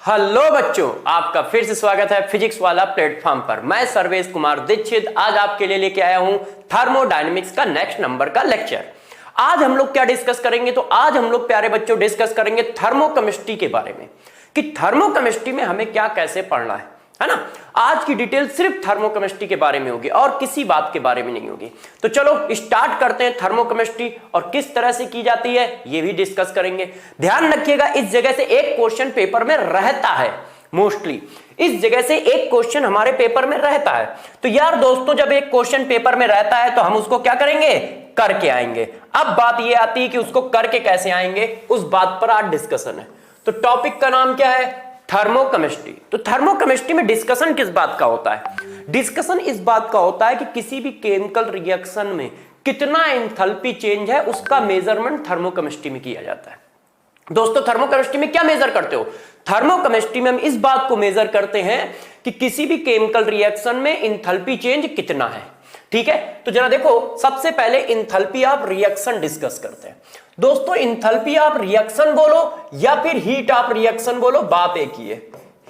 Hello बच्चों, आपका फिर से स्वागत है फिजिक्स वाला प्लेटफॉर्म पर। मैं सर्वेश कुमार दीक्षित आज आपके लिए लेके आया हूं थर्मोडायनेमिक्स का नेक्स्ट नंबर का लेक्चर। आज हम लोग क्या डिस्कस करेंगे? तो आज हम लोग प्यारे बच्चों डिस्कस करेंगे थर्मोकेमिस्ट्री के बारे में कि थर्मोकेमिस्ट्री में हमें क्या कैसे पढ़ना है ना। आज की डिटेल सिर्फ थर्मोकेमिस्ट्री के बारे में होगी और किसी बात के बारे में नहीं होगी। तो चलो स्टार्ट करते हैं थर्मोकेमिस्ट्री और किस तरह से की जाती है ये भी डिस्कस करेंगे। ध्यान रखिएगा, इस जगह से एक क्वेश्चन पेपर में रहता है, मोस्टली इस जगह से एक क्वेश्चन हमारे पेपर में रहता है। तो यार दोस्तों, जब एक क्वेश्चन पेपर में रहता है तो हम उसको क्या करेंगे? करके आएंगे। अब बात यह आती है कि उसको करके कैसे आएंगे, उस बात पर आज डिस्कशन है। तो टॉपिक का नाम क्या है? थर्मोकेमिस्ट्री। तो थर्मोकेमिस्ट्री में डिस्कशन किस बात का होता है? डिस्कशन इस बात का होता है कि किसी भी केमिकल रिएक्शन में कितना एंथैल्पी चेंज है उसका मेजरमेंट थर्मोकेमिस्ट्री में किया जाता है। दोस्तों, थर्मोकेमिस्ट्री में क्या मेजर करते हो? थर्मोकेमिस्ट्री में हम इस बात को मेजर करते हैं कि किसी भी केमिकल रिएक्शन में एंथैल्पी चेंज कितना है। ठीक है, तो जरा देखो, सबसे पहले एंथैल्पी ऑफ रिएक्शन डिस्कस करते हैं। दोस्तों, एंथैल्पी ऑफ रिएक्शन बोलो या फिर हीट ऑफ रिएक्शन बोलो, बात एक ही है।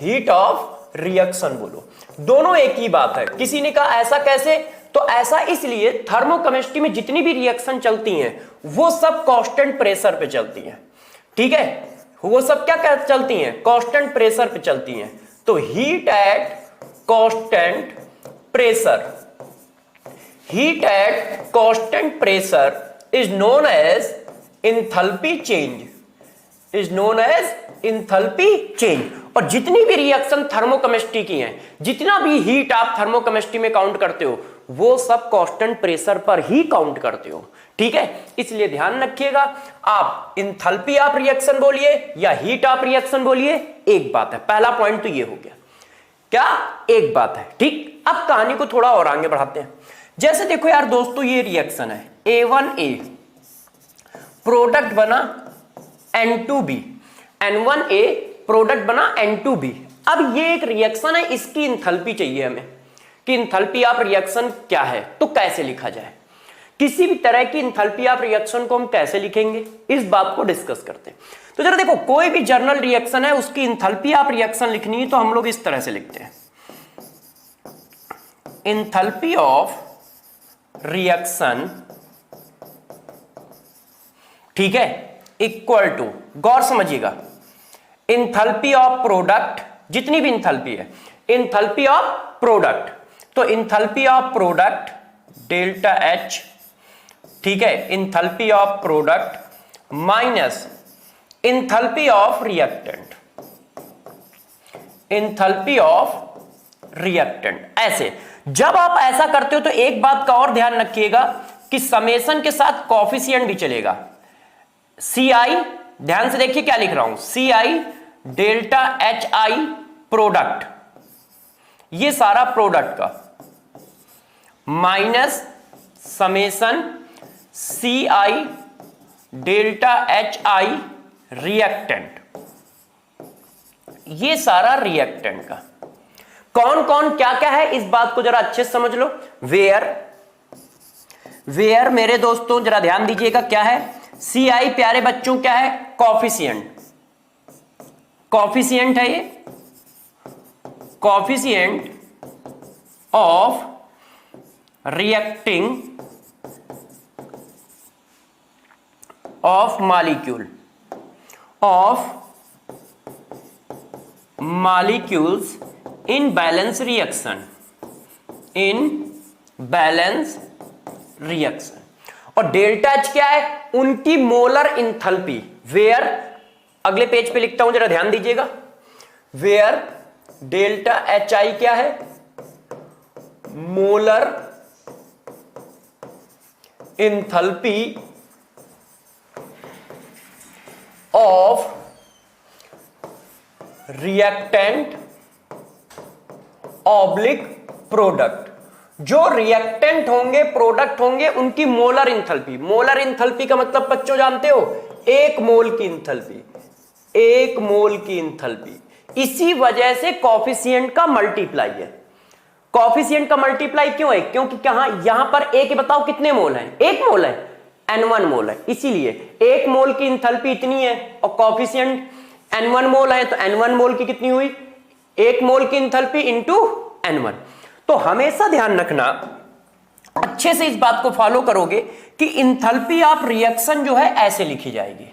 हीट ऑफ रिएक्शन बोलो, दोनों एक ही बात है। किसी ने कहा ऐसा कैसे? तो ऐसा इसलिए, थर्मोकेमिस्ट्री में जितनी भी रिएक्शन चलती हैं वो सब कांस्टेंट प्रेशर पे चलती हैं। ठीक है, वो सब क्या चलती हैं? कांस्टेंट प्रेशर पे चलती हैं। तो heat at constant pressure, heat at constant pressure is known as enthalpy change, is known as enthalpy change। और जितनी भी रिएक्शन थर्मोकेमिस्ट्री की हैं, जितना भी हीट आप थर्मोकेमिस्ट्री में काउंट करते हो वो सब कांस्टेंट प्रेशर पर ही काउंट करते हो। ठीक है, इसलिए ध्यान रखिएगा, आप एंथैल्पी ऑफ रिएक्शन बोलिए या हीट ऑफ रिएक्शन बोलिए, एक बात है। पहला पॉइंट तो ये हो गया, क्या एक बात है। ठीक, अब कहानी को थोड़ा और आगे बढ़ाते हैं। जैसे देखो यार दोस्तों, ये रिएक्शन है A1A, प्रोडक्ट बना N2B, N1A प्रोडक्ट बना N2B। अब ये एक रिएक्शन है, इसकी एंथैल्पी चाहिए हमें कि एंथैल्पी ऑफ रिएक्शन क्या है, तो कैसे लिखा जाए। किसी भी तरह की एंथैल्पी ऑफ रिएक्शन को हम कैसे लिखेंगे, इस बात को डिस्कस करते हैं। तो जरा देखो, कोई भी जर्नल रिएक्शन है, उसकी एंथैल्पी ऑफ रिएक्शन लिखनी है तो हम लोग इस तरह से लिखते हैं, एंथैल्पी ऑफ रिएक्शन, ठीक है, इक्वल टू, गौर समझिएगा, एंथैल्पी ऑफ प्रोडक्ट, जितनी भी एंथैल्पी है, एंथैल्पी ऑफ प्रोडक्ट। तो enthalpy of product delta H, ठीक है, enthalpy of product minus enthalpy of reactant, enthalpy of reactant. ऐसे जब आप ऐसा करते हो तो एक बात का और ध्यान रखिएगा कि समेशन के साथ कॉफिशिएंट भी चलेगा। CI, ध्यान से देखिए क्या लिख रहा हूं, CI डेल्टा HI प्रोडक्ट, ये सारा प्रोडक्ट का, minus summation CI delta HI reactant, ये सारा रिएक्टेंट का। कौन कौन क्या क्या है इस बात को जरा अच्छे से समझ लो। वेयर मेरे दोस्तों जरा ध्यान दीजिएगा, क्या है? CI प्यारे बच्चों क्या है? कॉफिशिएंट, कॉफिशिएंट है ये, coefficient of reacting of molecule, of molecules in balance reaction, in balance reaction. और डेल्टा H क्या है? उनकी मोलर एंथैल्पी। वेयर, अगले पेज पे लिखता हूं, जरा ध्यान दीजिएगा, वेयर डेल्टा HI क्या है? Molar enthalpy of reactant oblique product. जो रिएक्टेंट होंगे, प्रोडक्ट होंगे, उनकी मोलर एंथैल्पी। मोलर एंथैल्पी का मतलब बच्चों जानते हो, एक मोल की एंथैल्पी, एक मोल की एंथैल्पी। इसी वजह से कॉफिशिएंट का मल्टीप्लाई है। कॉफिशिएंट का मल्टीप्लाई क्यों है? क्योंकि कहां, यहां पर एक, बताओ कितने मोल हैं? एक मोल है, N1 मोल है, इसीलिए एक मोल की एंथैल्पी इतनी है और कॉफिशिएंट N1 मोल है तो N1 मोल की कितनी हुई, 1 मोल की इंथैल्पी इंटू N1। तो हमेशा ध्यान रखना, अच्छे से इस बात को फॉलो करोगे कि इंथैल्पी ऑफ रिएक्शन जो है ऐसे लिखी जाएगी,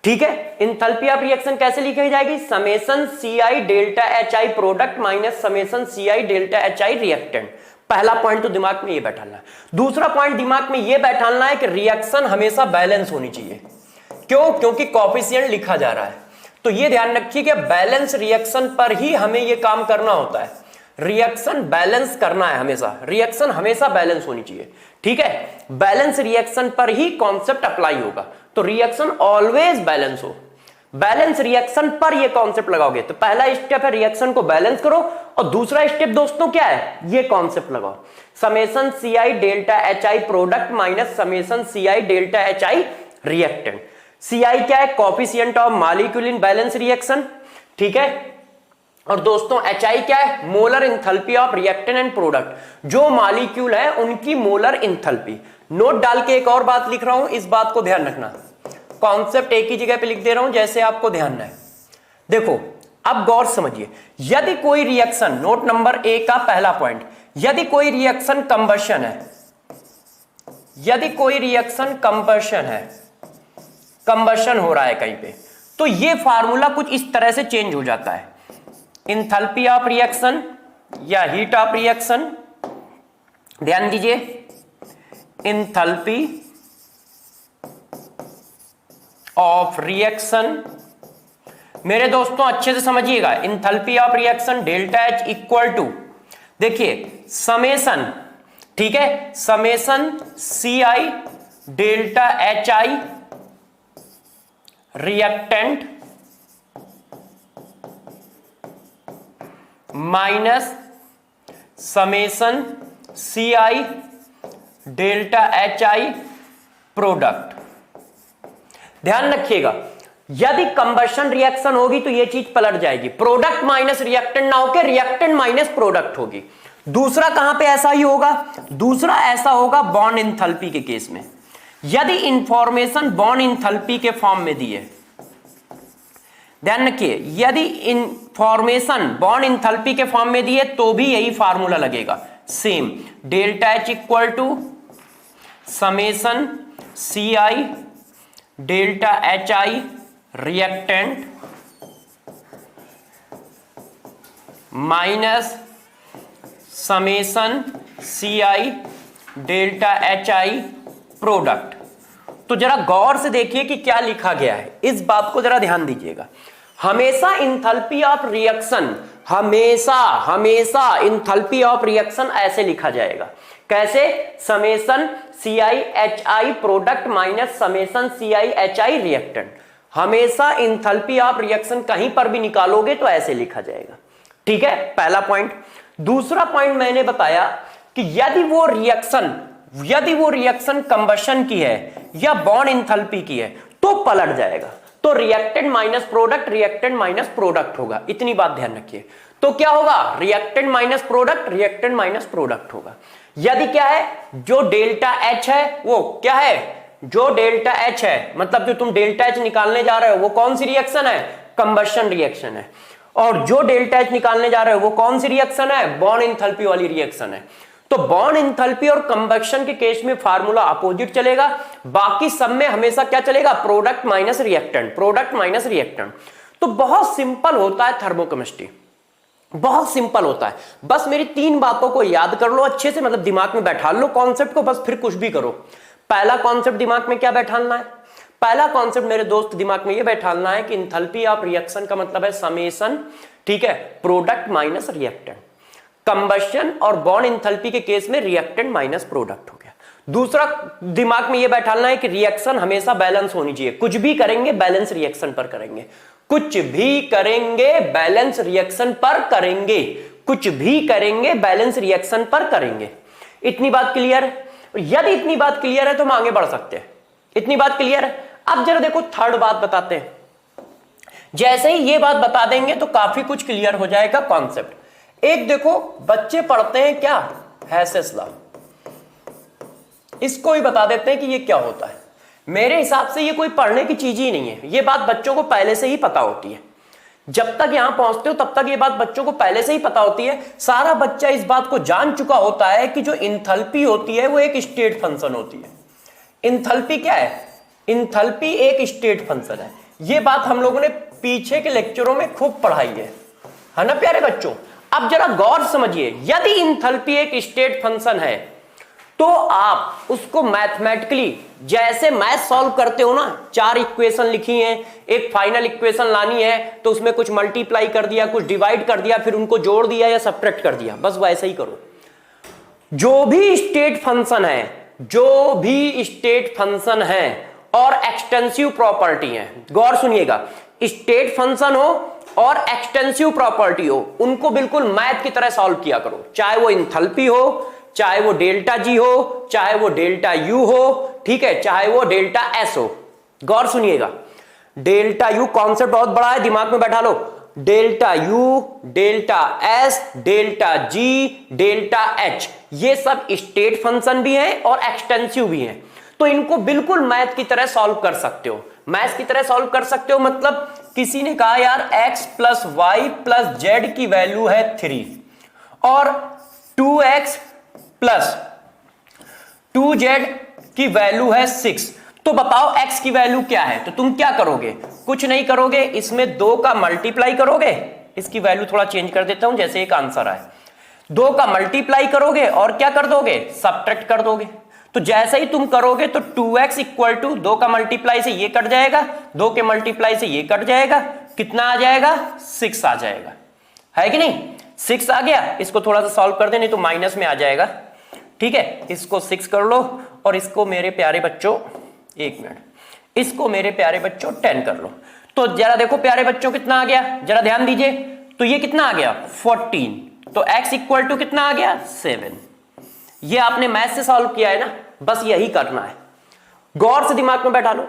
ठीक है। इंथैल्पी ऑफ रिएक्शन कैसे लिखी जाएगी, summation Ci delta HI product minus summation Ci delta HI reactant. पहला पॉइंट तो दिमाग में ये बैठाना है। दूसरा पॉइंट दिमाग में ये बैठाना है कि रिएक्शन हमेशा बैलेंस होनी चाहिए। क्यों, क्योंकि कोएफिशिएंट लिखा जा रहा है, तो ये ध्यान रखिए कि बैलेंस रिएक्शन पर ही हमें ये काम करना होता है। रिएक्शन बैलेंस करना है हमेशा, रिएक्शन हमेशा बैलेंस होनी चाहिए, ठीक है। बैलेंस रिएक्शन पर ही कॉन्सेप्ट अप्लाई होगा, तो रिएक्शन ऑलवेज बैलेंस हो। बैलेंस रिएक्शन पर ये कॉन्सेप्ट लगाओगे तो पहला स्टेप है रिएक्शन को बैलेंस करो, और दूसरा स्टेप दोस्तों क्या है, ये कॉन्सेप्ट लगाओ, summation Ci delta HI product minus summation Ci delta HI reactant. Ci क्या है, coefficient of molecule in balance reaction, ठीक है। और दोस्तों HI क्या है, molar enthalpy of reactant and product, जो मॉलिक्यूल है उनकी मोलर इंथैल्पी। नोट डाल के एक और बात लिख रहा हूं, इस बात को ध्यान रखना, कॉन्सेप्ट एक ही जगह पे लिख दे रहा हूं जैसे आपको ध्यान है। देखो अब गौर समझिए, यदि कोई रिएक्शन, नोट नंबर 1 का पहला पॉइंट, यदि कोई रिएक्शन कंबशन है, यदि कोई रिएक्शन कंबशन है, कंबशन हो रहा है कहीं पे, तो ये फार्मूला कुछ इस तरह से चेंज हो जाता है। इंथैल्पी ऑफ रिएक्शन या हीट ऑफ रिएक्शन, ध्यान दीजिए, इंथैल्पी ऑफ रिएक्शन, मेरे दोस्तों अच्छे से समझिएगा, enthalpy of reaction delta H equal to, देखिए समेशन, ठीक है, summation Ci delta HI reactant minus summation Ci delta HI product. ध्यान रखिएगा, यदि कंबशन रिएक्शन होगी तो यह चीज पलट जाएगी, प्रोडक्ट माइनस रिएक्टेंट ना होकर रिएक्टेंट माइनस प्रोडक्ट होगी। दूसरा कहां पे ऐसा ही होगा, दूसरा ऐसा होगा बॉन्ड इंथैल्पी के केस में, यदि इंफॉर्मेशन बॉन्ड इंथैल्पी के फॉर्म में दी है। ध्यान रखिए, यदि इंफॉर्मेशन बॉन्ड इंथैल्पी के फॉर्म में दी है तो भी यही फार्मूला लगेगा, same, delta H equal to summation Ci delta HI reactant minus summation Ci delta HI product. तो जरा गौर से देखिए कि क्या लिखा गया है, इस बात को जरा ध्यान दीजिएगा। हमेशा इंथैल्पी ऑफ रिएक्शन, हमेशा इंथैल्पी ऑफ रिएक्शन ऐसे लिखा जाएगा, कैसे, summation CiHI product minus summation CiHI reactant. हमेशा इंथैल्पी ऑफ रिएक्शन कहीं पर भी निकालोगे तो ऐसे लिखा जाएगा, ठीक है, पहला पॉइंट। दूसरा पॉइंट मैंने बताया कि यदि वो रिएक्शन कंबशन की है या बॉन्ड इंथैल्पी की है तो पलट जाएगा, तो रिएक्टेंट माइनस प्रोडक्ट होगा, इतनी बात ध्यान रखिए। तो क्या होगा, रिएक्टेंट माइनस प्रोडक्ट होगा। यदि क्या है, जो डेल्टा H है वो क्या है, जो डेल्टा H है, मतलब जो तुम डेल्टा H निकालने जा रहे हो वो कौन सी रिएक्शन है, कंबशन रिएक्शन है, और जो डेल्टा H निकालने जा रहे हो वो कौन सी रिएक्शन है, बॉन्ड इंथैल्पी वाली रिएक्शन है। तो बॉन्ड इंथैल्पी और कंबक्शन के केस में फार्मूला अपोजिट चलेगा, बाकी सब में हमेशा क्या चलेगा, प्रोडक्ट माइनस रिएक्टेंट। तो बहुत सिंपल होता है थर्मोकेमिस्ट्री, बहुत सिंपल होता है। बस मेरी 3 बातों को याद कर लो अच्छे से, मतलब दिमाग में बैठा लो कॉन्सेप्ट को, बस फिर कुछ भी करो। पहला कॉन्सेप्ट दिमाग में क्या बैठाना है, पहला कॉन्सेप्ट मेरे दोस्त दिमाग में ये बैठाना है कि इंथैल्पी ऑफ रिएक्शन का मतलब है समेशन, ठीक है, प्रोडक्ट माइनस रिएक्टेंट। कंबशन और बॉन्ड इंथैल्पी के केस में रिएक्टेंट माइनस प्रोडक्ट हो गया। दूसरा दिमाग में यह बैठाना है कि रिएक्शन हमेशा बैलेंस होनी चाहिए, कुछ भी करेंगे बैलेंस रिएक्शन पर करेंगे, कुछ भी करेंगे बैलेंस रिएक्शन पर करेंगे, कुछ भी करेंगे बैलेंस रिएक्शन पर करेंगे। इतनी बात क्लियर है? यदि इतनी बात क्लियर है तो हम आगे बढ़ सकते हैं। इतनी बात क्लियर है? अब जरा देखो थर्ड बात बताते हैं। जैसे ही ये बात बता देंगे तो काफी कुछ क्लियर हो जाएगा कॉन्सेप्ट। एक देखो बच्चे पढ़ते हैं क्या, हेसेस लॉ, इसको ही बता देते हैं कि ये क्या होता है। मेरे हिसाब से ये कोई पढ़ने की चीज ही नहीं है, ये बात बच्चों को पहले से ही पता होती है। जब तक यहां पहुंचते हो तब तक ये बात बच्चों को पहले से ही पता होती है। सारा बच्चा इस बात को जान चुका होता है कि जो इंथैल्पी होती है वो एक स्टेट फंक्शन होती है। इंथैल्पी क्या है? इंथैल्पी एक स्टेट फंक्शन है। ये बात हम लोगों ने पीछे के लेक्चरों में खूब पढ़ाई है ना प्यारे बच्चों। अब जरा गौर समझिए, यदि इंथैल्पी एक स्टेट फंक्शन है तो आप उसको मैथमेटिकली जैसे मैथ सॉल्व करते हो ना, 4 इक्वेशन लिखी हैं, एक फाइनल इक्वेशन लानी है तो उसमें कुछ मल्टीप्लाई कर दिया, कुछ डिवाइड कर दिया, फिर उनको जोड़ दिया या सब्ट्रैक्ट कर दिया, बस वैसे ही करो। जो भी स्टेट फंक्शन है और एक्सटेंसिव प्रॉपर्टी है, गौर सुनिएगा, स्टेट फंक्शन हो और एक्सटेंसिव प्रॉपर्टी हो, उनको बिल्कुल मैथ की तरह सॉल्व किया करो। चाहे वो इंथैल्पी हो, चाहे वो डेल्टा जी हो, चाहे वो डेल्टा यू हो, ठीक है, चाहे वो डेल्टा एस हो। गौर सुनिएगा, डेल्टा यू कॉन्सेप्ट बहुत बड़ा है, दिमाग में बैठा लो। Delta U, delta S, delta G, delta H, ये सब स्टेट फंक्शन भी हैं और एक्सटेंसिव भी हैं। तो इनको बिल्कुल मैथ की तरह सॉल्व कर सकते हो। मैथ की तरह सॉल्व कर सकते हो मतलब किसी ने कहा यार x plus Y plus Z की वैल्यू है 3 और 2x प्लस 2z की वैल्यू है 6, तो बताओ x की वैल्यू क्या है? तो तुम क्या करोगे? कुछ नहीं करोगे, इसमें 2 का मल्टीप्लाई करोगे, इसकी वैल्यू थोड़ा चेंज कर देता हूं जैसे एक आंसर आए, 2 का मल्टीप्लाई करोगे और क्या कर दोगे? सब्ट्रैक्ट कर दोगे। तो जैसे ही तुम करोगे तो 2x इक्वल टू 2 का मल्टीप्लाई से ये कट जाएगा, 2 के मल्टीप्लाई से ये कट जाएगा, कितना आ जाएगा? 6 आ जाएगा, है कि नहीं? 6 आ गया, इसको थोड़ा सा सॉल्व कर दे नहीं तो माइनस में आ जाएगा, ठीक है। इसको 6 कर लो और इसको मेरे प्यारे बच्चों, एक मिनट, इसको मेरे प्यारे बच्चों 10 कर लो। तो जरा देखो प्यारे बच्चों कितना आ गया, जरा ध्यान दीजिए। तो ये कितना आ गया? 14। तो x इक्वल टू कितना आ गया? 7। ये आपने मैथ से सॉल्व किया है ना, बस यही करना है, गौर से दिमाग में बैठा लो।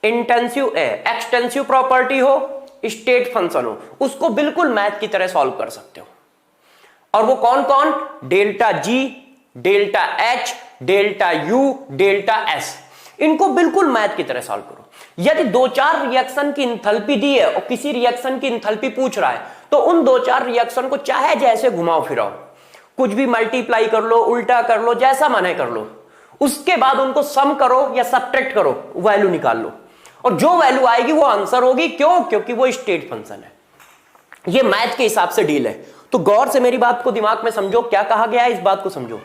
एक्सटेंसिव प्रॉपर्टी हो, स्टेट फंक्शन हो, उसको बिल्कुल मैथ की तरह सॉल्व कर सकते हो। और वो कौन कौन? Delta G, delta H, delta U, delta S, इनको बिल्कुल मैथ की तरह सॉल्व करो। यदि 2-4 रिएक्शन की इंथैल्पी दी है और किसी रिएक्शन की इंथैल्पी पूछ रहा है तो उन 2-4 रिएक्शन को चाहे जैसे घुमाओ फिराओ, कुछ भी मल्टीप्लाई कर लो, उल्टा कर लो, जैसा मन है कर लो, उसके बाद उनको सम करो या सब्ट्रैक्ट करो, वैल्यू निकाल लो और जो वैल्यू आएगी वो आंसर होगी। क्यों? क्योंकि वो स्टेट फंक्शन है। ये मैथ के हिसाब से डील है। तो गौर से मेरी बात को दिमाग में समझो, क्या कहा गया है इस बात को समझो।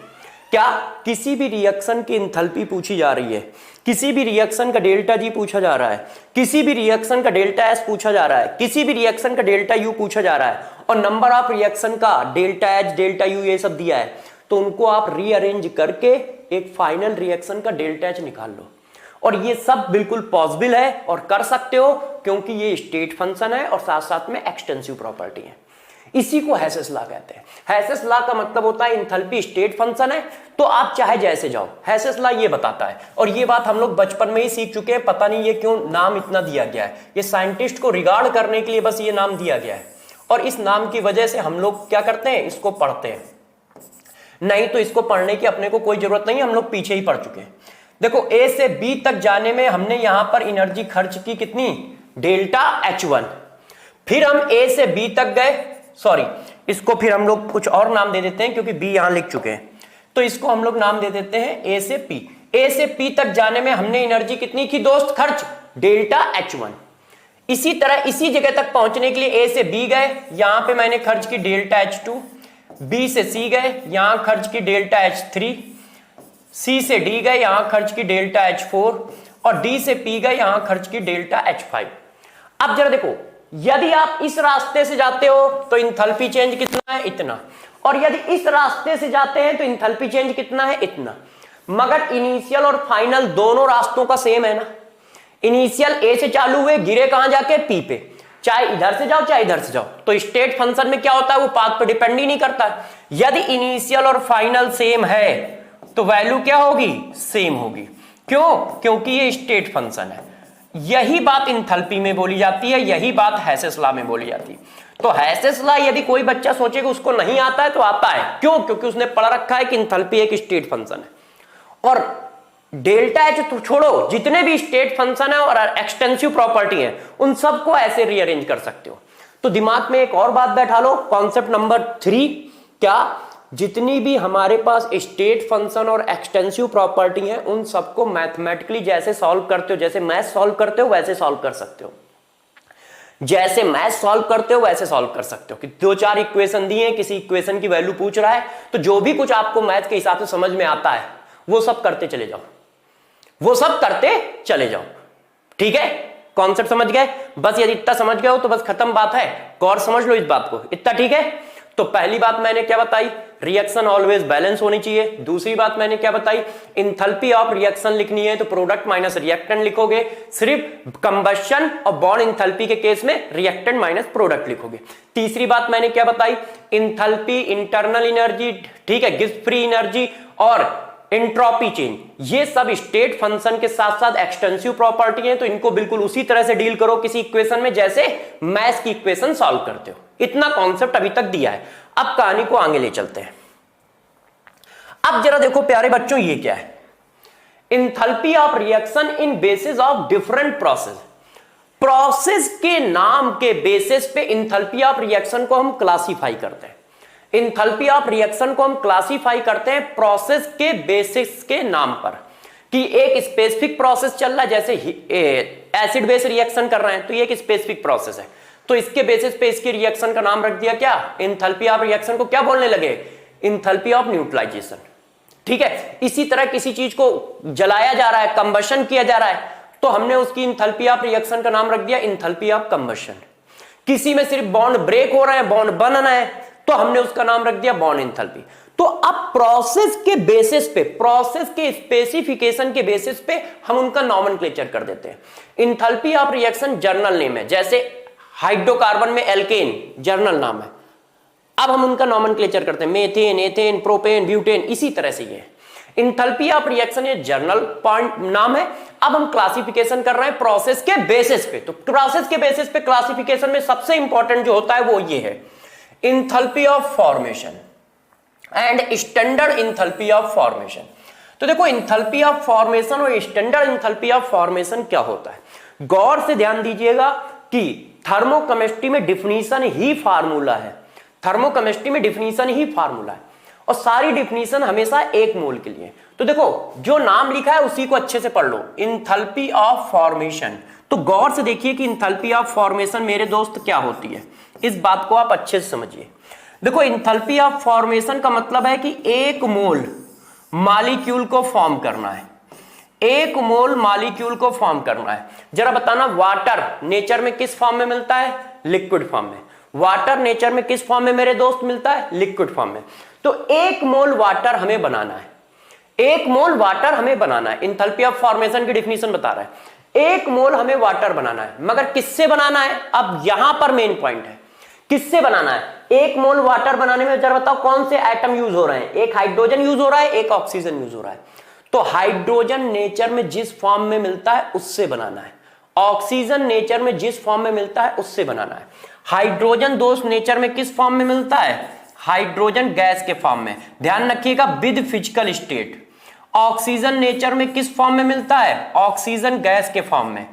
क्या किसी भी रिएक्शन की इंथैल्पी पूछी जा रही है, किसी भी रिएक्शन का डेल्टा जी पूछा जा रहा है, किसी भी रिएक्शन का डेल्टा एस पूछा जा रहा है, किसी भी रिएक्शन का डेल्टा यू पूछा जा रहा है और नंबर ऑफ रिएक्शन का डेल्टा एच, डेल्टा यू ये सब दिया है, तो उनको आप रीअरेंज करके एक फाइनल रिएक्शन का डेल्टा एच निकाल लो। और ये सब बिल्कुल पॉसिबल है और कर सकते हो क्योंकि ये स्टेट फंक्शन है और साथ साथ में एक्सटेंसिव प्रॉपर्टी है। इसी को हेसेस लॉ कहते हैं। हेसेस लॉ का मतलब होता है इंथैल्पी स्टेट फंक्शन है तो आप चाहे जैसे जाओ, हेसेस लॉ ये बताता है। और ये बात हम लोग बचपन में ही सीख चुके हैं, पता नहीं ये क्यों नाम इतना दिया गया है, ये साइंटिस्ट को रिगार्ड करने के लिए बस ये नाम दिया गया है और इस नाम की वजह से हम लोग क्या करते हैं, इसको पढ़ते हैं। नहीं तो इसको पढ़ने की अपने को कोई जरूरत नहीं है, हम लोग पीछे ही पढ़ चुके हैं। देखो ए से बी तक जाने में हमने यहां पर एनर्जी खर्च की कितनी? Delta H1। फिर हम ए से बी तक गए, सॉरी इसको फिर हम लोग कुछ और नाम दे देते हैं क्योंकि बी यहां लिख चुके हैं, तो इसको हम लोग नाम दे देते हैं ए से पी। ए से पी तक जाने में हमने एनर्जी कितनी की दोस्त खर्च? Delta H1। इसी तरह इसी जगह तक पहुंचने के लिए ए से बी गए, यहां पे मैंने खर्च की डेल्टा H2, बी से सी गए, यहां खर्च की डेल्टा H3, सी से डी गए, यहां खर्च की डेल्टा H4 और डी से पी गए, यहां खर्च की डेल्टा H5। अब जरा देखो, यदि आप इस रास्ते से जाते हो तो इंथैल्पी चेंज कितना है? इतना। और यदि इस रास्ते से जाते हैं तो इंथैल्पी चेंज कितना है? इतना। मगर इनिशियल और फाइनल दोनों रास्तों का सेम है ना। इनिशियल ए से चालू हुए, गिरे कहां जाके? पी पे। चाहे इधर से जाओ चाहे इधर से जाओ, तो स्टेट फंक्शन में क्या होता है, वो पाथ पे डिपेंड ही नहीं करता। यदि इनिशियल और फाइनल सेम है तो वैल्यू क्या होगी? सेम होगी। क्यों? क्योंकि ये स्टेट फंक्शन है। यही बात इंथैल्पी में बोली जाती है, यही बात हेसेस लॉ में बोली जाती है। तो हेसेस लॉ यदि कोई बच्चा सोचेगा उसको नहीं आता है तो आता है। क्यों? क्योंकि उसने पढ़ रखा है कि इंथैल्पी एक स्टेट फंक्शन है। और डेल्टा एच तो छोड़ो, जितने भी स्टेट फंक्शन है और एक्सटेंसिव प्रॉपर्टी है उन सबको ऐसे रीअरेंज कर सकते हो। तो दिमाग में एक और बात बैठा लो, कॉन्सेप्ट नंबर 3, क्या जितनी भी हमारे पास स्टेट फंक्शन और एक्सटेंसिव प्रॉपर्टी है उन सबको मैथमेटिकली जैसे सॉल्व करते हो, जैसे मैथ सॉल्व करते हो वैसे सॉल्व कर सकते हो, जैसे मैथ सॉल्व करते हो वैसे सॉल्व कर सकते हो। कि 2-4 इक्वेशन दिए हैं, किसी इक्वेशन की वैल्यू पूछ रहा है, तो जो भी कुछ आपको मैथ के हिसाब से समझ में आता है वो सब करते चले जाओ, वो सब करते चले जाओ। ठीक है, कॉन्सेप्ट समझ गए? बस यदि इतना समझ गए हो तो बस खत्म बात है, गौर समझ लो इस बात को, इतना ठीक है। तो पहली बात मैंने क्या बताई, रिएक्शन ऑलवेज बैलेंस होनी चाहिए। दूसरी बात मैंने क्या बताई, इंथैल्पी ऑफ रिएक्शन लिखनी है तो प्रोडक्ट माइनस रिएक्टेंट लिखोगे, सिर्फ कंबशन और बॉन्ड इंथैल्पी के केस में रिएक्टेंट माइनस प्रोडक्ट लिखोगे। तीसरी बात मैंने क्या बताई, इंथैल्पी, इंटरनल एनर्जी, ठीक है, गिब्स फ्री एनर्जी और एंट्रोपी चेंज, ये सब स्टेट फंक्शन के साथ साथ एक्सटेंसिव प्रॉपर्टी है, तो इनको बिल्कुल उसी तरह से डील करो किसी इक्वेशन में जैसे मैथ्स की इक्वेशन सॉल्व करते हो। इतना कॉन्सेप्ट अभी तक दिया है। अब कहानी को आगे ले चलते हैं। अब जरा देखो प्यारे बच्चों, ये क्या है, enthalpy of reaction in basis of different process. Process के नाम के बेसिस पे इंथैल्पी ऑफ रिएक्शन को हम क्लासीफाई करते हैं। इंथैल्पी ऑफ रिएक्शन को हम क्लासीफाई करते हैं प्रोसेस के बेसिस के नाम पर, कि एक स्पेसिफिक प्रोसेस चल रहा है, जैसे एसिड बेस रिएक्शन कर रहे हैं तो ये एक स्पेसिफिक प्रोसेस है, तो इसके बेसिस पे इसकी रिएक्शन का नाम रख दिया क्या, इंथैल्पी ऑफ रिएक्शन को क्या बोलने लगे, इंथैल्पी ऑफ न्यूट्रलाइजेशन। ठीक है, इसी तरह किसी चीज को जलाया जा रहा है, कंबशन किया जा रहा है, तो हमने उसकी इंथैल्पी ऑफ रिएक्शन का नाम रख दिया इंथैल्पी ऑफ कंबशन। किसी में सिर्फ बॉन्ड ब्रेक हो रहा है, बॉन्ड बन रहा है, तो हमने उसका नाम रख दिया बॉन्ड इंथैल्पी। तो अब प्रोसेस के बेसिस पे, प्रोसेस के स्पेसिफिकेशन के बेसिस पे हम उनका नॉमेनक्लेचर कर देते हैं। Enthalpy of reaction journal name है, जैसे हाइड्रोकार्बन में एल्केन जर्नल नाम है, अब हम उनका नॉमेनक्लेचर करते हैं, मेथेन, एथेन, प्रोपेन, ब्यूटेन, इसी तरह से ये इंथैल्पी ऑफ रिएक्शन ये जर्नल पॉइंट नाम है। अब हम क्लासिफिकेशन कर रहे हैं प्रोसेस के बेसिस पे, तो प्रोसेस के बेसिस पे क्लासिफिकेशन में सबसे इंपॉर्टेंट जो होता है वो ये है, enthalpy of formation and standard enthalpy of formation. तो देखो इंथैल्पी ऑफ फॉर्मेशन और स्टैंडर्ड इंथैल्पी ऑफ फॉर्मेशन क्या होता है, गौर से ध्यान दीजिएगा कि थर्मोकेमिस्ट्री में डिफिनीशन ही फार्मूला है, थर्मोकेमिस्ट्री में डिफिनीशन ही फार्मूला है, और सारी डिफिनीशन हमेशा एक मोल के लिए। तो देखो जो नाम लिखा है उसी को अच्छे से पढ़ लो, इंथैल्पी ऑफ फॉर्मेशन। तो गौर से देखिए कि इंथैल्पी ऑफ फॉर्मेशन मेरे दोस्त क्या होती है, इस बात को आप अच्छे से समझिए। देखो इंथैल्पी ऑफ फॉर्मेशन का मतलब है कि एक मोल मॉलिक्यूल को फॉर्म करना है, एक मोल मॉलिक्यूल को फॉर्म करना है। जरा बताना, वाटर नेचर में किस फॉर्म में मिलता है, लिक्विड फॉर्म में। वाटर नेचर में किस फॉर्म में मेरे दोस्त मिलता है, लिक्विड फॉर्म में। तो एक मोल वाटर हमें बनाना है, एक मोल वाटर हमें बनाना है। इंथैल्पी ऑफ फॉर्मेशन की डिफिनीशन बता रहा है, एक मोल हमें वाटर बनाना है, मगर किससे बनाना है, अब यहां पर मेन पॉइंट है, किससे बनाना है। एक मोल वाटर बनाने में जरा बताओ कौन से एटम यूज हो रहे हैं, एक हाइड्रोजन यूज हो रहा है, एक ऑक्सीजन यूज हो रहा है। तो हाइड्रोजन नेचर में जिस फॉर्म में मिलता है उससे बनाना है, ऑक्सीजन नेचर में जिस फॉर्म में मिलता है उससे बनाना है। हाइड्रोजन दोस्त नेचर में किस फॉर्म में मिलता है, हाइड्रोजन गैस के फॉर्म में, ध्यान रखिएगा with physical state. Oxygen nature में किस फॉर्म में मिलता है, ऑक्सीजन गैस के फॉर्म में।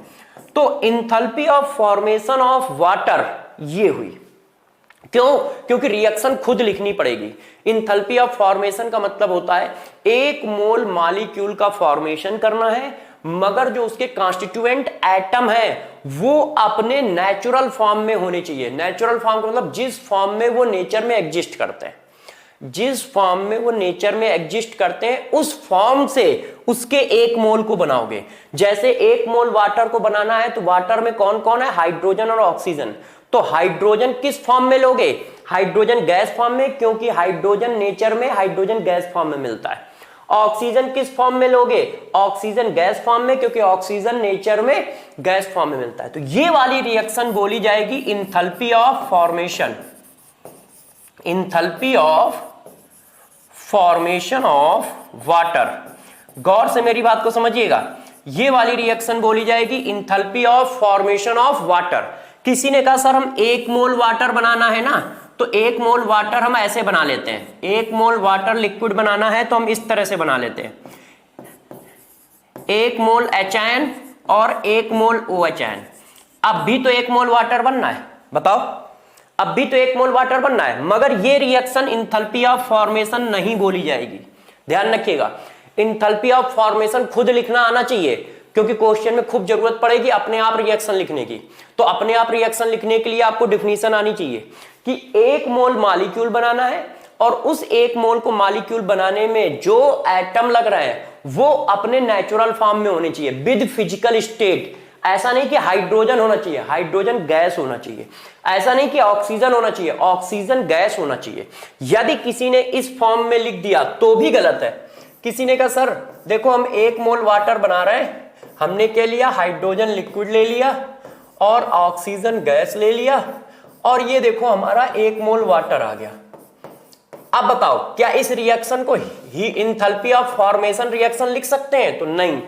तो enthalpy of formation of water ये हुई, क्यों, क्योंकि रिएक्शन खुद लिखनी पड़ेगी। इंथैल्पी ऑफ फॉर्मेशन का मतलब होता है एक मोल मॉलिक्यूल का फॉर्मेशन करना है, मगर जो उसके कॉन्स्टिट्यूएंट एटम है वो अपने नेचुरल फॉर्म में होने चाहिए। नेचुरल फॉर्म का मतलब जिस फॉर्म में वो नेचर में एग्जिस्ट करते हैं, जिस फॉर्म में वो नेचर में एग्जिस्ट करते हैं उस फॉर्म से उसके एक मोल को बनाओगे। जैसे एक मोल वाटर को बनाना है तो वाटर में कौन कौन है, हाइड्रोजन और ऑक्सीजन। तो हाइड्रोजन किस फॉर्म में लोगे, हाइड्रोजन गैस फॉर्म में, क्योंकि हाइड्रोजन नेचर में हाइड्रोजन गैस फॉर्म में मिलता है। ऑक्सीजन किस फॉर्म में लोगे, ऑक्सीजन गैस फॉर्म में, क्योंकि ऑक्सीजन नेचर में गैस फॉर्म में मिलता है। तो ये वाली रिएक्शन बोली जाएगी enthalpy of formation, enthalpy of formation of water. गौर से मेरी बात को समझिएगा, ये वाली रिएक्शन बोली जाएगी enthalpy of formation of water. किसी ने कहा सर हम एक मोल वाटर बनाना है ना, तो एक मोल वाटर हम ऐसे बना लेते हैं, एक मोल वाटर लिक्विड बनाना है तो हम इस तरह से बना लेते हैं, एक मोल HN और एक मोल OHN। अब भी तो एक मोल वाटर बनना है, बताओ अब भी तो 1 मोल वाटर बनना है, मगर ये रिएक्शन इंथैल्पी ऑफ फॉर्मेशन नहीं बोली जाएगी। ध्यान रखिएगा, इंथैल्पी ऑफ फॉर्मेशन खुद लिखना आना चाहिए, क्योंकि क्वेश्चन में खूब जरूरत पड़ेगी अपने आप रिएक्शन लिखने की। तो अपने आप रिएक्शन लिखने के लिए आपको डिफिनीशन आनी चाहिए कि 1 मोल मॉलिक्यूल बनाना है, और उस 1 मोल को मॉलिक्यूल बनाने में जो एटम लग रहे हैं वो अपने नेचुरल फॉर्म में होने चाहिए, विद फिजिकल स्टेट। ऐसा नहीं कि हाइड्रोजन होना चाहिए, हाइड्रोजन गैस होना चाहिए। ऐसा नहीं कि ऑक्सीजन होना चाहिए, ऑक्सीजन गैस होना चाहिए। यदि किसी ने इस फॉर्म में लिख दिया तो भी गलत है। किसी ने कहा सर देखो हम 1 मोल वाटर बना रहे हैं, हमने क्या लिया, हाइड्रोजन लिक्विड ले लिया और ऑक्सीजन गैस ले लिया, और ये देखो हमारा 1 मोल वाटर आ गया। अब बताओ क्या इस रिएक्शन को ही इंथैल्पी ऑफ फॉर्मेशन रिएक्शन लिख सकते हैं? तो नहीं,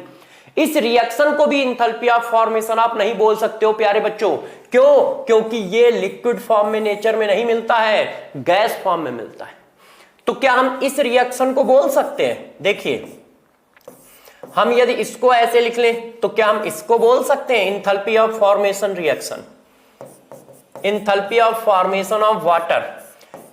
इस रिएक्शन को भी इंथैल्पी ऑफ फॉर्मेशन आप नहीं बोल सकते हो प्यारे बच्चों। क्यों? क्योंकि ये लिक्विड फॉर्म में नेचर में नहीं मिलता है, गैस फॉर्म में मिलता है। तो क्या हम इस रिएक्शन को बोल सकते हैं? देखिए, हम यदि इसको ऐसे लिख लें तो क्या हम इसको बोल सकते हैं enthalpy of formation reaction, enthalpy of formation of water,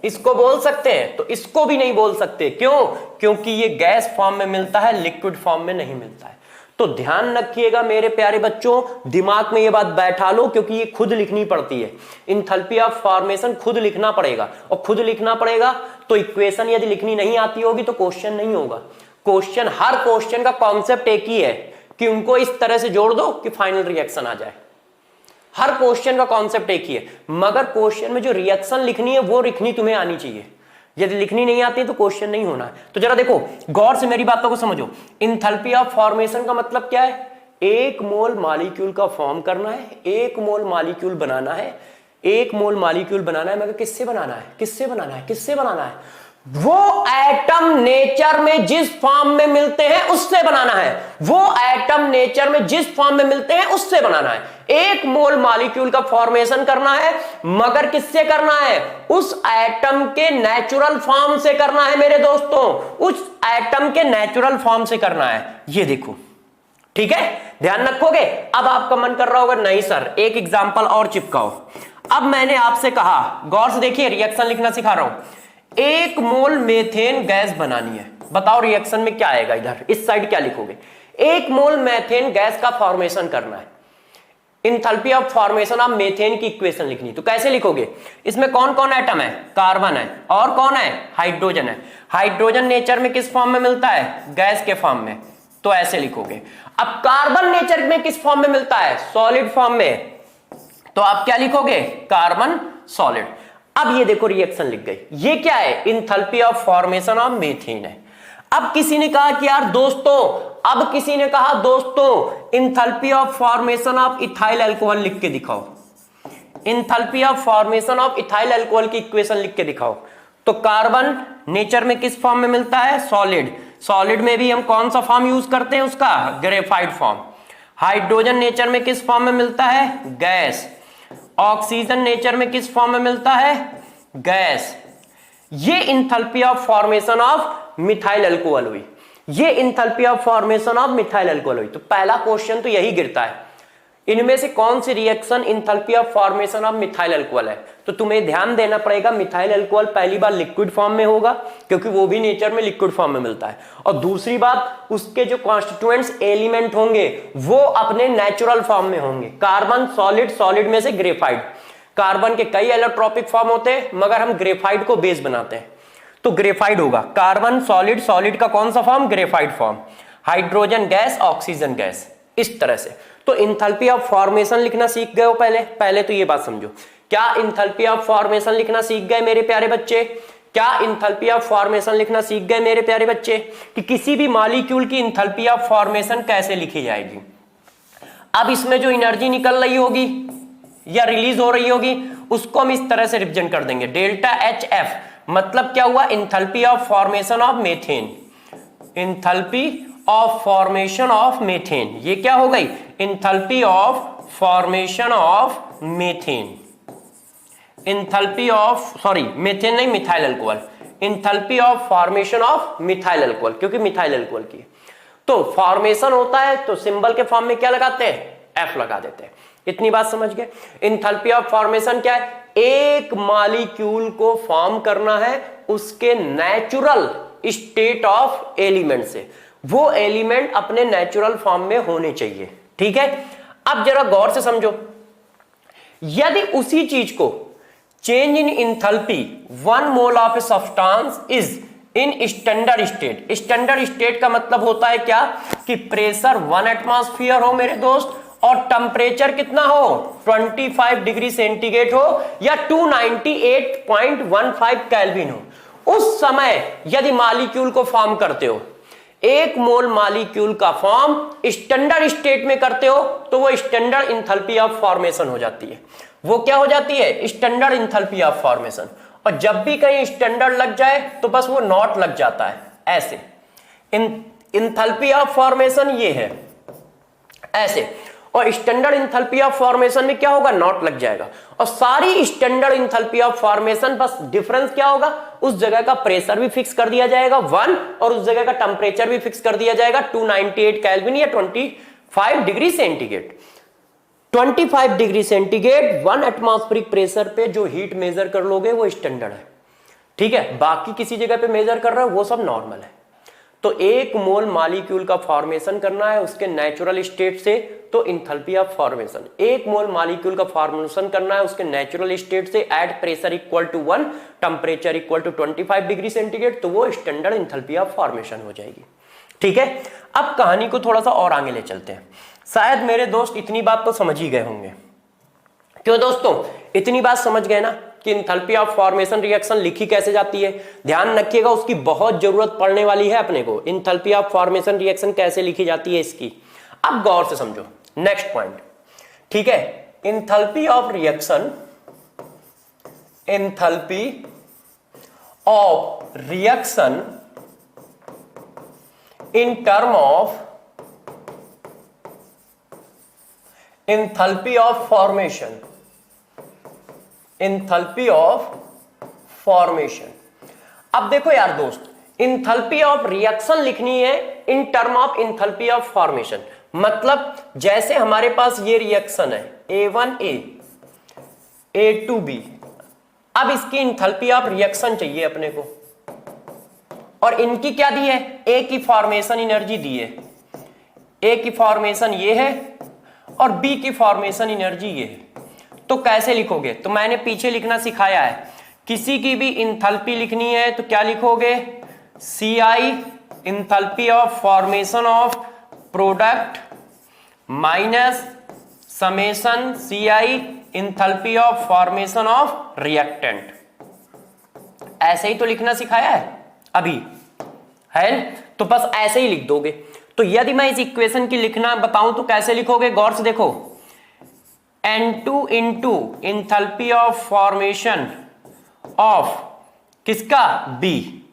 इसको बोल सकते हैं? तो इसको भी नहीं बोल सकते। क्यों? क्योंकि ये गैस फॉर्म में मिलता है, लिक्विड फॉर्म में नहीं मिलता है। तो ध्यान रखिएगा मेरे प्यारे बच्चों, दिमाग में ये बात बैठा लो, क्योंकि ये खुद लिखनी पड़ती है। इंथैल्पी ऑफ फॉर्मेशन खुद लिखना पड़ेगा, और खुद लिखना पड़ेगा तो इक्वेशन यदि लिखनी नहीं आती होगी तो क्वेश्चन नहीं होगा। क्वेश्चन, हर क्वेश्चन का कॉन्सेप्ट एक ही है कि उनको इस तरह से जोड़ दो कि फाइनल रिएक्शन आ जाए। हर क्वेश्चन का कॉन्सेप्ट एक ही है, मगर क्वेश्चन में जो रिएक्शन लिखनी है वो लिखनी तुम्हें आनी चाहिए। यदि लिखनी नहीं आती है तो क्वेश्चन नहीं होना है। तो जरा देखो, गौर से मेरी बातों को समझो। इंथैल्पी ऑफ फॉर्मेशन का मतलब क्या है? 1 मोल मॉलिक्यूल का फॉर्म करना है, 1 मोल मॉलिक्यूल बनाना है, 1 मोल मॉलिक्यूल बनाना है, मगर किससे बनाना है? किससे बनाना है? किससे बनाना है? वो एटम नेचर में जिस फॉर्म में मिलते हैं उससे बनाना है। वो एटम नेचर में जिस फॉर्म में मिलते हैं उससे बनाना है। 1 मोल मॉलिक्यूल का फॉर्मेशन करना है, मगर किससे करना है? उस एटम के नेचुरल फॉर्म से करना है मेरे दोस्तों, उस एटम के नेचुरल फॉर्म से करना है। ये देखो, ठीक है, ध्यान रखोगे। अब आपका मन कर रहा होगा नहीं सर एक एग्जांपल और चिपकाओ। अब मैंने आपसे कहा, गौर से देखिए, रिएक्शन लिखना सिखा रहा हूं। 1 मोल मेथेन गैस बनानी है, बताओ रिएक्शन में क्या आएगा? इधर इस साइड क्या लिखोगे? 1 मोल मेथेन गैस का फॉर्मेशन करना है, enthalpy of formation of methane की इक्वेशन लिखनी। तो कैसे लिखोगे? इसमें कौन कौन एटम है? कार्बन है, और कौन है? हाइड्रोजन है। हाइड्रोजन नेचर में किस फॉर्म में मिलता है? गैस के फॉर्म में। तो ऐसे लिखोगे। अब कार्बन नेचर में किस फॉर्म में मिलता है? सॉलिड फॉर्म में। तो आप क्या लिखोगे? Carbon solid. अब ये देखो रिएक्शन लिख गई। ये क्या है? Enthalpy of formation of methane है। अब किसी ने कहा कि यार दोस्तों, अब किसी ने कहा दोस्तों enthalpy of formation of ethyl alcohol लिख के दिखाओ, enthalpy of formation of ethyl alcohol की इक्वेशन लिख के दिखाओ। तो कार्बन नेचर में किस फॉर्म में मिलता है? सॉलिड। सॉलिड में भी हम कौन सा फॉर्म यूज करते हैं उसका? Graphite form. हाइड्रोजन नेचर में किस फॉर्म में मिलता है? गैस। ऑक्सीजन नेचर में किस फॉर्म में मिलता है? गैस। ये enthalpy of formation of methyl alcohol हुई, ये enthalpy of formation of methyl alcohol हुई। तो पहला क्वेश्चन तो यही गिरता है, इनमें से कौन सी reaction enthalpy of formation of methyl alcohol है? तो तुम्हें ध्यान देना पड़ेगा, मिथाइल अल्कोहल पहली बार लिक्विड फॉर्म में होगा, क्योंकि वो भी नेचर में लिक्विड फॉर्म में मिलता है। और दूसरी बात, उसके जो कॉन्स्टिट्यूएंट्स एलिमेंट होंगे वो अपने नेचुरल फॉर्म में होंगे। कार्बन सॉलिड, सॉलिड में से ग्रेफाइट। कार्बन के कई एलोट्रोपिक फॉर्म होते हैं, मगर हम ग्रेफाइट को बेस बनाते हैं, तो ग्रेफाइट होगा। कार्बन सॉलिड, सॉलिड का कौन सा form? Graphite form. Hydrogen gas, oxygen gas, इस तरह से। तो इंथैल्पी ऑफ फॉर्मेशन लिखना सीख गए हो पहले तो ये बात समझो। क्या इंथैल्पी ऑफ फॉर्मेशन लिखना सीख गए मेरे प्यारे बच्चे? क्या इंथैल्पी ऑफ फॉर्मेशन लिखना सीख गए मेरे प्यारे बच्चे? कि किसी भी मॉलिक्यूल की इंथैल्पी ऑफ फॉर्मेशन कैसे लिखी जाएगी। अब इसमें जो एनर्जी निकल रही होगी या रिलीज हो रही होगी उसको हम इस तरह से रिप्रेजेंट कर देंगे, डेल्टा एच एफ। मतलब क्या हुआ? Enthalpy of formation of methane, enthalpy of formation of methane. ये क्या हो गई? Enthalpy of formation of methane, enthalpy of, sorry methane नहीं, methyl alcohol. Enthalpy of formation of methyl alcohol, क्योंकि मिथाइल अल्कोहल की। तो फॉर्मेशन होता है तो सिंबल के फॉर्म में क्या लगाते हैं? एफ लगा देते हैं। इतनी बात समझ गए। इंथैल्पी ऑफ फॉर्मेशन क्या है? एक मॉलिक्यूल को फॉर्म करना है उसके नेचुरल स्टेट ऑफ एलिमेंट से, वो एलिमेंट अपने नेचुरल फॉर्म में होने चाहिए। ठीक है, अब जरा गौर से समझो, यदि उसी चीज को change in enthalpy 1 mole of a substance is in standard state, standard state का मतलब होता है क्या कि प्रेशर 1 एटमॉस्फेयर हो मेरे दोस्त, और टेम्परेचर कितना हो 25 डिग्री सेंटीग्रेड हो या 298.15 केल्विन हो, उस समय यदि मॉलिक्यूल को फॉर्म करते हो, 1 मोल मॉलिक्यूल का फॉर्म स्टैंडर्ड स्टेट में करते हो तो वो स्टैंडर्ड इंथैल्पी ऑफ फॉर्मेशन हो जाती है। वो क्या हो जाती है? Standard enthalpy of formation. और जब भी कहीं स्टैंडर्ड लग जाए तो बस वो नॉट लग जाता है, ऐसे। इंथैल्पी ऑफ फॉर्मेशन ये है ऐसे, और स्टैंडर्ड इंथैल्पी ऑफ फॉर्मेशन में क्या होगा? नॉट लग जाएगा। और सारी स्टैंडर्ड इंथैल्पी ऑफ फॉर्मेशन बस डिफरेंस क्या होगा? उस जगह का प्रेशर भी फिक्स कर दिया जाएगा 1, और उस जगह का टेम्परेचर भी फिक्स कर दिया जाएगा 298 केल्विन या 25 degree centigrade. 25 degree centigrade 1 atmospheric pressure पे जो हीट मेजर कर लोगे वो स्टैंडर्ड है। ठीक है, बाकी किसी जगह पे मेजर कर रहे हो वो सब नॉर्मल है। तो 1 मोल मॉलिक्यूल का फॉर्मेशन करना है उसके नेचुरल स्टेट से, तो enthalpy of formation. 1 mole molecule का फॉर्मेशन करना है उसके नेचुरल स्टेट से at pressure equal to 1, temperature equal to 25 degree centigrade, तो वो स्टैंडर्ड इंथैल्पी ऑफ फॉर्मेशन हो जाएगी। ठीक है, अब कहानी को थोड़ा सा और आगे ले चलते हैं। शायद मेरे दोस्त इतनी बात तो समझ ही गए होंगे। क्यों दोस्तों? इतनी बात समझ गए ना कि इंथैल्पी ऑफ फॉर्मेशन रिएक्शन लिखी कैसे जाती है। ध्यान रखिएगा, उसकी बहुत जरूरत पड़ने वाली है अपने को। इंथैल्पी ऑफ फॉर्मेशन रिएक्शन कैसे लिखी जाती है इसकी, अब गौर से समझो। नेक्स्ट पॉइंट, ठीक है, enthalpy of reaction, enthalpy of reaction in term of enthalpy of formation, enthalpy of formation. अब देखो यार दोस्त, इंथैल्पी ऑफ रिएक्शन लिखनी है in term of enthalpy of formation. मतलब जैसे हमारे पास ये रिएक्शन है A1A A2B, अब इसकी इंथैल्पी ऑफ रिएक्शन चाहिए अपने को, और इनकी क्या दी है? A की फॉर्मेशन एनर्जी दी है। A की फॉर्मेशन ये है और B की फॉर्मेशन एनर्जी ये है। तो कैसे लिखोगे? तो मैंने पीछे लिखना सिखाया है, किसी की भी इंथैल्पी लिखनी है तो क्या लिखोगे? CI enthalpy of formation of product minus summation CI enthalpy of formation of reactant. ऐसे ही तो लिखना सिखाया है अभी, है? तो बस ऐसे ही लिख दोगे। तो यदि मैं इस इक्वेशन की लिखना बताऊं तो कैसे लिखोगे? गौर से देखो, N2 into enthalpy of formation of किसका? B,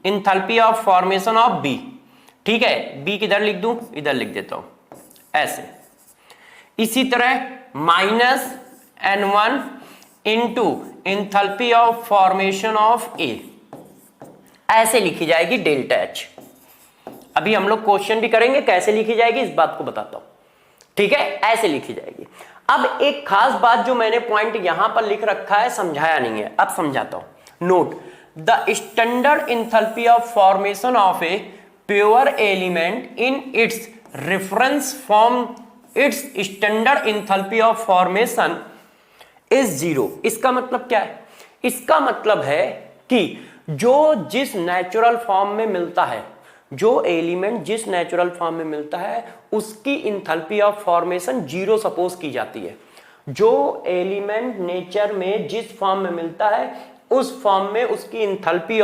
enthalpy of formation of B। ठीक है, B किधर लिख दूं? इधर लिख देता हूं ऐसे। इसी तरह minus N1 into enthalpy of formation of A, ऐसे लिखी जाएगी डेल्टा H। अभी हम लोग क्वेश्चन भी करेंगे कैसे लिखी जाएगी, इस बात को बताता हूं। ठीक है, ऐसे लिखी जाएगी। अब एक खास बात जो मैंने पॉइंट यहां पर लिख रखा है, समझाया नहीं है, अब समझाता हूं। Note the standard enthalpy of formation of a pure element in its reference form, it's standard enthalpy of formation is 0। इसका मतलब क्या है? इसका मतलब है कि जो जिस नेचुरल फॉर्म में मिलता है, जो एलिमेंट जिस नेचुरल फॉर्म में मिलता है उसकी इंथैल्पी ऑफ फॉर्मेशन 0 सपोज की जाती है। जो एलिमेंट नेचर में जिस फॉर्म में मिलता है उस फॉर्म में उसकी इंथैल्पी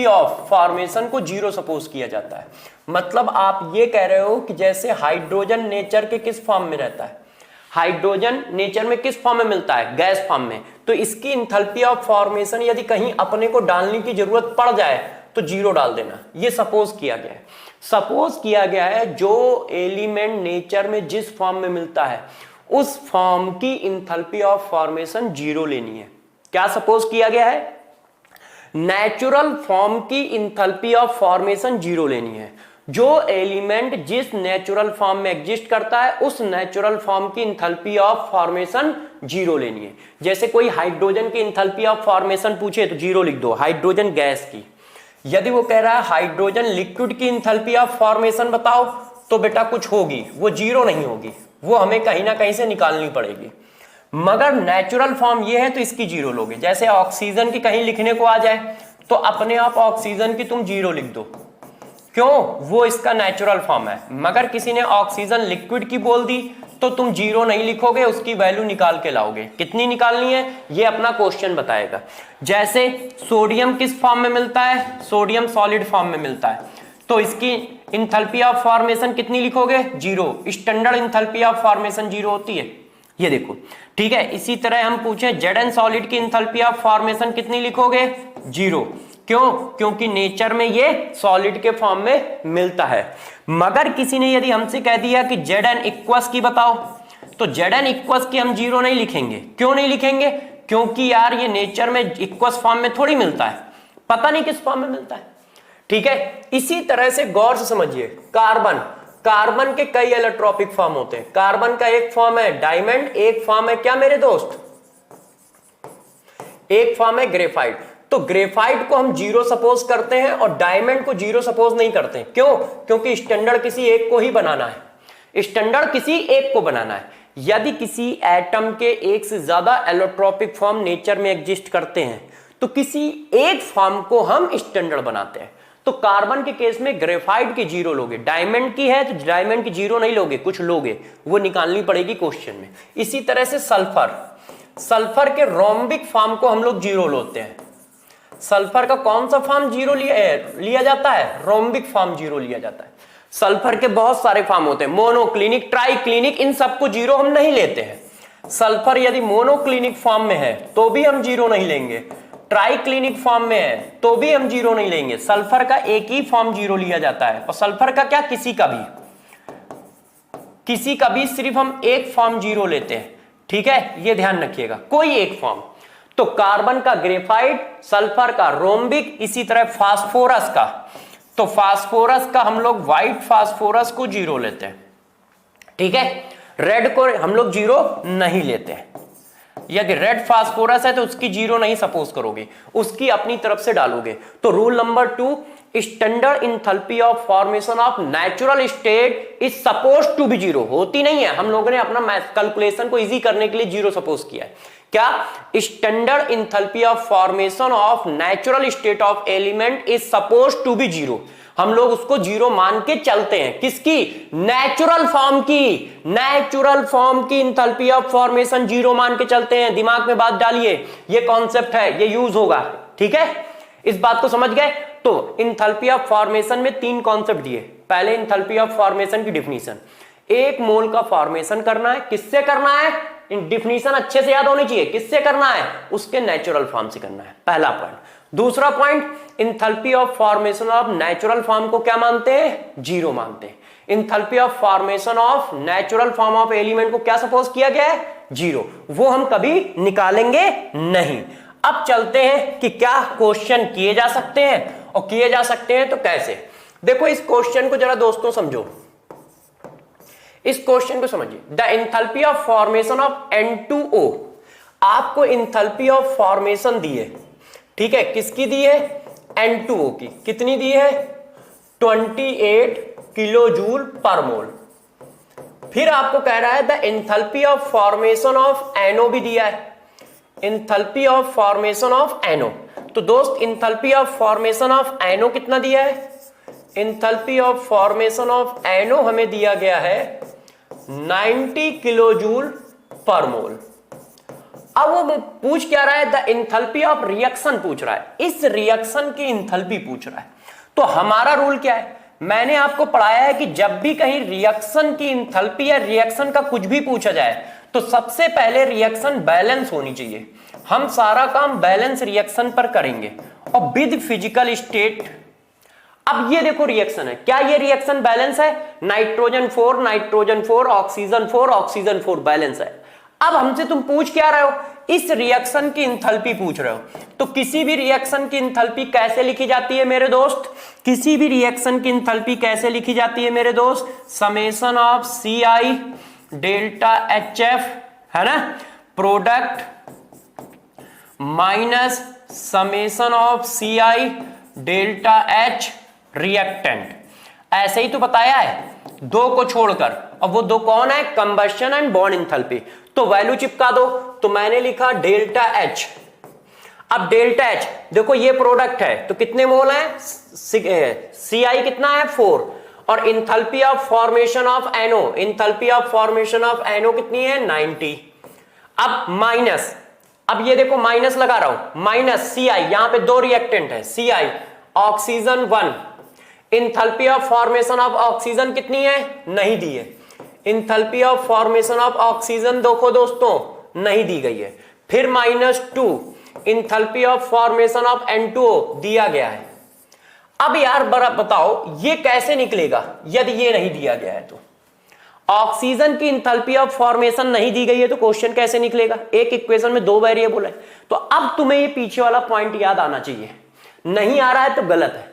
ऑफ फॉर्मेशन को 0 सपोज किया जाता है। मतलब आप ये कह रहे हो कि जैसे हाइड्रोजन नेचर के किस फॉर्म में रहता है? हाइड्रोजन नेचर में किस फॉर्म में मिलता है? गैस फॉर्म में। तो इसकी इंथैल्पी ऑफ फॉर्मेशन यदि कहीं अपने को डालने की जरूरत पड़ जाए तो 0 डाल देना। ये सपोज किया गया है। सपोज किया गया है जो एलिमेंट नेचर में जिस फॉर्म में मिलता है उस फॉर्म की इंथैल्पी ऑफ फॉर्मेशन 0 लेनी है। क्या सपोज किया गया है? नेचुरल फॉर्म की इंथैल्पी ऑफ फॉर्मेशन 0 लेनी है। जो एलिमेंट जिस नेचुरल फॉर्म में एग्जिस्ट करता है उस नेचुरल फॉर्म की इंथैल्पी ऑफ फॉर्मेशन जीरो लेनी है। जैसे कोई हाइड्रोजन की इंथैल्पी ऑफ फॉर्मेशन पूछे तो जीरो लिख दो, हाइड्रोजन गैस की। यदि वो कह रहा है हाइड्रोजन लिक्विड की इंथैल्पी ऑफ फॉर्मेशन बताओ, तो बेटा कुछ होगी, वो जीरो नहीं होगी, वो हमें कहीं ना कहीं से निकालनी पड़ेगी। मगर नेचुरल फॉर्म ये है तो इसकी जीरो लोगे। जैसे ऑक्सीजन की कहीं लिखने को आ जाए तो अपने आप ऑक्सीजन की तुम जीरो लिख दो, क्यों, वो इसका नेचुरल फॉर्म है। मगर किसी ने ऑक्सीजन लिक्विड की बोल दी तो तुम जीरो नहीं लिखोगे, उसकी वैल्यू निकाल के लाओगे। कितनी निकालनी है ये अपना क्वेश्चन बताएगा। जैसे सोडियम किस फॉर्म में मिलता है, सोडियम सॉलिड फॉर्म में मिलता है, तो इसकी इंथैल्पी ऑफ फॉर्मेशन कितनी लिखोगे, zero. Standard enthalpy of formation zero होती है, ये देखो, ठीक है। इसी तरह हम पूछे Zn सॉलिड की इंथैल्पी ऑफ फॉर्मेशन कितनी लिखोगे, जीरो। क्यों, क्योंकि नेचर में ये सॉलिड के फॉर्म में मिलता है। मगर किसी ने यदि हमसे कह दिया कि Zn इक्वस की बताओ, तो Zn इक्वस की हम जीरो नहीं लिखेंगे। क्यों नहीं लिखेंगे, क्योंकि यार ये नेचर में इक्वस फॉर्म में थोड़ी मिलता है, पता नहीं किस फॉर्म में मिलता है, ठीक है। इसी तरह से गौर से समझिए, कार्बन, कार्बन के कई एलोट्रोपिक फॉर्म होते हैं। कार्बन का एक फॉर्म है डायमंड, एक फॉर्म है क्या मेरे दोस्त, एक फॉर्म है ग्रेफाइट। तो ग्रेफाइट को हम जीरो सपोज करते हैं और डायमंड को जीरो सपोज नहीं करते। क्यों, क्योंकि स्टैंडर्ड किसी एक को ही बनाना है, स्टैंडर्ड किसी एक को बनाना है। यदि किसी एटम के एक से ज्यादा एलोट्रोपिक फॉर्म नेचर में एग्जिस्ट करते हैं तो किसी एक फॉर्म को हम स्टैंडर्ड बनाते हैं। तो कार्बन के केस में ग्रेफाइट की जीरो लोगे, डायमंड की है तो डायमंड की जीरो नहीं लोगे, कुछ लोगे, वो निकालनी पड़ेगी क्वेश्चन में। इसी तरह से सल्फर, सल्फर के रोम्बिक फॉर्म को हम लोग जीरो लेते हैं। सल्फर का कौन सा फॉर्म जीरो लिया जाता है, रोम्बिक फॉर्म जीरो लिया जाता है। सल्फर के बहुत सारे फॉर्म होते हैं, मोनोक्लिनिक, ट्राइक्लिनिक, इन सबको जीरो हम नहीं लेते हैं। सल्फर यदि मोनोक्लिनिक फॉर्म में है तो भी हम जीरो नहीं लेंगे, ट्राइक्लिनिक फॉर्म में है तो भी हम जीरो नहीं लेंगे। सल्फर का एक ही फॉर्म जीरो लिया जाता है, और सल्फर का क्या, किसी का भी सिर्फ हम एक फॉर्म जीरो लेते हैं, ठीक है, ये ध्यान रखिएगा, कोई एक फॉर्म। तो कार्बन का ग्रेफाइट, सल्फर का रोम्बिक, इसी तरह फास्फोरस का, तो फास्फोरस का हम लोग व्हाइट फास्फोरस को जीरो लेते हैं, ठीक है। रेड को हम लोग जीरो नहीं लेते हैं। यदि रेड फास्फोरस है तो उसकी जीरो नहीं सपोज करोगे, उसकी अपनी तरफ से डालोगे। तो rule number 2, standard enthalpy of formation of natural state is suppose to be zero. होती नहीं है, हम लोगों ने अपना कैलकुलेशन को इजी करने के लिए जीरो सपोज किया है। क्या, standard enthalpy of formation of natural state of element is suppose to be zero. हम लोग उसको जीरो मान के चलते हैं, किसकी, नेचुरल फॉर्म की, नेचुरल फॉर्म की इंथैल्पी ऑफ फॉर्मेशन जीरो मान के चलते हैं। दिमाग में बात डालिए, ये कॉन्सेप्ट है, ये यूज होगा, ठीक है, इस बात को समझ गए। तो इंथैल्पी ऑफ फॉर्मेशन में 3 कॉन्सेप्ट दिए। पहले इंथैल्पी ऑफ फॉर्मेशन की डिफिनीशन, 1 मोल का फॉर्मेशन करना है, किससे करना है, डिफिनीशन अच्छे से याद होनी चाहिए, किससे करना है, उसके नेचुरल फॉर्म से करना है, पहला पॉइंट। दूसरा point, enthalpy of formation of natural form को क्या मानते हैं, जीरो मानते हैं। Enthalpy of formation of natural form of element को क्या सपोज किया गया है, जीरो, वो हम कभी निकालेंगे नहीं। अब चलते हैं कि क्या क्वेश्चन किए जा सकते हैं, और किए जा सकते हैं तो कैसे। देखो इस क्वेश्चन को जरा दोस्तों समझो, इस क्वेश्चन को समझिए। The enthalpy of formation of N2O, आपको इंथैल्पी ऑफ फॉर्मेशन दी है, ठीक है, किसकी दी है, N2O की, कितनी दी है, 28 किलो जूल पर मोल। फिर आपको कह रहा है the enthalpy of formation of NO भी दिया है, enthalpy of formation of NO। तो दोस्त enthalpy of formation of NO कितना दिया है, enthalpy of formation of NO हमें दिया गया है 90 किलो जूल पर मोल। अब वो पूछ क्या रहा है, द इंथैल्पी ऑफ रिएक्शन पूछ रहा है, इस रिएक्शन की इंथैल्पी पूछ रहा है। तो हमारा रूल क्या है, मैंने आपको पढ़ाया है कि जब भी कहीं रिएक्शन की इंथैल्पी या रिएक्शन का कुछ भी पूछा जाए तो सबसे पहले रिएक्शन बैलेंस होनी चाहिए। हम सारा काम बैलेंस रिएक्शन पर करेंगे और विद फिजिकल स्टेट। अब ये देखो रिएक्शन है, क्या ये रिएक्शन बैलेंस है, nitrogen 4 nitrogen 4 oxygen 4 oxygen 4 balance है। अब हमसे तुम पूछ क्या रहे हो, इस रिएक्शन की इंथैल्पी पूछ रहे हो। तो किसी भी रिएक्शन की इंथैल्पी कैसे लिखी जाती है मेरे दोस्त, किसी भी रिएक्शन की इंथैल्पी कैसे लिखी जाती है मेरे दोस्त, summation of C I delta H F, है ना, product minus summation of C I delta H reactant. ऐसे ही तो बताया है, दो को छोड़कर। अब वो दो कौन है, कंबशन एंड बॉन्ड इंथैल्पी। तो वैल्यू चिपका दो। तो मैंने लिखा डेल्टा एच। अब डेल्टा एच देखो ये प्रोडक्ट है तो कितने मोल है, सी आई कितना है 4, और enthalpy of formation of NO, enthalpy of formation of NO कितनी है 90। अब माइनस, अब ये देखो माइनस लगा रहा हूं, माइनस सी आई, यहां पे दो रिएक्टेंट है, सी आई oxygen 1, enthalpy of formation of oxygen कितनी है, नहीं दी है। Enthalpy of formation of oxygen देखो दोस्तों नहीं दी गई है। फिर -2 enthalpy of formation of N2O दिया गया है। अब यार बड़ा बताओ ये कैसे निकलेगा यदि ये नहीं दिया गया है तो, ऑक्सीजन की इंथैल्पी ऑफ फॉर्मेशन नहीं दी गई है तो क्वेश्चन कैसे निकलेगा, एक इक्वेशन में दो वेरिएबल है। तो अब तुम्हें ये पीछे वाला पॉइंट याद आना चाहिए, नहीं आ रहा है तो गलत है।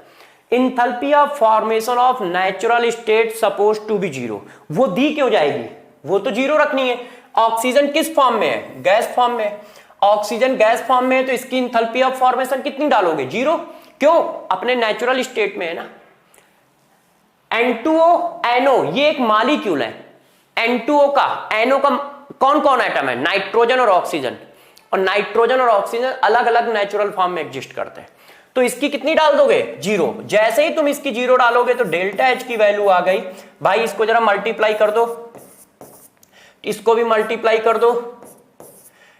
Enthalpy of formation of natural state suppose to be 0, वो दी क्यों जाएगी, वो तो 0 रखनी है। ऑक्सीजन किस फॉर्म में है, गैस फॉर्म में। ऑक्सीजन गैस फॉर्म में है तो इसकी इंथैल्पी ऑफ फॉर्मेशन कितनी डालोगे, 0। क्यों, अपने नेचुरल स्टेट में है ना। N2O NO ये एक मॉलिक्यूल है, N2O का NO का कौन कौन एटम है, नाइट्रोजन और ऑक्सीजन, और नाइट्रोजन और ऑक्सीजन अलग अलग नेचुरल फॉर्म में एग्जिस्ट करते हैं। तो इसकी कितनी डाल दोगे, 0। जैसे ही तुम इसकी 0 डालोगे तो डेल्टा एच की वैल्यू आ गई। भाई इसको जरा मल्टीप्लाई कर दो, इसको भी मल्टीप्लाई कर दो,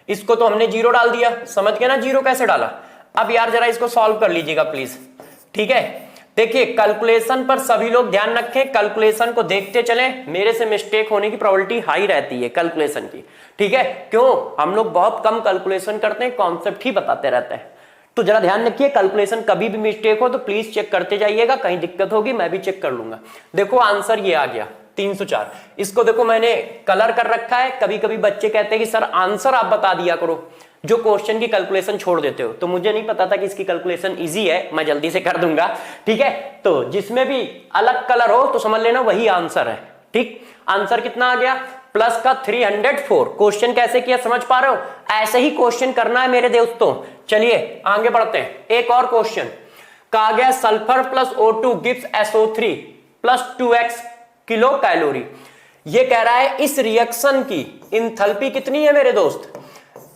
इसको तो हमने 0 डाल दिया, समझ गए ना 0 कैसे डाला। अब यार जरा इसको सॉल्व कर लीजिएगा प्लीज, ठीक है। देखिए कैलकुलेशन पर सभी लोग ध्यान रखें, कैलकुलेशन को देखते चलें, मेरे से मिस्टेक होने की प्रोबेबिलिटी हाई रहती है कैलकुलेशन की, ठीक है। क्यों, हम लोग बहुत कम कैलकुलेशन करते हैं, कॉन्सेप्ट ही बताते रहते हैं। तो जरा ध्यान रखिए, कैलकुलेशन कभी भी मिस्टेक हो तो प्लीज चेक करते जाइएगा, कहीं दिक्कत होगी मैं भी चेक कर लूंगा। देखो आंसर ये आ गया 304। इसको देखो मैंने कलर कर रखा है। कभी कभी बच्चे कहते हैं कि सर आंसर आप बता दिया करो, जो क्वेश्चन की कैलकुलेशन छोड़ देते हो। तो मुझे नहीं पता था कि इसकी कैलकुलेशन इजी है, मैं जल्दी से कर दूंगा, ठीक है। तो जिसमें भी अलग कलर हो तो समझ लेना वही आंसर है, ठीक। आंसर कितना आ गया, प्लस का 304। क्वेश्चन कैसे किया समझ पा रहे हो, ऐसे ही क्वेश्चन करना है मेरे दोस्तों। चलिए आगे बढ़ते हैं, एक और क्वेश्चन कहा गया sulphur plus O2 gives SO3 plus 2x kilo calorie. ये कह रहा है इस रिएक्शन की इंथैल्पी कितनी है मेरे दोस्त,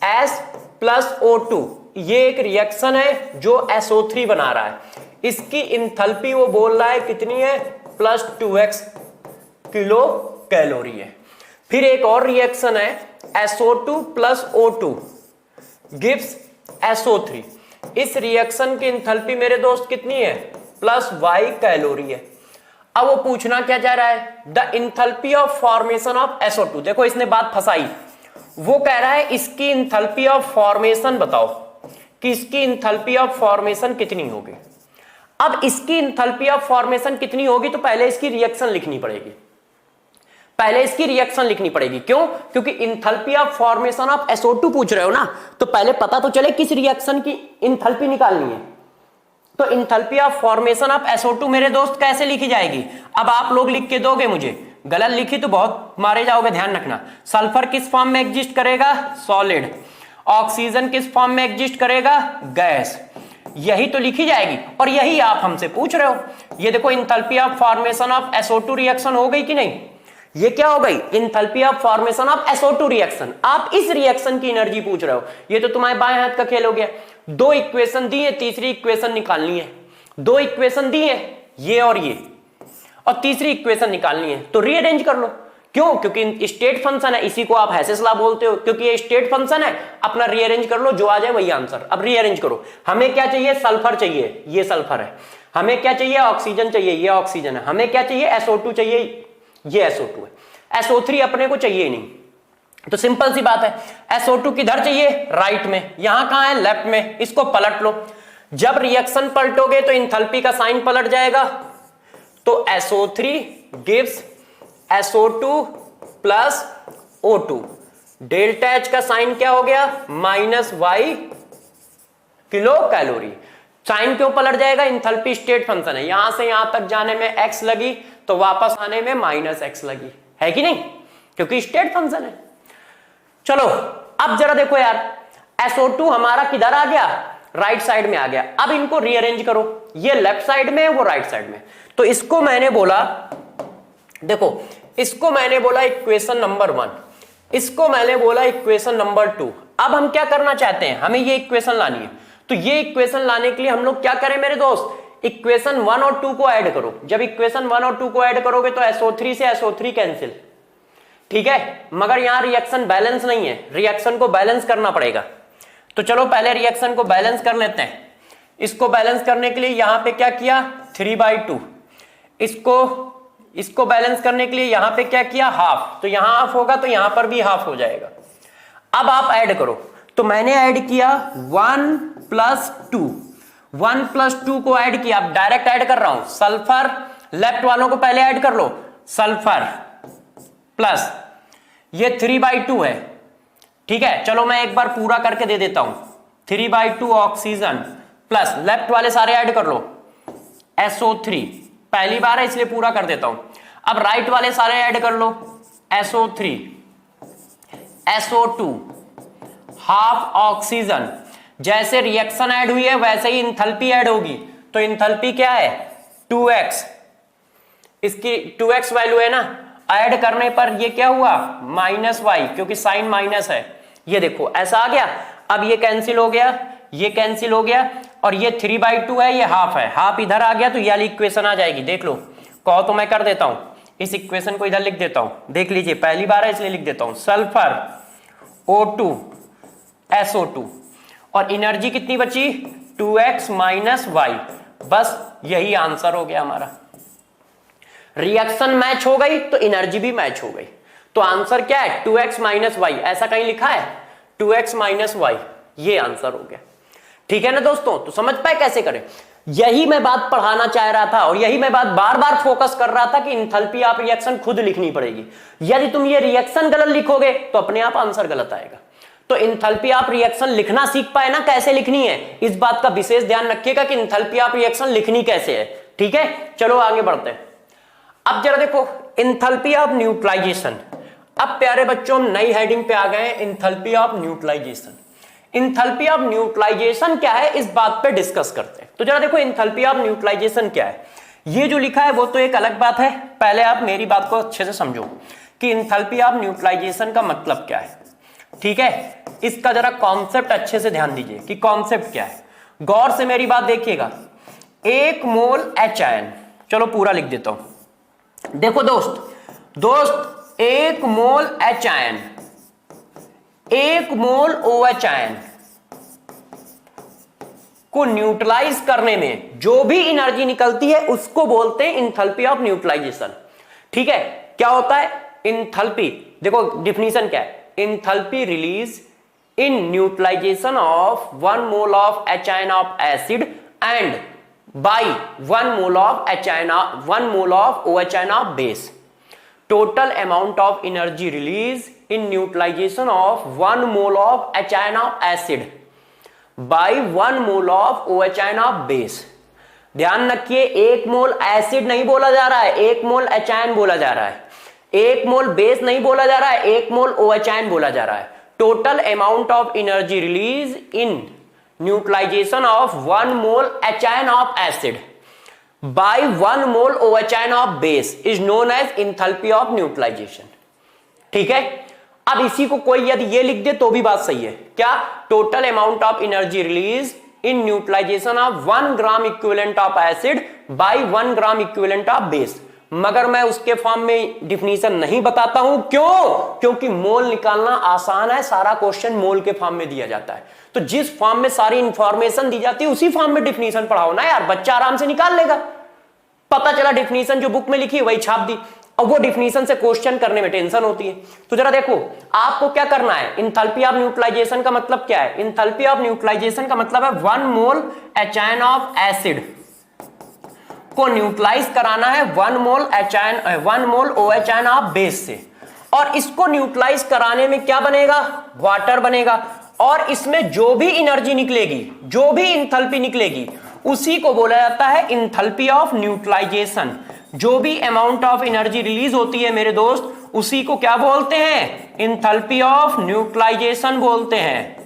S प्लस O2। ये एक रिएक्शन है जो SO3 बना रहा है, इसकी इंथैल्पी वो बोल रहा है कितनी है, प्लस 2x किलो कैलोरी है। फिर एक और रिएक्शन है SO2 plus O2 gives SO3। इस रिएक्शन की इंथैल्पी मेरे दोस्त कितनी है, प्लस y कैलोरी है। अब वो पूछना क्या जा रहा है, the enthalpy of formation of SO2। देखो इसने बात फंसाई, वो कह रहा है इसकी इंथैल्पी ऑफ फॉर्मेशन बताओ कि इसकी इंथैल्पी ऑफ फॉर्मेशन कितनी होगी। अब इसकी इंथैल्पी ऑफ फॉर्मेशन कितनी होगी तो पहले इसकी रिएक्शन लिखनी पड़ेगी, पहले इसकी रिएक्शन लिखनी पड़ेगी। क्यों, क्योंकि enthalpy of formation of SO2 पूछ रहे हो ना, तो पहले पता तो चले किस रिएक्शन की इंथैल्पी निकालनी है। तो enthalpy of formation of SO2 मेरे दोस्त कैसे लिखी जाएगी। अब आप लोग लिख के दोगे मुझे, गलत लिखी तो बहुत मारे जाओगे, ध्यान रखना। सल्फर किस फॉर्म में एग्जिस्ट करेगा, सॉलिड। ऑक्सीजन किस फॉर्म में एग्जिस्ट करेगा, गैस। यही तो लिखी जाएगी और यही आप हमसे पूछ रहे हो। ये देखो enthalpy of formation of SO2 reaction हो गई कि नहीं, ये क्या हो गई, enthalpy of formation of SO2 reaction. आप इस रिएक्शन की एनर्जी पूछ रहे हो, ये तो तुम्हारे बाएं हाथ का खेल हो गया। दो इक्वेशन दी है, तीसरी इक्वेशन निकालनी है। दो इक्वेशन दी है, ये और ये, और तीसरी इक्वेशन निकालनी है, तो रीअरेंज कर लो। क्यों, क्योंकि स्टेट फंक्शन है, इसी को आप हेसेस लॉ बोलते हो, क्योंकि ये स्टेट फंक्शन है। अपना रीअरेंज कर लो, जो आ जाए वही आंसर। अब रीअरेंज करो, हमें क्या चाहिए, सल्फर चाहिए, ये सल्फर है। हमें क्या चाहिए, ऑक्सीजन चाहिए, ये ऑक्सीजन है। हमें क्या चाहिए, SO2 चाहिए, ये SO2 है। SO3 अपने को चाहिए नहीं, तो सिंपल सी बात है, SO2 किधर चाहिए, राइट में। यहां कहां है, लेफ्ट में। इसको पलट लो, जब रिएक्शन पलटोगे तो इंथैल्पी का साइन पलट जाएगा। तो SO3 gives SO2 plus O2। Delta H का साइन क्या हो गया, -y किलो कैलोरी। साइन क्यों पलट जाएगा, इंथैल्पी स्टेट फंक्शन है, यहां से यहां तक जाने में x लगी तो वापस आने में -x लगी, है कि नहीं, क्योंकि स्टेट फंक्शन है। चलो अब जरा देखो यार, SO2 हमारा किधर आ गया, राइट साइड में आ गया। अब इनको रीअरेंज करो, ये लेफ्ट साइड में है, वो राइट साइड में। तो इसको मैंने बोला, देखो इसको मैंने बोला इक्वेशन नंबर 1, इसको मैंने बोला इक्वेशन नंबर 2। अब हम क्या करना चाहते हैं, हमें ये इक्वेशन लानी है। तो ये इक्वेशन लाने के लिए हम लोग क्या करें मेरे दोस्त, इक्वेशन 1 और 2 को ऐड करो। जब इक्वेशन 1 और 2 को ऐड करोगे तो SO3 से SO3 कैंसिल, ठीक है, मगर यहां रिएक्शन बैलेंस नहीं है, रिएक्शन को बैलेंस करना पड़ेगा। तो चलो पहले रिएक्शन को बैलेंस कर लेते हैं। इसको बैलेंस करने के लिए यहां पे क्या किया, 3/2। इसको बैलेंस करने के लिए यहां पे क्या किया, हाफ। तो यहां हाफ होगा तो यहां पर भी हाफ हो जाएगा। अब आप ऐड करो, तो मैंने ऐड किया 1 + 2, 1 + 2 को ऐड किया। अब डायरेक्ट ऐड कर रहा हूं, सल्फर लेफ्ट वालों को पहले ऐड कर लो, सल्फर प्लस ये 3/2 है, ठीक है। चलो मैं एक बार पूरा करके दे देता हूं, 3/2 ऑक्सीजन प्लस लेफ्ट वाले सारे ऐड कर लो, SO3 पहली बार है इसलिए पूरा कर देता हूं। अब राइट वाले सारे ऐड कर लो, SO3 SO2 हाफ ऑक्सीजन। जैसे रिएक्शन ऐड हुई है वैसे ही इंथैल्पी ऐड होगी। तो इंथैल्पी क्या है, 2x, इसकी 2x वैल्यू है ना, ऐड करने पर ये क्या हुआ, -y, क्योंकि साइन माइनस है। ये देखो ऐसा आ गया। अब ये कैंसिल हो गया, ये कैंसिल हो गया, और ये 3/2 है, ये हाफ है, हाफ इधर आ गया तो ये वाली इक्वेशन आ जाएगी। देख लो, कहो तो मैं कर देता हूं, इस इक्वेशन को इधर लिख देता हूं, देख लीजिए पहली बार है इसलिए लिख देता हूं, सल्फर O2 SO2, और एनर्जी कितनी बची, 2x - y। बस यही आंसर हो गया हमारा। रिएक्शन मैच हो गई तो एनर्जी भी मैच हो गई। तो आंसर क्या है, 2x - y। ऐसा कहीं लिखा है, 2x - y, ये आंसर हो गया। ठीक है ना दोस्तों, तो समझ पाए कैसे करें। यही मैं बात पढ़ाना चाह रहा था और यही मैं बात बार बार फोकस कर रहा था कि इंथैल्पी आप रिएक्शन खुद लिखनी पड़ेगी। यदि तुम ये रिएक्शन गलत लिखोगे तो अपने आप आंसर गलत आएगा। तो इंथैल्पी आप रिएक्शन लिखना सीख पाए ना, कैसे लिखनी है, इस बात का विशेष ध्यान रखिएगा कि इंथैल्पी आप रिएक्शन लिखनी कैसे है। ठीक है, चलो आगे बढ़ते हैं। अब जरा देखो, इंथैल्पी ऑफ न्यूट्रलाइजेशन। अब प्यारे बच्चों हम नई हेडिंग पे आ गए हैं, enthalpy of neutralisation. Enthalpy of neutralisation क्या है, इस बात पे डिस्कस करते हैं। तो जरा देखो इंथैल्पी ऑफ न्यूट्रलाइजेशन क्या है। ये जो लिखा है वो तो एक अलग बात है, पहले आप मेरी बात को अच्छे से समझो कि इंथैल्पी ऑफ न्यूट्रलाइजेशन का मतलब क्या है। ठीक है, इसका जरा कॉन्सेप्ट अच्छे से ध्यान दीजिए कि कॉन्सेप्ट क्या है। गौर से मेरी बात देखिएगा। 1 मोल HIN, चलो पूरा लिख देता हूं। देखो दोस्त 1 मोल HIN, 1 मोल OHIN को न्यूट्रलाइज करने में जो भी एनर्जी निकलती है उसको बोलते हैं इंथैल्पी ऑफ न्यूट्रलाइजेशन। ठीक है, क्या होता है इंथैल्पी, देखो डिफिनीशन क्या है, enthalpy release in neutralisation of 1 mole of HIN of acid and by 1 mole of OHIN of base. Total amount of energy release in neutralization of 1 mole of HIN of acid by 1 mole of OHIN of base. ध्यान रखिए, 1 मोल acid नहीं बोला जा रहा है, 1 mole HIN बोला जा रहा है। 1 मोल बेस नहीं बोला जा रहा है, 1 मोल OHIN बोला जा रहा है। Total amount of energy release in neutralisation of 1 mole HIN of acid by 1 mole OHIN of base is known as enthalpy of neutralisation. ठीक है, अब इसी को कोई यदि ये लिख दे तो भी बात सही है। क्या, total amount of energy release in neutralisation of 1 gram equivalent of acid by 1 gram equivalent of base. मगर मैं उसके फॉर्म में डिफिनीशन नहीं बताता हूं, क्यों, क्योंकि मोल निकालना आसान है, सारा क्वेश्चन मोल के फॉर्म में दिया जाता है। तो जिस फॉर्म में सारी इंफॉर्मेशन दी जाती है उसी फॉर्म में डिफिनीशन पढ़ाओ ना यार, बच्चा आराम से निकाल लेगा। पता चला डिफिनीशन जो बुक में लिखी है वही छाप दी, और वो डिफिनीशन से क्वेश्चन करने में टेंशन होती है। तो जरा देखो आपको क्या करना है, इंथैल्पी ऑफ न्यूट्रलाइजेशन का मतलब क्या है। इंथैल्पी ऑफ न्यूट्रलाइजेशन का मतलब है 1 मोल HIN ऑफ एसिड को न्यूट्रलाइज कराना है 1 मोल OHIN ऑफ बेस से। और इसको न्यूट्रलाइज कराने में क्या बनेगा, वाटर बनेगा, और इसमें जो भी एनर्जी निकलेगी, जो भी इंथैल्पी निकलेगी, उसी को बोला जाता है इंथैल्पी ऑफ न्यूट्रलाइजेशन। जो भी अमाउंट ऑफ एनर्जी रिलीज होती है मेरे दोस्त, उसी को क्या बोलते हैं, इंथैल्पी ऑफ न्यूट्रलाइजेशन बोलते हैं,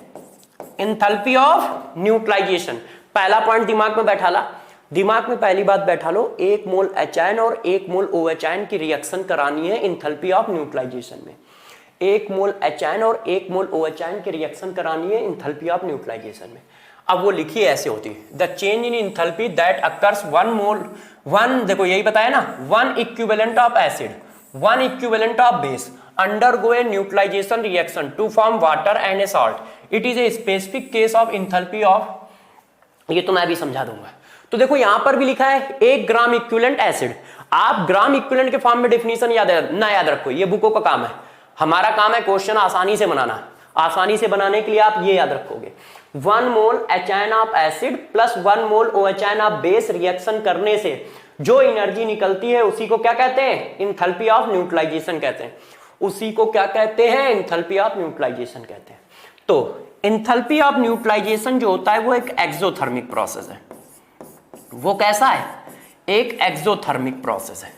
इंथैल्पी ऑफ न्यूट्रलाइजेशन। पहला पॉइंट दिमाग में बैठा ला, दिमाग में पहली बात बैठा लो, 1 मोल HN और 1 मोल OH की रिएक्शन करानी है इंथैल्पी ऑफ न्यूट्रलाइजेशन में। 1 मोल HN और 1 मोल OH की रिएक्शन करानी है इंथैल्पी ऑफ न्यूट्रलाइजेशन में। अब वो लिखी ऐसे होती है, the change in enthalpy that occurs 1 मोल, देखो यही बताया ना, 1 equivalent of acid, 1 equivalent of base undergo a neutralization reaction to form water and a salt. It is a specific case of enthalpy of, ये तो मैं भी समझा दूंगा। तो देखो यहां पर भी लिखा है 1 ग्राम इक्विवेलेंट एसिड। आप ग्राम इक्विवेलेंट के फॉर्म में डेफिनेशन याद रखो, ये बुकों का काम है, हमारा काम है क्वेश्चन आसानी से बनाना। आसानी से बनाने के लिए आप ये याद रखोगे, 1 मोल HN of acid plus 1 mole OH of base reaction करने से जो एनर्जी निकलती है उसी को क्या कहते हैं, इंथैल्पी ऑफ न्यूट्रलाइजेशन कहते हैं। उसी को क्या कहते हैं, इंथैल्पी ऑफ न्यूट्रलाइजेशन कहते हैं। तो इंथैल्पी ऑफ न्यूट्रलाइजेशन जो होता है वो एक एक्सोथर्मिक प्रोसेस है। वो कैसा है, एक एक्सोथर्मिक प्रोसेस है।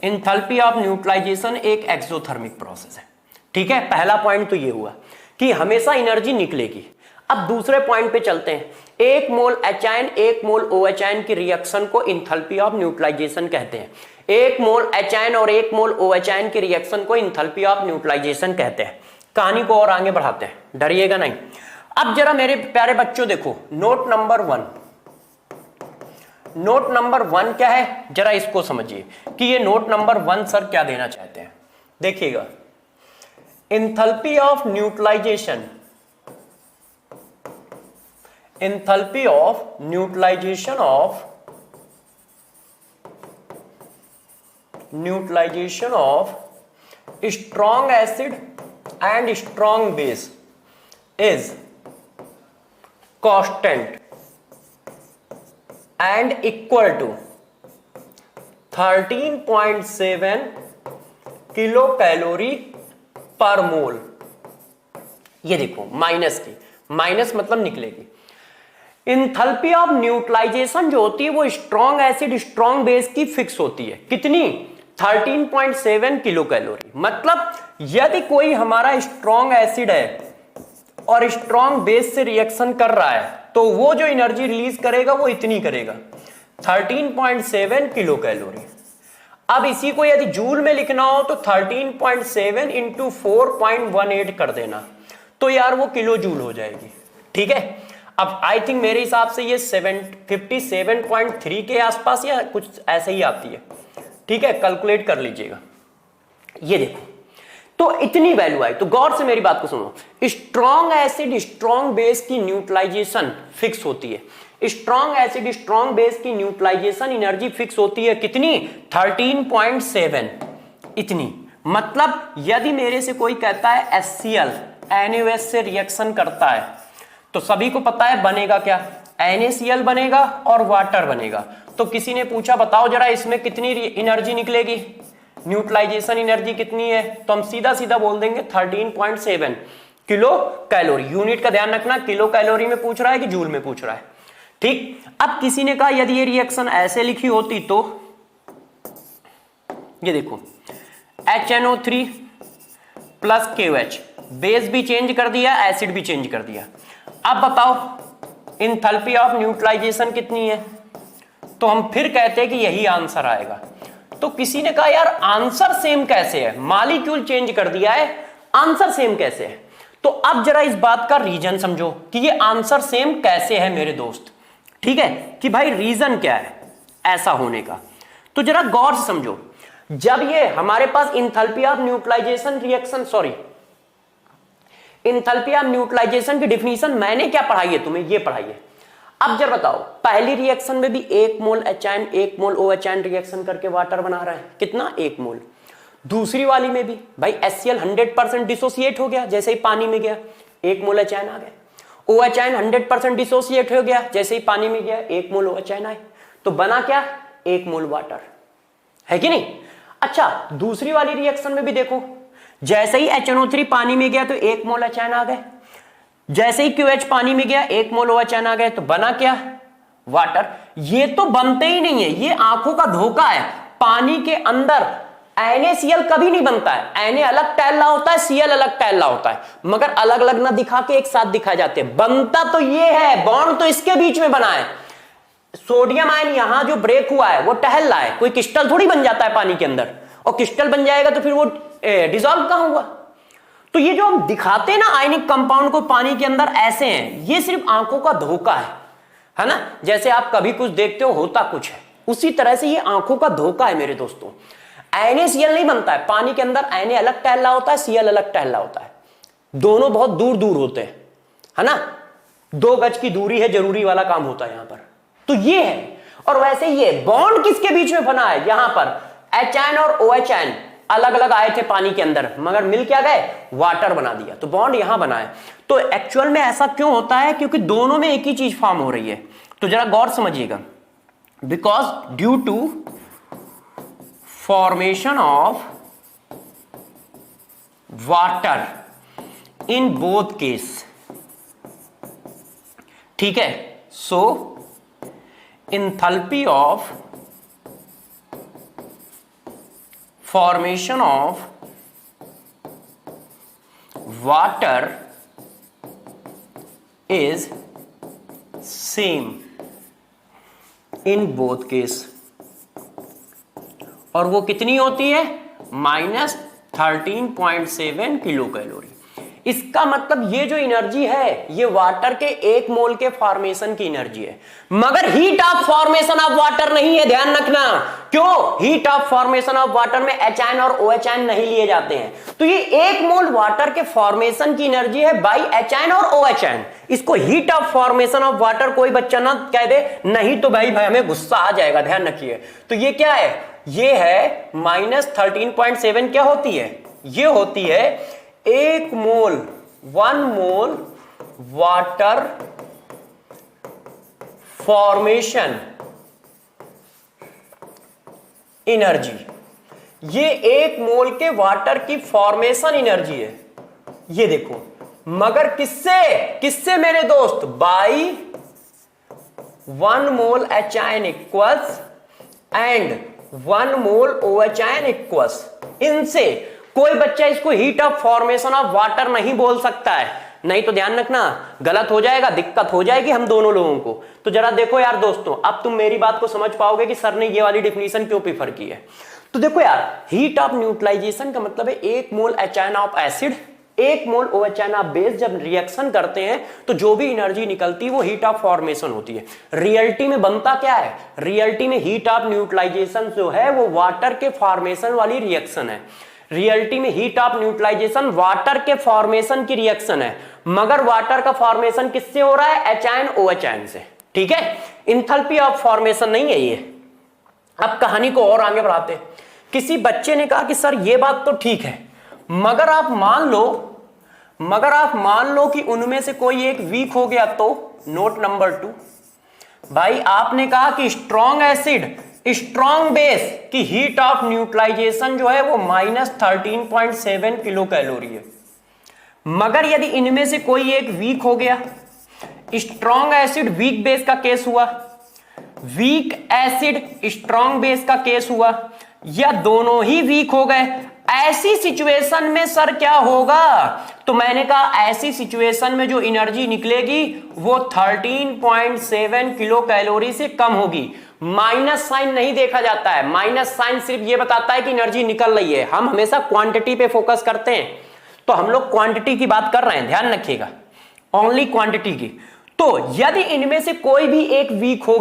इंथैल्पी ऑफ न्यूट्रलाइजेशन एक एक्सोथर्मिक प्रोसेस है। ठीक है, पहला पॉइंट तो ये हुआ कि हमेशा एनर्जी निकलेगी। अब दूसरे पॉइंट पे चलते हैं। 1 मोल HN 1 मोल OH की रिएक्शन को इंथैल्पी ऑफ न्यूट्रलाइजेशन कहते हैं। 1 मोल HN और 1 मोल OH की रिएक्शन को इंथैल्पी ऑफ न्यूट्रलाइजेशन कहते हैं। कहानी को और आगे बढ़ाते हैं, डरिएगा नहीं। अब जरा मेरे प्यारे बच्चों देखो, नोट नंबर 1, नोट नंबर 1 क्या है, जरा इसको समझिए कि ये नोट नंबर 1 सर क्या देना चाहते हैं। देखिएगा, enthalpy of neutralisation, enthalpy of neutralization of strong acid and strong base is constant and equal to 13.7 kilo calorie पर मोल। ये देखो माइनस की, माइनस मतलब निकलेगी। इंथैल्पी ऑफ न्यूट्रलाइजेशन जो होती है वो स्ट्रॉन्ग एसिड स्ट्रॉन्ग बेस की फिक्स होती है। कितनी, 13.7 किलो कैलोरी। मतलब यदि कोई हमारा स्ट्रॉन्ग एसिड है और स्ट्रॉन्ग बेस से रिएक्शन कर रहा है तो वो जो एनर्जी रिलीज करेगा वो इतनी करेगा, 13.7 किलो कैलोरी। अब इसी को यदि जूल में लिखना हो तो 13.7 इंटू 4.18 कर देना, तो यार वो किलो जूल हो जाएगी। ठीक है, अब आई थिंक मेरे हिसाब से ये 57.3 के आसपास या कुछ ऐसे ही आती है। ठीक है, कैलकुलेट कर लीजिएगा। ये देखो, तो इतनी वैल्यू आई। तो गौर से मेरी बात को सुनो, स्ट्रॉन्ग एसिड स्ट्रॉन्ग बेस की न्यूट्रलाइजेशन फिक्स होती है। स्ट्रॉन्ग एसिड स्ट्रॉन्ग बेस की न्यूट्रलाइजेशन एनर्जी फिक्स होती है कितनी, 13.7 इतनी। मतलब यदि मेरे से कोई कहता है HCl NaOH से रिएक्शन करता है तो सभी को पता है बनेगा क्या, NaCl बनेगा और वाटर बनेगा। तो किसी ने पूछा बताओ जरा इसमें कितनी एनर्जी निकलेगी, न्यूट्रलाइजेशन एनर्जी कितनी है, तो हम सीधा सीधा बोल देंगे 13.7 किलो कैलोरी। यूनिट का ध्यान रखना, किलो कैलोरी में पूछ रहा है कि जूल में पूछ रहा है। ठीक, अब किसी ने कहा यदि ये रिएक्शन ऐसे लिखी होती तो ये देखो HNO3 प्लस KOH, बेस भी चेंज कर दिया, एसिड भी चेंज कर दिया। अब बताओ इंथैल्पी ऑफ न्यूट्रलाइजेशन कितनी है, तो हम फिर कहते हैं कि यही आंसर आएगा। तो किसी ने कहा यार आंसर सेम कैसे है, मॉलिक्यूल चेंज कर दिया है, आंसर सेम कैसे है। तो अब जरा इस बात का रीजन समझो कि ये आंसर सेम कैसे है मेरे दोस्त। ठीक है, कि भाई रीजन क्या है ऐसा होने का, तो जरा गौर से समझो। जब ये हमारे पास enthalpy of neutralization reaction, sorry enthalpy of neutralization की डिफिनीशन मैंने क्या पढ़ाई है, तुम्हें ये पढ़ाई है। अब जरा बताओ, पहली रिएक्शन में भी 1 मोल HN 1 मोल OH रिएक्शन करके वाटर बना रहा है, कितना, 1 मोल। दूसरी वाली में भी भाई HCl 100% डिसोसिएट हो गया जैसे ही पानी में गया, 1 मोल HN आ गया। OH 100% डिसोसिएट हो गया जैसे ही पानी में गया, 1 मोल OH आए, तो बना क्या, 1 मोल वाटर, है कि नहीं। अच्छा, दूसरी वाली रिएक्शन में भी देखो, जैसे ही HNO3 पानी में गया तो 1 मोल HN आ गए, जैसे ही QH पानी में गया 1 मोल OHN आ गए, तो बना क्या? वाटर। ये तो बनते ही नहीं है, ये आंखों का धोखा है। पानी के अंदर NaCl कभी नहीं बनता है। Na अलग टैल्ला होता है, Cl अलग टैल्ला होता है, मगर अलग अलग ना दिखा के एक साथ दिखाए जाते हैं। बनता तो ये है, बॉन्ड तो इसके बीच में बना है। सोडियम आयन यहां जो ब्रेक हुआ है वो टहल रहा है, कोई क्रिस्टल थोड़ी बन जाता है पानी के अंदर, और क्रिस्टल बन जाएगा तो फिर वो डिसॉल्व कहां हुआ? तो ये जो हम दिखाते हैं ना आयनिक कंपाउंड को पानी के अंदर ऐसे हैं, ये सिर्फ आंखों का धोखा है ना। जैसे आप कभी कुछ देखते हो होता कुछ है, उसी तरह से ये आंखों का धोखा है मेरे दोस्तों। NaCl नहीं बनता है पानी के अंदर, Na अलग टहला होता है, Cl अलग टहला होता है, दोनों बहुत दूर दूर होते हैं, है ना। 2 गज की दूरी है, जरूरी वाला काम होता है यहां पर। तो ये है। और वैसे ये बॉन्ड किसके बीच में बना है? यहां पर HN और OHN अलग अलग आए थे पानी के अंदर, मगर मिल क्या गए? वाटर बना दिया, तो बॉन्ड यहां बना है। तो एक्चुअल में ऐसा क्यों होता है? क्योंकि दोनों में एक ही चीज फॉर्म हो रही है। तो जरा गौर समझिएगा, because due to formation of water in both case, ठीक है। सो enthalpy of formation of water is same in both case, और वो कितनी होती है? -13.7 किलो कैलोरी। इसका मतलब ये जो एनर्जी है ये वाटर के 1 मोल के फॉर्मेशन की एनर्जी है, मगर heat of formation of water नहीं है। ध्यान रखना, क्यों? Heat of formation of water में HN और OHN नहीं लिए जाते हैं। तो ये 1 मोल वाटर के फॉर्मेशन की एनर्जी है बाई HN और OHN। इसको heat of formation of water कोई बच्चा ना कह दे, नहीं तो भाई हमें गुस्सा आ जाएगा। ध्यान रखिए, तो ये क्या है? ये है -13.7। क्या होती है? ये होती है 1 मोल 1 मोल वाटर फॉर्मेशन एनर्जी। ये 1 मोल के वाटर की फॉर्मेशन एनर्जी है, ये देखो। मगर किससे किससे मेरे दोस्त? By 1 mole HN equals and 1 mole OHN equals. इनसे कोई बच्चा इसको heat of formation of water नहीं बोल सकता है, नहीं तो ध्यान रखना गलत हो जाएगा, दिक्कत हो जाएगी हम दोनों लोगों को। तो जरा देखो यार दोस्तों, अब तुम मेरी बात को समझ पाओगे कि सर ने ये वाली डिफिनीशन क्यों प्रीफर की है। तो देखो यार, हीट ऑफ न्यूट्रलाइजेशन का मतलब है 1 मोल HN of acid 1 mole OHN of base जब रिएक्शन करते हैं तो जो भी एनर्जी निकलती है वो हीट ऑफ फॉर्मेशन होती है। रियलिटी में बनता क्या है? रियलिटी में हीट ऑफ न्यूट्रलाइजेशन जो है वो वाटर के फॉर्मेशन वाली रिएक्शन है। रियलिटी में हीट ऑफ न्यूट्रलाइजेशन वाटर के फॉर्मेशन की रिएक्शन है, मगर वाटर का फॉर्मेशन किससे हो रहा है? HN OHN से, ठीक है। इंथैल्पी ऑफ फॉर्मेशन नहीं है ये। अब कहानी को और आगे बढ़ाते हैं। किसी बच्चे ने कहा कि सर ये बात तो ठीक है, मगर आप मान लो कि उनमें से कोई एक वीक हो गया तो। नोट नंबर 2, भाई आपने कहा कि स्ट्रॉन्ग एसिड स्ट्रॉन्ग बेस की हीट ऑफ न्यूट्रलाइजेशन जो है वो -13.7 किलो कैलोरी है, मगर यदि इनमें से कोई एक वीक हो गया, स्ट्रॉन्ग एसिड वीक बेस का केस हुआ, वीक एसिड स्ट्रॉन्ग बेस का केस हुआ, या दोनों ही वीक हो गए, ऐसी सिचुएशन में सर क्या होगा? तो मैंने कहा ऐसी सिचुएशन में जो एनर्जी निकलेगी वो 13.7 किलो कैलोरी से कम होगी। माइनस साइन नहीं देखा जाता है, माइनस साइन सिर्फ ये बताता है कि एनर्जी निकल रही है। हम हमेशा क्वांटिटी पे फोकस करते हैं, तो हम लोग क्वांटिटी की बात कर रहे हैं, ध्यान रखिएगा, ओनली क्वांटिटी की। तो यदि इनमें से कोई भी एक वीक हो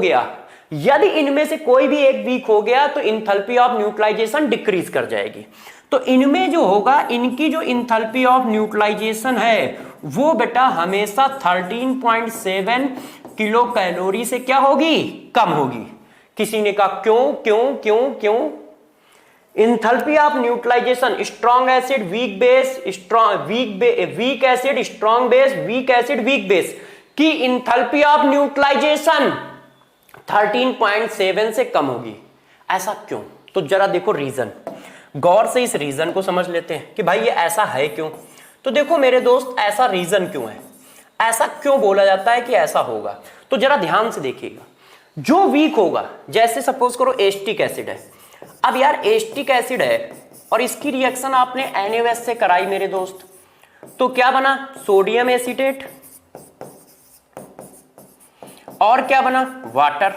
गया, तो इंथैल्पी ऑफ न्यूट्रलाइजेशन डिक्रीज कर जाएगी। तो इनमें जो होगा, इनकी जो इंथैल्पी ऑफ न्यूट्रलाइजेशन है वो बेटा हमेशा 13.7 किलो कैलोरी से क्या होगी? कम होगी। किसी ने कहा क्यों क्यों क्यों क्यों? Enthalpy of neutralisation strong acid weak base weak acid strong base weak acid weak base की इंथैल्पी ऑफ न्यूट्रलाइजेशन 13.7 से कम होगी। ऐसा क्यों? तो जरा देखो रीजन। गौर से इस रीजन को समझ लेते हैं कि भाई ये ऐसा है क्यों। तो देखो मेरे दोस्त, ऐसा रीजन क्यों है, ऐसा क्यों बोला जाता है कि ऐसा होगा, तो जरा ध्यान से देखिएगा। जो वीक होगा, जैसे सपोज करो एसिटिक एसिड है। अब यार एसिटिक एसिड है और इसकी रिएक्शन आपने NaOH से कराई मेरे दोस्त, तो क्या बना, सोडियम एसीटेट, और क्या बना, वाटर।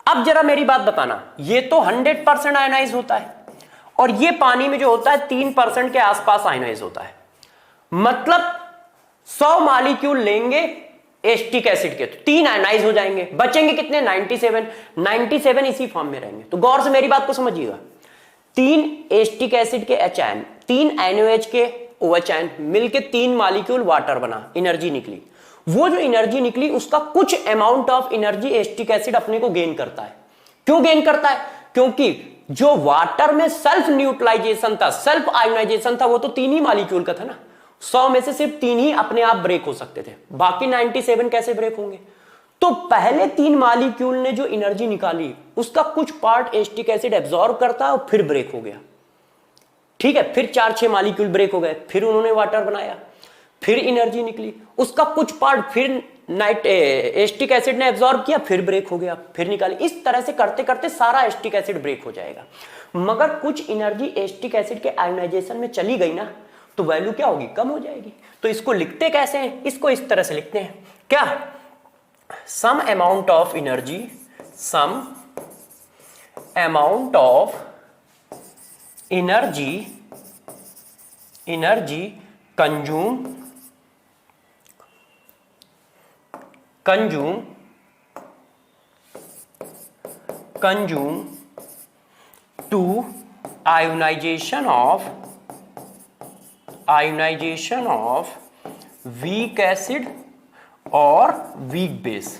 अब जरा मेरी बात बताना, ये तो 100% आयनाइज होता है और ये पानी में जो होता है 3% के आसपास आयनाइज होता है। मतलब 100 मॉलिक्यूल लेंगे एसिटिक एसिड के तो 3 आयनाइज हो जाएंगे, बचेंगे कितने, 97 इसी फॉर्म में रहेंगे। तो गौर से मेरी बात को समझिएगा, 3 एसिटिक एसिड के H, 3 NaOH के OH मिलके 3 मॉलिक्यूल वाटर बना, एनर्जी निकली। वो जो एनर्जी निकली उसका कुछ amount of energy acetic acid अपने को गेन करता है। क्यों गेन करता है, क्योंकि जो वाटर में सेल्फ न्यूट्रलाइजेशन था, सेल्फ आयोनाइजेशन था, वो तो 3 ही मॉलिक्यूल का था ना। 100 में से सिर्फ 3 ही अपने आप ब्रेक हो सकते थे, बाकी 97 कैसे ब्रेक होंगे। तो पहले 3 मॉलिक्यूल ने जो एनर्जी निकाली उसका कुछ पार्ट एसिटिक एसिड एब्जॉर्ब करता है और फिर ब्रेक हो गया, ठीक है। फिर 4-6 मॉलिक्यूल ब्रेक हो गए, फिर उन्होंने वाटर बनाया, फिर एनर्जी निकली, उसका कुछ पार्ट फिर एसिटिक एसिड ने एब्जॉर्ब किया, फिर ब्रेक हो गया, फिर निकाली। इस तरह से करते करते सारा एसिटिक एसिड ब्रेक हो जाएगा। मगर कुछ एनर्जी एसिटिक एसिड के आयोनाइजेशन में चली गई ना, तो वैल्यू क्या होगी, कम हो जाएगी। तो इसको लिखते कैसे हैं, इसको इस तरह से लिखते हैं, क्या, some amount of energy, some amount of energy consume to ionization of weak acid और weak base।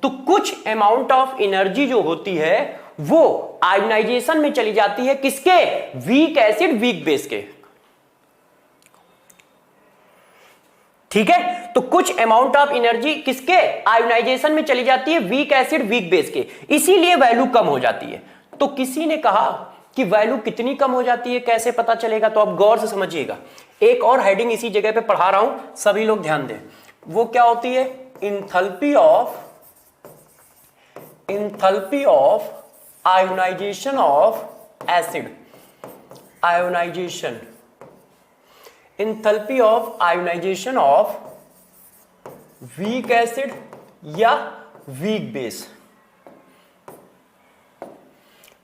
तो कुछ अमाउंट ऑफ एनर्जी जो होती है वो आयोनाइजेशन में चली जाती है, किसके, वीक एसिड वीक बेस के, ठीक है। तो कुछ अमाउंट ऑफ एनर्जी किसके, आयोनाइजेशन में चली जाती है वीक एसिड वीक बेस के, इसीलिए वैल्यू कम हो जाती है। तो किसी ने कहा कि वैल्यू कितनी कम हो जाती है, कैसे पता चलेगा, तो आप गौर से समझिएगा। एक और हेडिंग इसी जगह पे पढ़ा रहा हूं, सभी लोग ध्यान दें। वो क्या होती है, enthalpy of ionisation of acid, enthalpy of ionisation of weak acid या वीक बेस,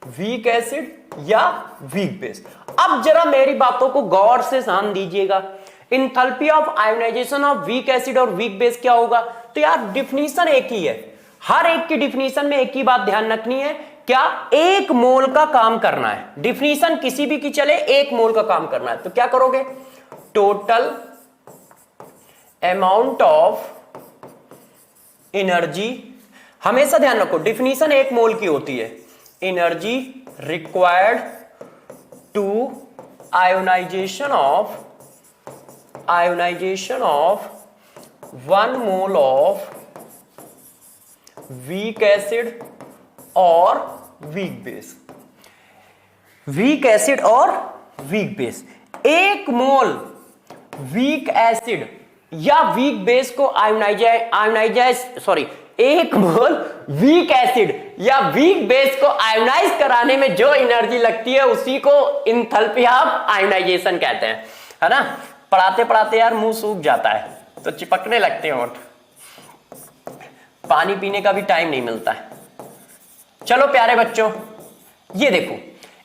वीक एसिड या वीक बेस। अब जरा मेरी बातों को गौर से ध्यान दीजिएगा। Enthalpy of ionisation of weak acid और वीक बेस क्या होगा, तो यार डिफिनीशन एक ही है, हर एक की डिफिनीशन में एक ही बात ध्यान रखनी है, क्या, 1 मोल का काम करना है। डिफिनीशन किसी भी की चले, 1 मोल का काम करना है। तो क्या करोगे, टोटल अमाउंट ऑफ एनर्जी, हमेशा ध्यान रखो डिफिनीशन 1 मोल की होती है, energy required to ionisation of 1 mole of weak acid और वीक बेस, वीक एसिड और weak base. 1 mole weak acid या वीक बेस को एक मोल वीक एसिड या वीक बेस को आयोनाइज कराने में जो एनर्जी लगती है उसी को इंथैल्पी ऑफ आयोनाइजेशन कहते हैं, है ना। पढ़ाते पढ़ाते यार मुंह सूख जाता है तो चिपकने लगते हैं होंठ, पानी पीने का भी टाइम नहीं मिलता है। चलो प्यारे बच्चों, ये देखो,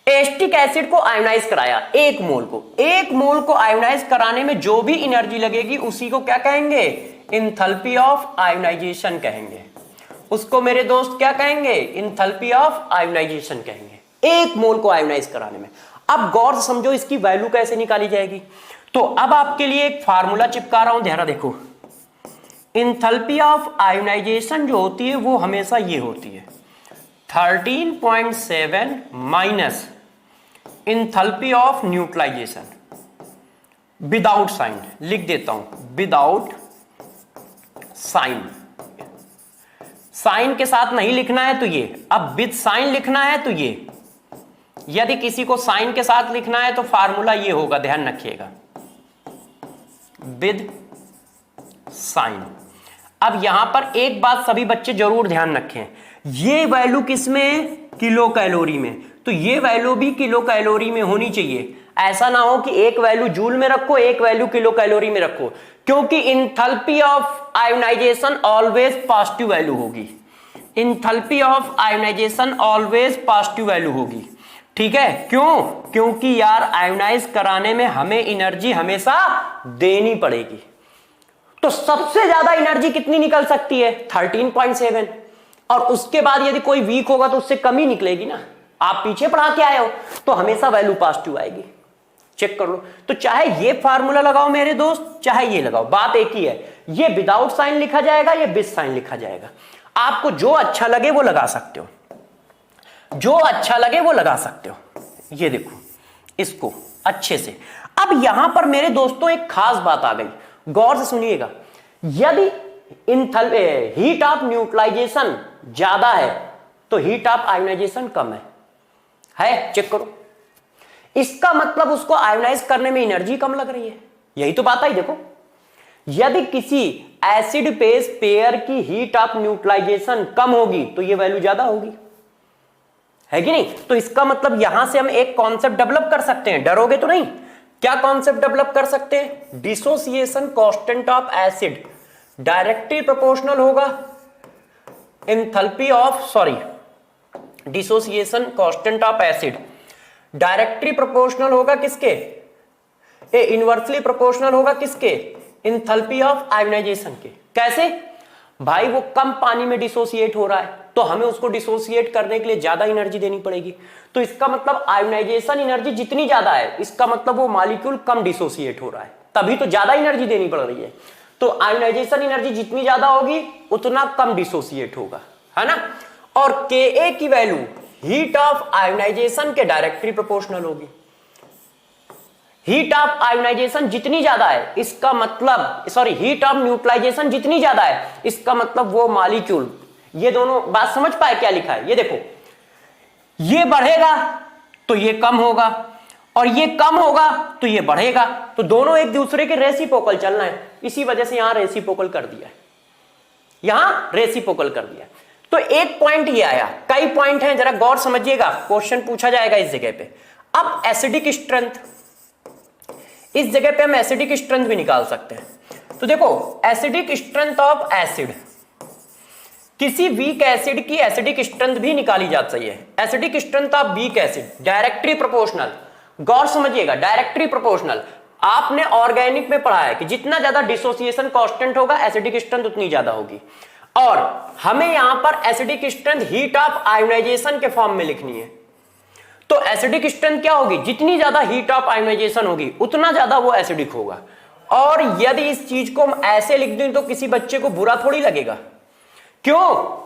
एसिटिक एसिड को आयोनाइज कराया 1 मोल को, 1 मोल को आयोनाइज कराने में जो भी एनर्जी लगेगी उसी को क्या कहेंगे, इंथैल्पी ऑफ आयोनाइजेशन कहेंगे। उसको मेरे दोस्त क्या कहेंगे, इंथैल्पी ऑफ आयोनाइजेशन कहेंगे, 1 मोल को आयोनाइज कराने में। अब गौर से समझो इसकी वैल्यू कैसे निकाली जाएगी। तो अब आपके लिए एक फार्मूला चिपका रहा हूं, ध्यान देखो। इंथैल्पी ऑफ आयोनाइजेशन जो होती है वो हमेशा ये होती है 13.7 minus enthalpy of neutralisation without sign, लिख देता हूं विदाउट साइन, साइन के साथ नहीं लिखना है तो ये, अब विद साइन लिखना है तो ये यदि किसी को साइन के साथ लिखना है तो फार्मूला ये होगा, ध्यान रखिएगा, विद साइन। अब यहां पर एक बात सभी बच्चे जरूर ध्यान रखें, ये वैल्यू किसमें, किलो कैलोरी में, तो ये वैल्यू भी किलो कैलोरी में होनी चाहिए। ऐसा ना हो कि एक वैल्यू जूल में रखो, एक वैल्यू किलो कैलोरी में रखो, क्योंकि enthalpy of ionization always positive value होगी। Enthalpy of ionization always positive value होगी, ठीक है। क्यों? क्योंकि यार आयोनाइज कराने में हमें एनर्जी हमेशा देनी पड़ेगी। तो सबसे ज्यादा एनर्जी कितनी निकल सकती है, 13.7, और उसके बाद यदि कोई वीक होगा तो उससे कम ही निकलेगी ना। आप पीछे पढ़ा के आए हो तो हमेशा वैल्यू पॉजिटिव आएगी, चेक कर लो। तो चाहे ये फार्मूला लगाओ मेरे दोस्त, चाहे ये लगाओ, बात एक ही है, ये विदाउट साइन लिखा जाएगा, ये विद साइन लिखा जाएगा। आपको जो अच्छा लगे वो लगा सकते हो, जो अच्छा लगे वो लगा सकते हो। ये देखो इसको अच्छे से। अब यहां पर मेरे दोस्तों एक खास बात आ गई, गौर से सुनिएगा। यदि हीट ऑफ न्यूट्रलाइजेशन ज्यादा है तो हीट ऑफ आयोनाइजेशन कम है, चेक करो। इसका मतलब उसको आयोनाइज करने में एनर्जी कम लग रही है, यही तो बात आई। देखो, यदि किसी एसिड बेस पेयर की हीट ऑफ न्यूट्रलाइजेशन कम होगी तो ये वैल्यू ज्यादा होगी, है कि नहीं। तो इसका मतलब यहां से हम एक कॉन्सेप्ट डेवलप कर सकते हैं, डरोगे तो नहीं। क्या कॉन्सेप्ट डेवलप कर सकते हैं, dissociation constant of acid directly proportional होगा enthalpy of, sorry, dissociation constant of acid directly proportional होगा किसके, इनवर्सली प्रोपोर्शनल होगा किसके, एंथैल्पी ऑफ आयोनाइजेशन के। कैसे भाई, वो कम पानी में डिसोसिएट हो रहा है तो हमें उसको डिसोसिएट करने के लिए ज्यादा एनर्जी देनी पड़ेगी। तो इसका मतलब आयोनाइजेशन एनर्जी जितनी ज्यादा है, इसका मतलब वो मॉलिक्यूल कम डिसोसिएट हो रहा है, तभी तो ज्यादा एनर्जी देनी पड़ रही है। तो आयोनाइजेशन एनर्जी जितनी ज्यादा होगी उतना कम डिसोसिएट होगा, है ना। और Ka की वैल्यू हीट ऑफ आयोनाइजेशन के डायरेक्टली प्रोपोर्शनल होगी। हीट ऑफ आयोनाइजेशन जितनी ज्यादा है, इसका मतलब, सॉरी, हीट ऑफ न्यूट्रलाइजेशन जितनी ज्यादा है, इसका मतलब वो मॉलिक्यूल, ये दोनों बात समझ पाए क्या लिखा है, ये देखो, ये बढ़ेगा तो ये कम होगा, और ये कम होगा तो ये बढ़ेगा। तो दोनों एक दूसरे के रेसिप्रोकल चलना है, इसी वजह से यहां रेसिप्रोकल कर दिया है, यहां रेसिप्रोकल कर दिया। तो एक पॉइंट ये आया, कई पॉइंट हैं, जरा गौर समझिएगा, क्वेश्चन पूछा जाएगा इस जगह पे। अब एसिडिक स्ट्रेंथ, इस जगह पे हम एसिडिक स्ट्रेंथ भी निकाल सकते हैं। तो देखो, एसिडिक स्ट्रेंथ ऑफ एसिड, किसी वीक एसिड की एसिडिक स्ट्रेंथ भी निकाली जा सकती है। Acidic strength of weak acid directly proportional, गौर समझिएगा, डायरेक्टली प्रोपोर्शनल। आपने ऑर्गेनिक में पढ़ा है कि जितना ज्यादा डिसोसिएशन कांस्टेंट होगा, एसिडिक स्ट्रेंथ उतनी ज्यादा होगी। और हमें यहां पर acidic strength heat of ionisation के फॉर्म में लिखनी है। तो एसिडिक स्ट्रेंथ क्या होगी, जितनी ज्यादा हीट ऑफ आयोनाइजेशन होगी उतना ज्यादा वो एसिडिक होगा। और यदि इस चीज को हम ऐसे लिख दें तो किसी बच्चे को बुरा थोड़ी लगेगा। क्यों?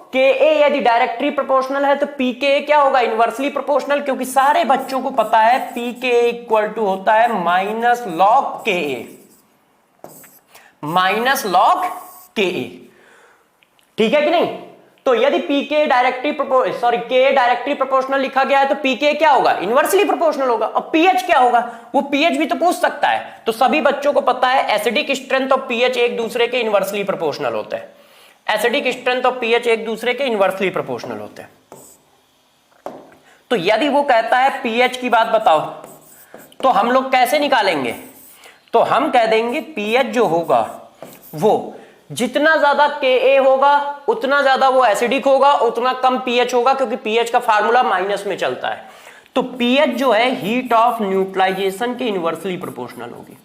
Ka यदि डायरेक्टली प्रोपोर्शनल है तो Pka क्या होगा, इनवर्सली प्रोपोर्शनल, क्योंकि सारे बच्चों को पता है Pka इक्वल टू होता है minus log Ka, minus log Ka, ठीक है कि नहीं। तो यदि Ka directly Ka directly proportional लिखा गया है तो Pka क्या होगा, इनवर्सली प्रोपोर्शनल होगा। और pH क्या होगा, वो pH भी तो पूछ सकता है। तो सभी बच्चों को पता है एसिडिक स्ट्रेंथ और pH एक दूसरे के इनवर्सली प्रोपोर्शनल होते हैं। एसिडिक स्ट्रेंथ और pH एक दूसरे के इनवर्सली प्रोपोर्शनल होते हैं। तो यदि वो कहता है pH की बात बताओ, तो हम लोग कैसे निकालेंगे, तो हम कह देंगे pH जो होगा वो जितना ज्यादा Ka होगा उतना ज्यादा वो एसिडिक होगा, उतना कम pH होगा, क्योंकि pH का फार्मूला माइनस में चलता है। तो pH जो है हीट ऑफ न्यूट्रलाइजेशन के इनवर्सली प्रोपोर्शनल होगी।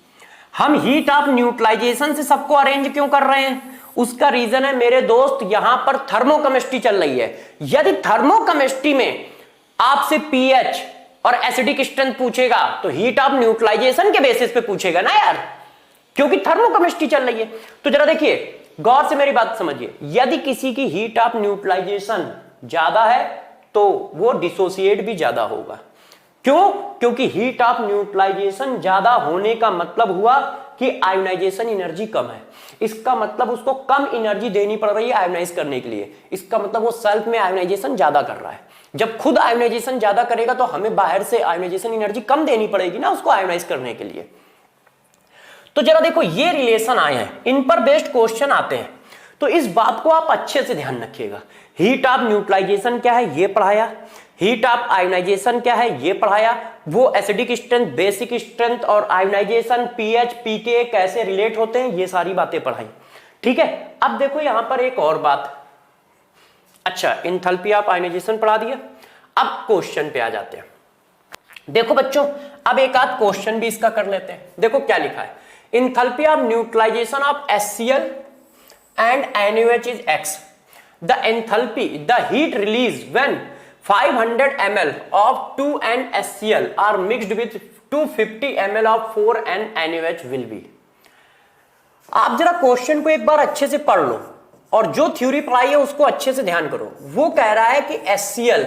हम हीट ऑफ न्यूट्रलाइजेशन से सबको अरेंज क्यों कर रहे हैं, उसका रीजन है मेरे दोस्त, यहां पर थर्मोकेमिस्ट्री चल रही है। यदि थर्मोकेमिस्ट्री में आपसे pH और एसिडिक स्ट्रेंथ पूछेगा तो हीट ऑफ न्यूट्रलाइजेशन के बेसिस पे पूछेगा ना यार, क्योंकि थर्मोकेमिस्ट्री चल रही है। तो जरा देखिए, गौर से मेरी बात समझिए, यदि किसी की हीट ऑफ न्यूट्रलाइजेशन ज्यादा है तो वो डिसोसिएट भी ज्यादा होगा। क्यों? क्योंकि हीट ऑफ न्यूट्रलाइजेशन ज्यादा होने का मतलब हुआ कि आयोनाइजेशन एनर्जी कम है, इसका मतलब उसको कम एनर्जी देनी पड़ रही है आयोनाइज करने के लिए, इसका मतलब वो सेल्फ में आयोनाइजेशन ज्यादा कर रहा है। जब खुद आयोनाइजेशन ज्यादा करेगा तो हमें बाहर से आयोनाइजेशन एनर्जी कम देनी पड़ेगी ना उसको आयोनाइज करने के लिए। तो जरा देखो ये रिलेशन आए हैं, इन पर बेस्ड क्वेश्चन आते हैं, तो इस बात को आप अच्छे से ध्यान रखिएगा। हीट ऑफ न्यूट्रलाइजेशन क्या है ये पढ़ाया, हीट ऑफ आयोनाइजेशन क्या है ये पढ़ाया, वो एसिडिक स्ट्रेंथ, बेसिक स्ट्रेंथ और आयोनाइजेशन, पीएच, पीके कैसे रिलेट होते हैं, ये सारी बातें पढ़ाई। ठीक है, अब देखो यहां पर एक और बात, अच्छा एंथैल्पी ऑफ आयोनाइजेशन पढ़ा दिया, अब क्वेश्चन पे आ जाते हैं। देखो बच्चों अब एक आध क्वेश्चन भी इसका कर लेते हैं। देखो क्या लिखा है, enthalpy of neutralisation of HCl and NaOH is X. The enthalpy, the heat released when 500 ml of 2N-HCl are mixed with 250 ml of 4N-NaOH will be. आप जरा क्वेश्चन को एक बार अच्छे से पढ़ लो और जो थ्योरी पढ़ाई है उसको अच्छे से ध्यान करो। वो कह रहा है कि HCl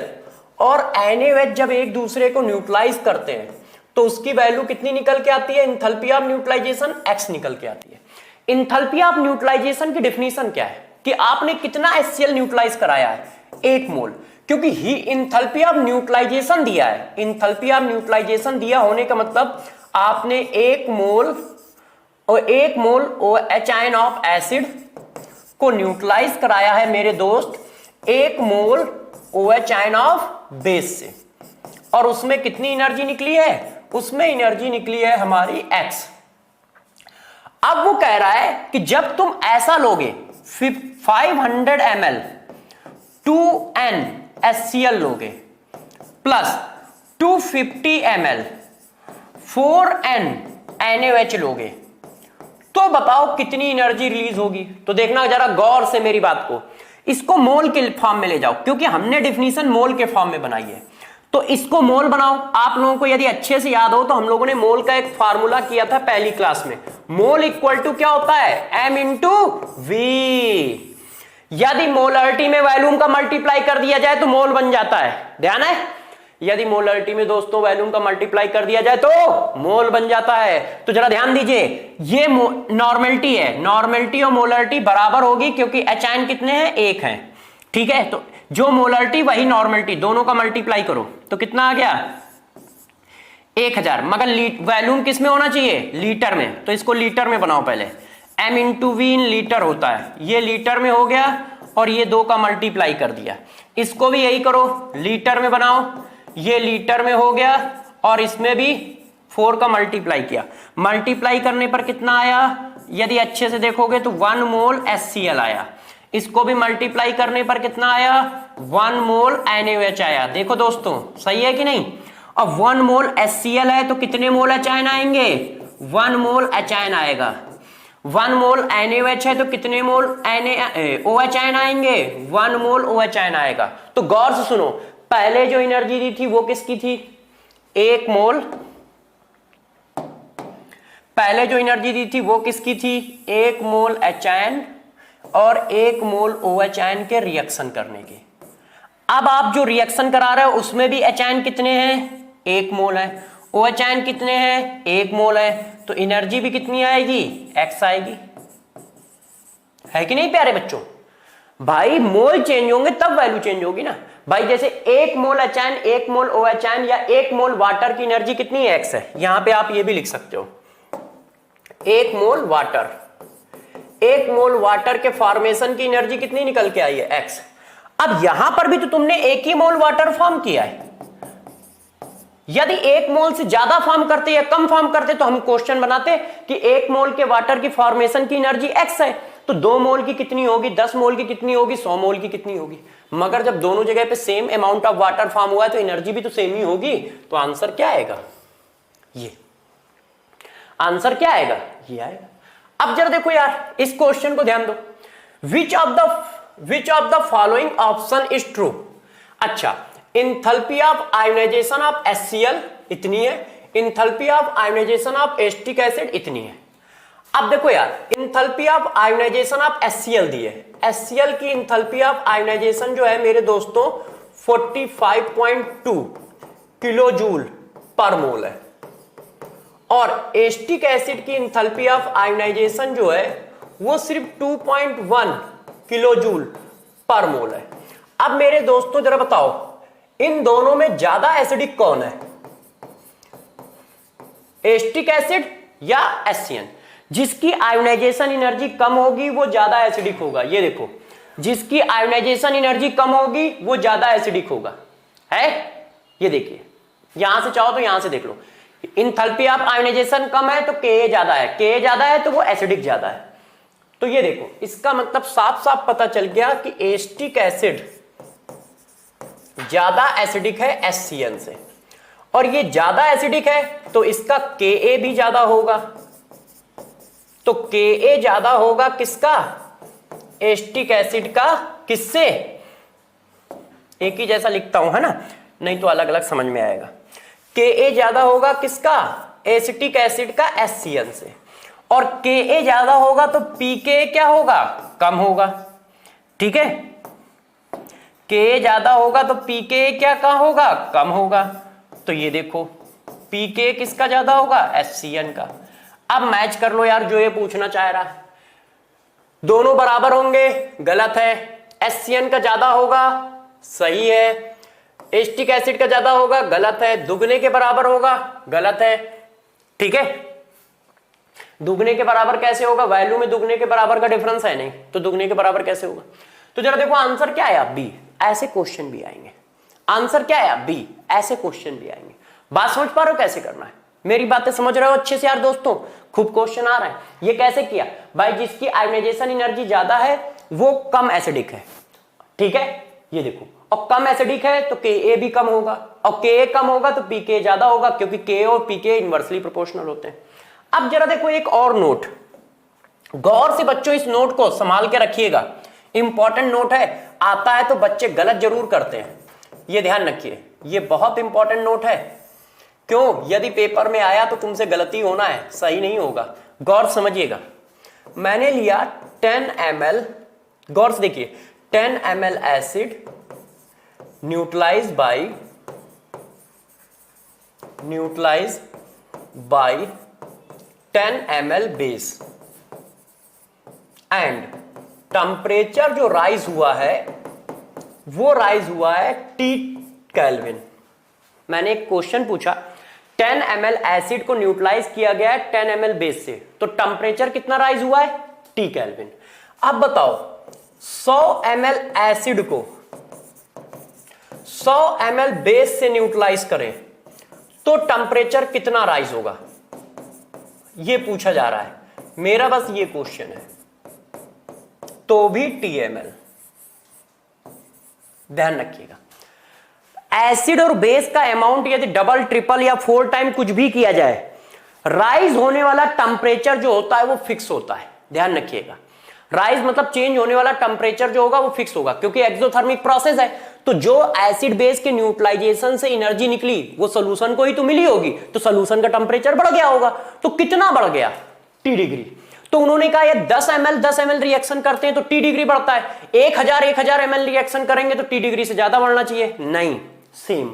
और NaOH जब एक दूसरे को न्यूट्रलाइज करते हैं तो उसकी वैल्यू कितनी निकल के आती है, एंथैल्पी ऑफ न्यूट्रलाइजेशन X निकल के आती है। एंथैल्पी ऑफ न्यूट्रलाइजेशन की डेफिनेशन क्या है कि आपने कितना HCl न्यूट्रलाइज कराया है, 1 मोल, क्योंकि ही एंथैल्पी ऑफ न्यूट्रलाइजेशन दिया है, एंथैल्पी ऑफ न्यूट्रलाइजेशन दिया होने का मतलब आपने 1 मोल और 1 मोल OH आयन ऑफ एसिड को न्यूट्रलाइज कराया है मेरे दोस्त 1 मोल OH आयन ऑफ बेस से, और उसमें कितनी एनर्जी निकली है, उसमें एनर्जी निकली है हमारी X। अब वो कह रहा है कि जब तुम ऐसा लोगे 500 ml 2N-HCl लोगे प्लस 250 ml 4N-NaOH लोगे तो बताओ कितनी एनर्जी रिलीज होगी। तो देखना जरा गौर से मेरी बात को, इसको मोल के फॉर्म में ले जाओ क्योंकि हमने डेफिनेशन मोल के फॉर्म में बनाई है, तो इसको मोल बनाओ। आप लोगों को यदि अच्छे से याद हो तो हम लोगों ने मोल का एक फार्मूला किया था पहली क्लास में, मोल इक्वल टू क्या होता है, m इंटू वी। यदि मोलरिटी में वॉल्यूम का मल्टीप्लाई कर दिया जाए तो मोल बन जाता है, ध्यान है, यदि मोलरिटी में दोस्तों वॉल्यूम का मल्टीप्लाई कर दिया जाए तो मोल बन जाता है। तो जरा ध्यान दीजिए, ये नॉर्मेलिटी है, नॉर्मेलिटी और मोलरिटी बराबर होगी क्योंकि H आयन कितने हैं, 1 है, ठीक है। तो जो मोलरिटी वही नॉर्मेलिटी, दोनों का मल्टीप्लाई करो तो कितना आ गया 1000, मगर वॉल्यूम किस में होना चाहिए, लीटर में, तो इसको लीटर में बनाओ पहले, m into V in litre होता है, ये लीटर में हो गया और ये 2 का मल्टीप्लाई कर दिया, इसको भी यही करो लीटर में बनाओ, ये लीटर में हो गया और इसमें भी 4 का मल्टीप्लाई किया, मल्टीप्लाई करने पर कितना आया, यदि अच्छे से देखोगे तो 1 मोल HCl आया, इसको भी मल्टीप्लाई करने पर कितना आया, 1 मोल NaOH आया। देखो दोस्तों सही है कि नहीं, अब 1 मोल HCl है तो कितने मोल H आयन आएंगे, 1 मोल H आयन आएगा, 1 मोल NaOH है तो कितने मोल OH आयन आएंगे, 1 मोल OH आयन आएगा। तो गौर से सुनो, पहले जो एनर्जी दी थी वो किसकी थी, 1 मोल, पहले जो एनर्जी दी थी वो किसकी थी, 1 मोल H आयन और 1 मोल OH आयन के रिएक्शन करने की। अब आप जो रिएक्शन करा रहे हो उसमें भी H आयन कितने हैं, 1 मोल है, OH आयन कितने हैं, 1 मोल है, तो एनर्जी भी कितनी आएगी, X आएगी, है कि नहीं प्यारे बच्चों। भाई मोल चेंज होंगे तब वैल्यू चेंज होगी ना भाई। जैसे 1 मोल H आयन, 1 मोल OH आयन या 1 मोल वाटर की एनर्जी कितनी है, X है। यहां पे आप ये भी लिख सकते हो 1 मोल वाटर, 1 मोल वाटर के फॉर्मेशन की एनर्जी कितनी निकल के आई है, X। अब यहां पर भी तो तुमने 1 ही मोल वाटर फॉर्म किया है, यदि 1 मोल से ज्यादा फॉर्म करते या कम फॉर्म करते तो हम क्वेश्चन बनाते कि 1 मोल के वाटर की फॉर्मेशन की एनर्जी X है, तो 2 मोल की कितनी होगी, 10 मोल की कितनी होगी, 100 मोल की कितनी होगी। मगर जब दोनों जगह पे same amount of water form हुआ है तो एनर्जी भी तो सेम ही होगी, तो आंसर क्या आएगा, ये आंसर क्या आएगा, ये आएगा। अब जरा देखो यार इस क्वेश्चन को ध्यान दो, which of the following option is true. अच्छा, enthalpy of ionisation of HCl इतनी है, enthalpy of ionisation of acetic acid इतनी है। अब देखो यार enthalpy of ionisation of HCl दी है, HCl की एंथैल्पी ऑफ आयोनाइजेशन जो है मेरे दोस्तों 45.2 किलो जूल पर मोल है, और एस्टिक एसिड की इंथैल्पी ऑफ आयोनाइजेशन जो है वो सिर्फ 2.1 किलो जूल पर मोल है। अब मेरे दोस्तों जरा बताओ इन दोनों में ज्यादा एसिडिक कौन है, एस्टिक एसिड या HCN? जिसकी आयोनाइजेशन एनर्जी कम होगी वो ज्यादा एसिडिक होगा। ये देखो, जिसकी आयोनाइजेशन एनर्जी कम होगी वो ज्यादा एसिडिक होगा, है? ये देखिए, यहां से चाहो तो यहां से देख लो, इंथैल्पी ऑफ आयोनाइजेशन कम है तो Ka ज्यादा है, Ka ज्यादा है तो वो एसिडिक ज्यादा है। तो ये देखो, इसका मतलब साफ साफ पता चल गया कि एस्टिक एसिड ज्यादा एसिडिक है HCN से, और ये ज्यादा एसिडिक है तो इसका Ka भी ज्यादा होगा। तो Ka ज्यादा होगा किसका, एस्टिक एसिड का। किससे? एक ही जैसा लिखता हूं है ना, नहीं तो अलग अलग समझ में आएगा। Ka ज्यादा होगा किसका, एसिटिक एसिड का HCN से, और Ka ज्यादा होगा तो pK क्या होगा, कम होगा। ठीक है, Ka ज्यादा होगा तो pK क्या कम होगा, कम होगा। तो ये देखो pK किसका ज्यादा होगा, HCN का। अब मैच कर लो यार, जो ये पूछना चाह रहा है। दोनों बराबर होंगे, गलत है। HCN का ज्यादा होगा, सही है। एस्टिक एसिड का ज्यादा होगा, गलत है। दुगने के बराबर होगा, गलत है। ठीक है, दुगने के बराबर कैसे होगा, वैल्यू में दुगने के बराबर का डिफरेंस है नहीं, तो दुगने के बराबर कैसे होगा। तो जरा देखो आंसर क्या है, बी। ऐसे क्वेश्चन भी आएंगे। आंसर क्या है, बी। ऐसे क्वेश्चन भी आएंगे। बात समझ पा रहे हो कैसे करना है, मेरी बातें समझ रहे हो अच्छे से यार दोस्तों। खूब क्वेश्चन आ रहा है। ये कैसे किया भाई, जिसकी आयोनाइजेशन एनर्जी ज्यादा है वो कम एसिडिक है। ठीक है, ये देखो, और कम एसिडिक है तो Ka भी कम होगा, और Ka कम होगा तो pK ज्यादा होगा, क्योंकि Ka और pK इनवर्सली प्रोपोर्शनल होते हैं। अब जरा देखो एक और नोट, गौर से बच्चों इस नोट को संभाल के रखिएगा, इंपॉर्टेंट नोट है। आता है तो बच्चे गलत जरूर करते हैं, ये ध्यान रखिए, ये बहुत इंपॉर्टेंट नोट है। क्यों, यदि पेपर में आया तो तुमसे गलती होना है, सही नहीं होगा। गौर समझिएगा, मैंने लिया 10 ml, गौर से देखिए, 10 ml acid neutralise by 10 ml base, and temperature जो राइज हुआ है वो राइज हुआ है T केल्विन। मैंने एक क्वेश्चन पूछा, 10 ml एसिड को न्यूट्रलाइज किया गया है 10 ml बेस से, तो टेम्परेचर कितना राइज हुआ है, T केल्विन। अब बताओ 100 ml एसिड को 100 ml बेस से न्यूट्रलाइज करें तो टेम्परेचर कितना राइज होगा, ये पूछा जा रहा है। मेरा बस ये क्वेश्चन है, तो भी TmL। ध्यान रखिएगा, एसिड और बेस का अमाउंट यदि डबल, ट्रिपल या 4 टाइम कुछ भी किया जाए, राइज होने वाला टेम्परेचर जो होता है वो फिक्स होता है। ध्यान रखिएगा, राइज मतलब चेंज होने वाला टेम्परेचर जो होगा वो फिक्स होगा, क्योंकि एक्सोथर्मिक प्रोसेस है। तो जो एसिड बेस के न्यूट्रलाइजेशन से एनर्जी निकली वो सोल्यूशन को ही तो मिली होगी, तो सोल्यूशन का टेम्परेचर बढ़ गया होगा। तो कितना बढ़ गया, T डिग्री। तो उन्होंने कहा ये 10 ml रिएक्शन करते हैं तो T डिग्री बढ़ता है, 1000 ml रिएक्शन करेंगे तो T डिग्री से ज्यादा बढ़ना चाहिए, नहीं, सेम।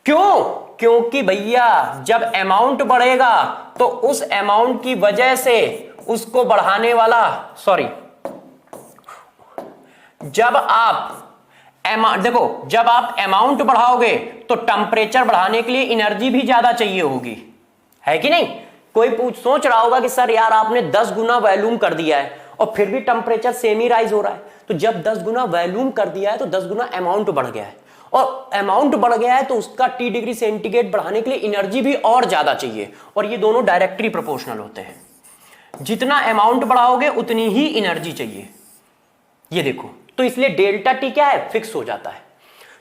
क्यों, क्योंकि भैया जब अमाउंट बढ़ेगा तो उस अमाउंट की वजह से उसको बढ़ाने वाला, जब आप देखो, जब आप अमाउंट बढ़ाओगे तो टेम्परेचर बढ़ाने के लिए एनर्जी भी ज्यादा चाहिए होगी, है कि नहीं। कोई सोच रहा होगा कि सर यार आपने 10 गुना वॉल्यूम कर दिया है और फिर भी टेम्परेचर सेम ही राइज हो रहा है। तो जब 10 गुना वॉल्यूम कर दिया है तो 10 गुना अमाउंट बढ़ गया है, और अमाउंट बढ़ गया है तो उसका T डिग्री सेंटीग्रेड बढ़ाने के लिए एनर्जी भी और ज्यादा चाहिए, और ये दोनों डायरेक्टली प्रोपोर्शनल होते हैं। जितना अमाउंट बढ़ाओगे उतनी ही एनर्जी चाहिए, ये देखो। तो इसलिए डेल्टा T क्या है, फिक्स हो जाता है।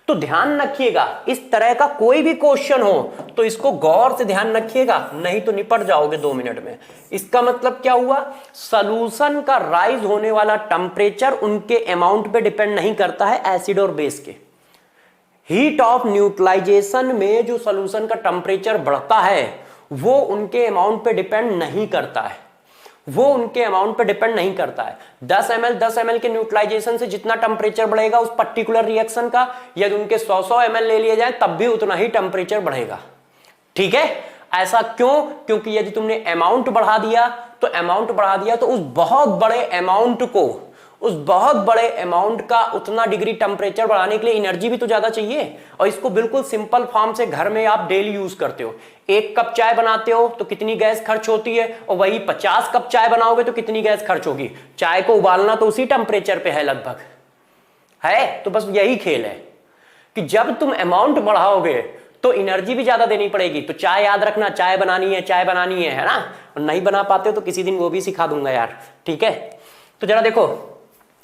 तो ध्यान रखिएगा, इस तरह का कोई भी क्वेश्चन हो तो इसको गौर से ध्यान रखिएगा, नहीं तो निपट जाओगे 2 मिनट में। इसका मतलब क्या हुआ, सॉल्यूशन का राइज होने वाला टेम्परेचर उनके अमाउंट पे डिपेंड नहीं करता है, एसिड और बेस के। हीट ऑफ न्यूट्रलाइजेशन में जो सॉल्यूशन का टेम्परेचर बढ़ता है वो उनके अमाउंट पे डिपेंड नहीं करता है, वो उनके अमाउंट पे डिपेंड नहीं करता है। 10 ml के न्यूट्रलाइजेशन से जितना टेम्परेचर बढ़ेगा उस पर्टिकुलर रिएक्शन का, यदि उनके 100 ml ले लिए जाए तब भी उतना ही टेम्परेचर बढ़ेगा। ठीक है, ऐसा क्यों? क्योंकि यदि तुमने अमाउंट बढ़ा दिया तो उस बहुत बड़े अमाउंट का उतना डिग्री टेम्परेचर बढ़ाने के लिए एनर्जी भी तो ज्यादा चाहिए। और इसको बिल्कुल सिंपल फॉर्म से घर में आप डेली यूज करते हो। 1 कप चाय बनाते हो तो कितनी गैस खर्च होती है, और वही 50 कप चाय बनाओगे तो कितनी गैस खर्च होगी। चाय को उबालना तो उसी टेम्परेचर पे है लगभग, है। तो बस यही खेल है कि जब तुम अमाउंट बढ़ाओगे तो एनर्जी भी ज्यादा देनी पड़ेगी। तो चाय याद रखना, चाय बनानी है ना। और नहीं बना पाते हो तो किसी दिन वो भी सिखा दूंगा यार, ठीक है। तो जरा देखो,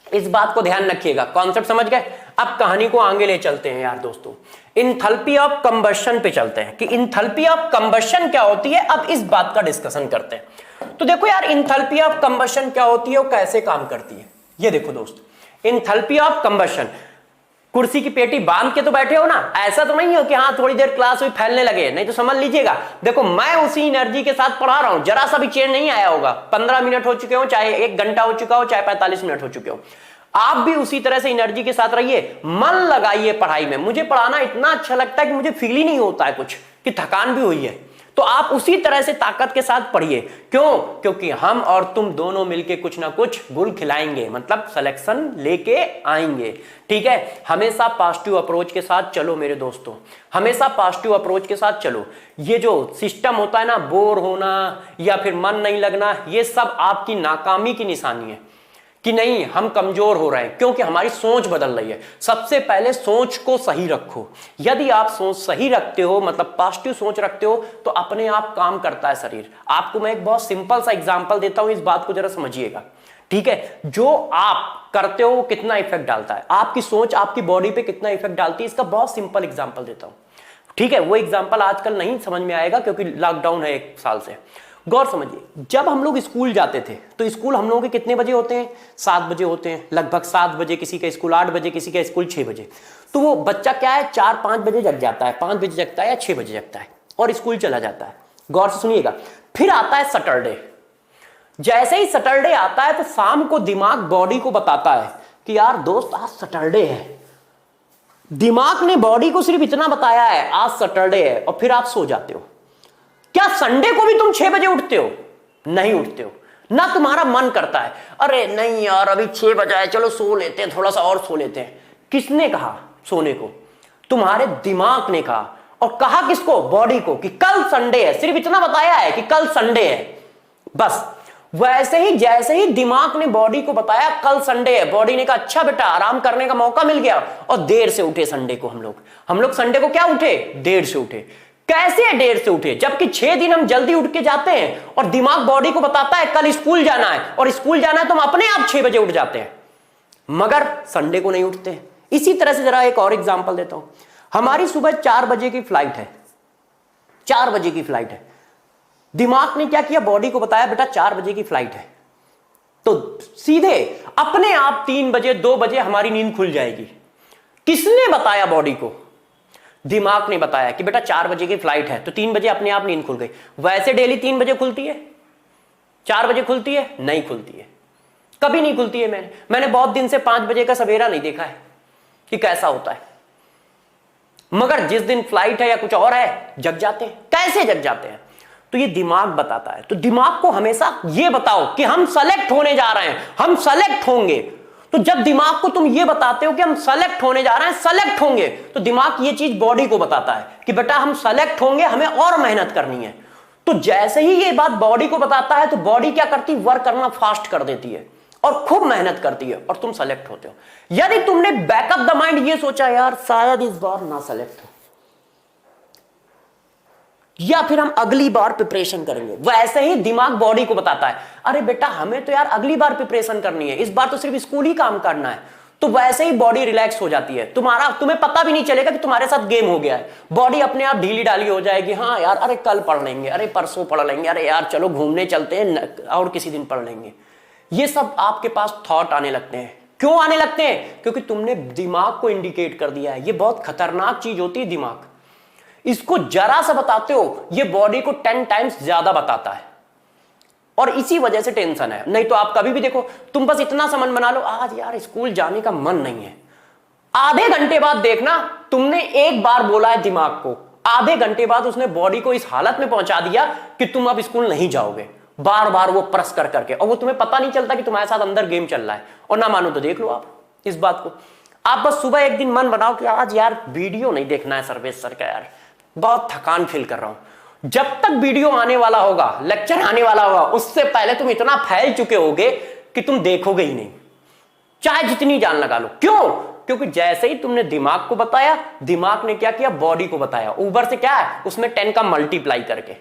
इस बात को ध्यान रखिएगा, कॉन्सेप्ट समझ गए। अब कहानी को आगे ले चलते हैं यार दोस्तों, इंथैल्पी ऑफ कंबशन पे चलते हैं कि इंथैल्पी ऑफ कंबशन क्या होती है। अब इस बात का डिस्कशन करते हैं। तो देखो यार, इंथैल्पी ऑफ कंबशन क्या होती है और कैसे काम करती है। ये देखो दोस्त, इंथैल्पी ऑफ कंबशन, कुर्सी की पेटी बांध के तो बैठे हो ना, ऐसा तो नहीं हो कि हाँ थोड़ी देर क्लास हुई फैलने लगे, नहीं तो समझ लीजिएगा। देखो मैं उसी एनर्जी के साथ पढ़ा रहा हूं, जरा सा भी चेंज नहीं आया होगा। 15 मिनट हो चुके हो, चाहे 1 घंटा हो चुका हो, चाहे 45 मिनट हो चुके हो, आप भी उसी तरह से एनर्जी के साथ रहिए, मन लगाइए पढ़ाई में। मुझे पढ़ाना इतना अच्छा लगता है कि मुझे फील ही नहीं होता है कुछ कि थकान भी हुई है। तो आप उसी तरह से ताकत के साथ पढ़िए। क्यों? क्योंकि हम और तुम दोनों मिलके कुछ ना कुछ गुल खिलाएंगे, मतलब सिलेक्शन लेके आएंगे, ठीक है। हमेशा पॉजिटिव अप्रोच के साथ चलो मेरे दोस्तों, हमेशा पॉजिटिव अप्रोच के साथ चलो। ये जो सिस्टम होता है ना, बोर होना या फिर मन नहीं लगना, ये सब आपकी नाकामी की निशानी है कि नहीं हम कमजोर हो रहे हैं, क्योंकि हमारी सोच बदल रही है। सबसे पहले सोच को सही रखो। यदि आप सोच सही रखते हो, मतलब पॉजिटिव सोच रखते हो, तो अपने आप काम करता है शरीर। आपको मैं एक बहुत सिंपल सा एग्जांपल देता हूं, इस बात को जरा समझिएगा, ठीक है। जो आप करते हो वो कितना इफेक्ट डालता है, आपकी सोच आपकी बॉडी पे कितना इफेक्ट डालती है, इसका बहुत सिंपल एग्जाम्पल देता हूं, ठीक है। वो एग्जाम्पल आजकल नहीं समझ में आएगा क्योंकि लॉकडाउन है 1 साल से। गौर समझिए, जब हम लोग स्कूल जाते थे तो स्कूल हम लोगों के कितने बजे होते हैं? 7 बजे होते हैं, लगभग 7 बजे, किसी का स्कूल 8 बजे, किसी का स्कूल 6 बजे। तो वो बच्चा क्या है, 4-5 बजे जग जाता है, 5 बजे जगता है या 6 बजे जगता है और स्कूल चला जाता है। गौर से सुनिएगा, फिर आता है सैटरडे। जैसे ही सैटरडे आता है तो शाम को दिमाग बॉडी को बताता है कि यार दोस्त आज सैटरडे है। दिमाग ने बॉडी को सिर्फ इतना बताया है आज सैटरडे है, और फिर आप सो जाते हो। क्या संडे को भी तुम 6 बजे उठते हो? नहीं उठते हो ना। तुम्हारा मन करता है अरे नहीं यार अभी 6 बजा है, चलो सो लेते हैं, थोड़ा सा और सो लेते हैं। किसने कहा सोने को? तुम्हारे दिमाग ने कहा। और कहा किसको? बॉडी को, कि कल संडे है। सिर्फ इतना बताया है कि कल संडे है, बस। वैसे ही जैसे ही दिमाग ने बॉडी को बताया कल संडे है, बॉडी ने कहा अच्छा बेटा आराम करने का मौका मिल गया, और देर से उठे संडे को। हम लोग संडे को क्या उठे? देर से उठे। कैसे देर से उठे? जबकि 6 दिन हम जल्दी उठ के जाते हैं और दिमाग बॉडी को बताता है कल स्कूल जाना है, और स्कूल जाना है तो हम अपने आप 6 बजे उठ जाते हैं, मगर संडे को नहीं उठते। इसी तरह से जरा एक और एग्जांपल देता हूं। हमारी सुबह 4 बजे की फ्लाइट है, 4 बजे की फ्लाइट है। दिमाग ने क्या किया? बॉडी को बताया बेटा 4 बजे की फ्लाइट है, तो सीधे अपने आप 3 बजे 2 बजे हमारी नींद खुल जाएगी। किसने बताया? बॉडी को, दिमाग ने बताया कि बेटा 4 बजे की फ्लाइट है, तो 3 बजे अपने आप नींद खुल गई। वैसे डेली 3 बजे खुलती है? 4 बजे खुलती है? नहीं खुलती है, कभी नहीं खुलती है। मैंने बहुत दिन से 5 बजे का सवेरा नहीं देखा है कि कैसा होता है, मगर जिस दिन फ्लाइट है या कुछ और है जग जाते हैं। कैसे जग जाते हैं? तो ये दिमाग बताता है। तो दिमाग को हमेशा ये बताओ कि हम सेलेक्ट होने जा रहे हैं, हम सेलेक्ट होंगे। तो जब दिमाग को तुम ये बताते हो कि हम सेलेक्ट होने जा रहे हैं, सेलेक्ट होंगे, तो दिमाग ये चीज बॉडी को बताता है कि बेटा हम सेलेक्ट होंगे, हमें और मेहनत करनी है। तो जैसे ही ये बात बॉडी को बताता है तो बॉडी क्या करती? वर्क करना फास्ट कर देती है और खूब मेहनत करती है, और तुम सेलेक्ट होते हो। यदि तुमने बैकअप द माइंड ये सोचा यार शायद इस बार ना सेलेक्ट हो, या फिर हम अगली बार प्रिपरेशन करेंगे, वैसे ही दिमाग बॉडी को बताता है अरे बेटा हमें तो यार अगली बार प्रिपरेशन करनी है, इस बार तो सिर्फ स्कूल ही काम करना है। तो वैसे ही बॉडी रिलैक्स हो जाती है। तुम्हें पता भी नहीं चलेगा कि तुम्हारे साथ गेम हो गया है। बॉडी अपने आप ढीली डाली हो जाएगी। हाँ यार अरे कल पढ़ लेंगे, अरे परसों पढ़ लेंगे, अरे यार चलो घूमने चलते हैं और किसी दिन पढ़ लेंगे। ये सब आपके पास थॉट आने लगते हैं। क्यों आने लगते हैं? क्योंकि तुमने दिमाग को इंडिकेट कर दिया है। ये बहुत खतरनाक चीज होती है दिमाग। इसको जरा सा बताते हो, ये बॉडी को 10 टाइम्स ज्यादा बताता है, और इसी वजह से टेंशन है। नहीं तो आप कभी भी देखो, तुम बस इतना सा मन बना लो आज यार स्कूल जाने का मन नहीं है, आधे घंटे बाद देखना तुमने एक बार बोला है दिमाग को आधे घंटे बाद उसने बॉडी को इस हालत में पहुंचा दिया कि तुम अब स्कूल नहीं जाओगे, बार बार वो प्रेस कर करके, और वो तुम्हें पता नहीं चलता कि तुम्हारे साथ अंदर गेम चल रहा है। और ना मानो तो देख लो आप इस बात को, आप बस सुबह एक दिन मन बनाओ कि आज यार वीडियो नहीं देखना है सर्वेश सर का, यार बहुत थकान फील कर रहा हूं। जब तक वीडियो आने वाला होगा, लेक्चर आने वाला होगा, उससे पहले तुम इतना फैल चुके होगे कि तुम देखोगे ही नहीं, चाहे जितनी जान लगा लो। क्यों? क्योंकि जैसे ही तुमने दिमाग को बताया, दिमाग ने क्या किया, बॉडी को बताया, ऊपर से क्या है, उसमें 10 का मल्टीप्लाई करके।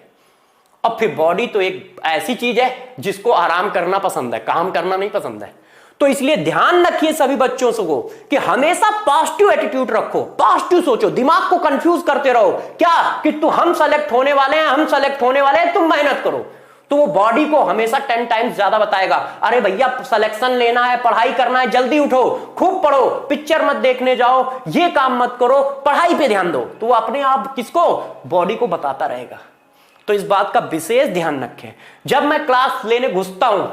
अब फिर बॉडी तो एक ऐसी चीज है जिसको आराम करना पसंद है, काम करना नहीं पसंद है। तो इसलिए ध्यान रखिए सभी बच्चों को कि हमेशा पॉजिटिव एटीट्यूड रखो, पॉजिटिव सोचो, दिमाग को कंफ्यूज करते रहो क्या कि तू हम सेलेक्ट होने वाले हैं, हम सेलेक्ट होने वाले हैं, तुम मेहनत करो। तो वो बॉडी को हमेशा 10 टाइम्स ज्यादा बताएगा, अरे भैया सिलेक्शन लेना है, पढ़ाई करना है, जल्दी उठो, खूब पढ़ो, पिक्चर मत देखने जाओ, ये काम मत करो, पढ़ाई पे ध्यान दो। तो वो अपने आप किसको, बॉडी को बताता रहेगा। तो इस बात का विशेष ध्यान रखें। जब मैं क्लास लेने घुसता हूं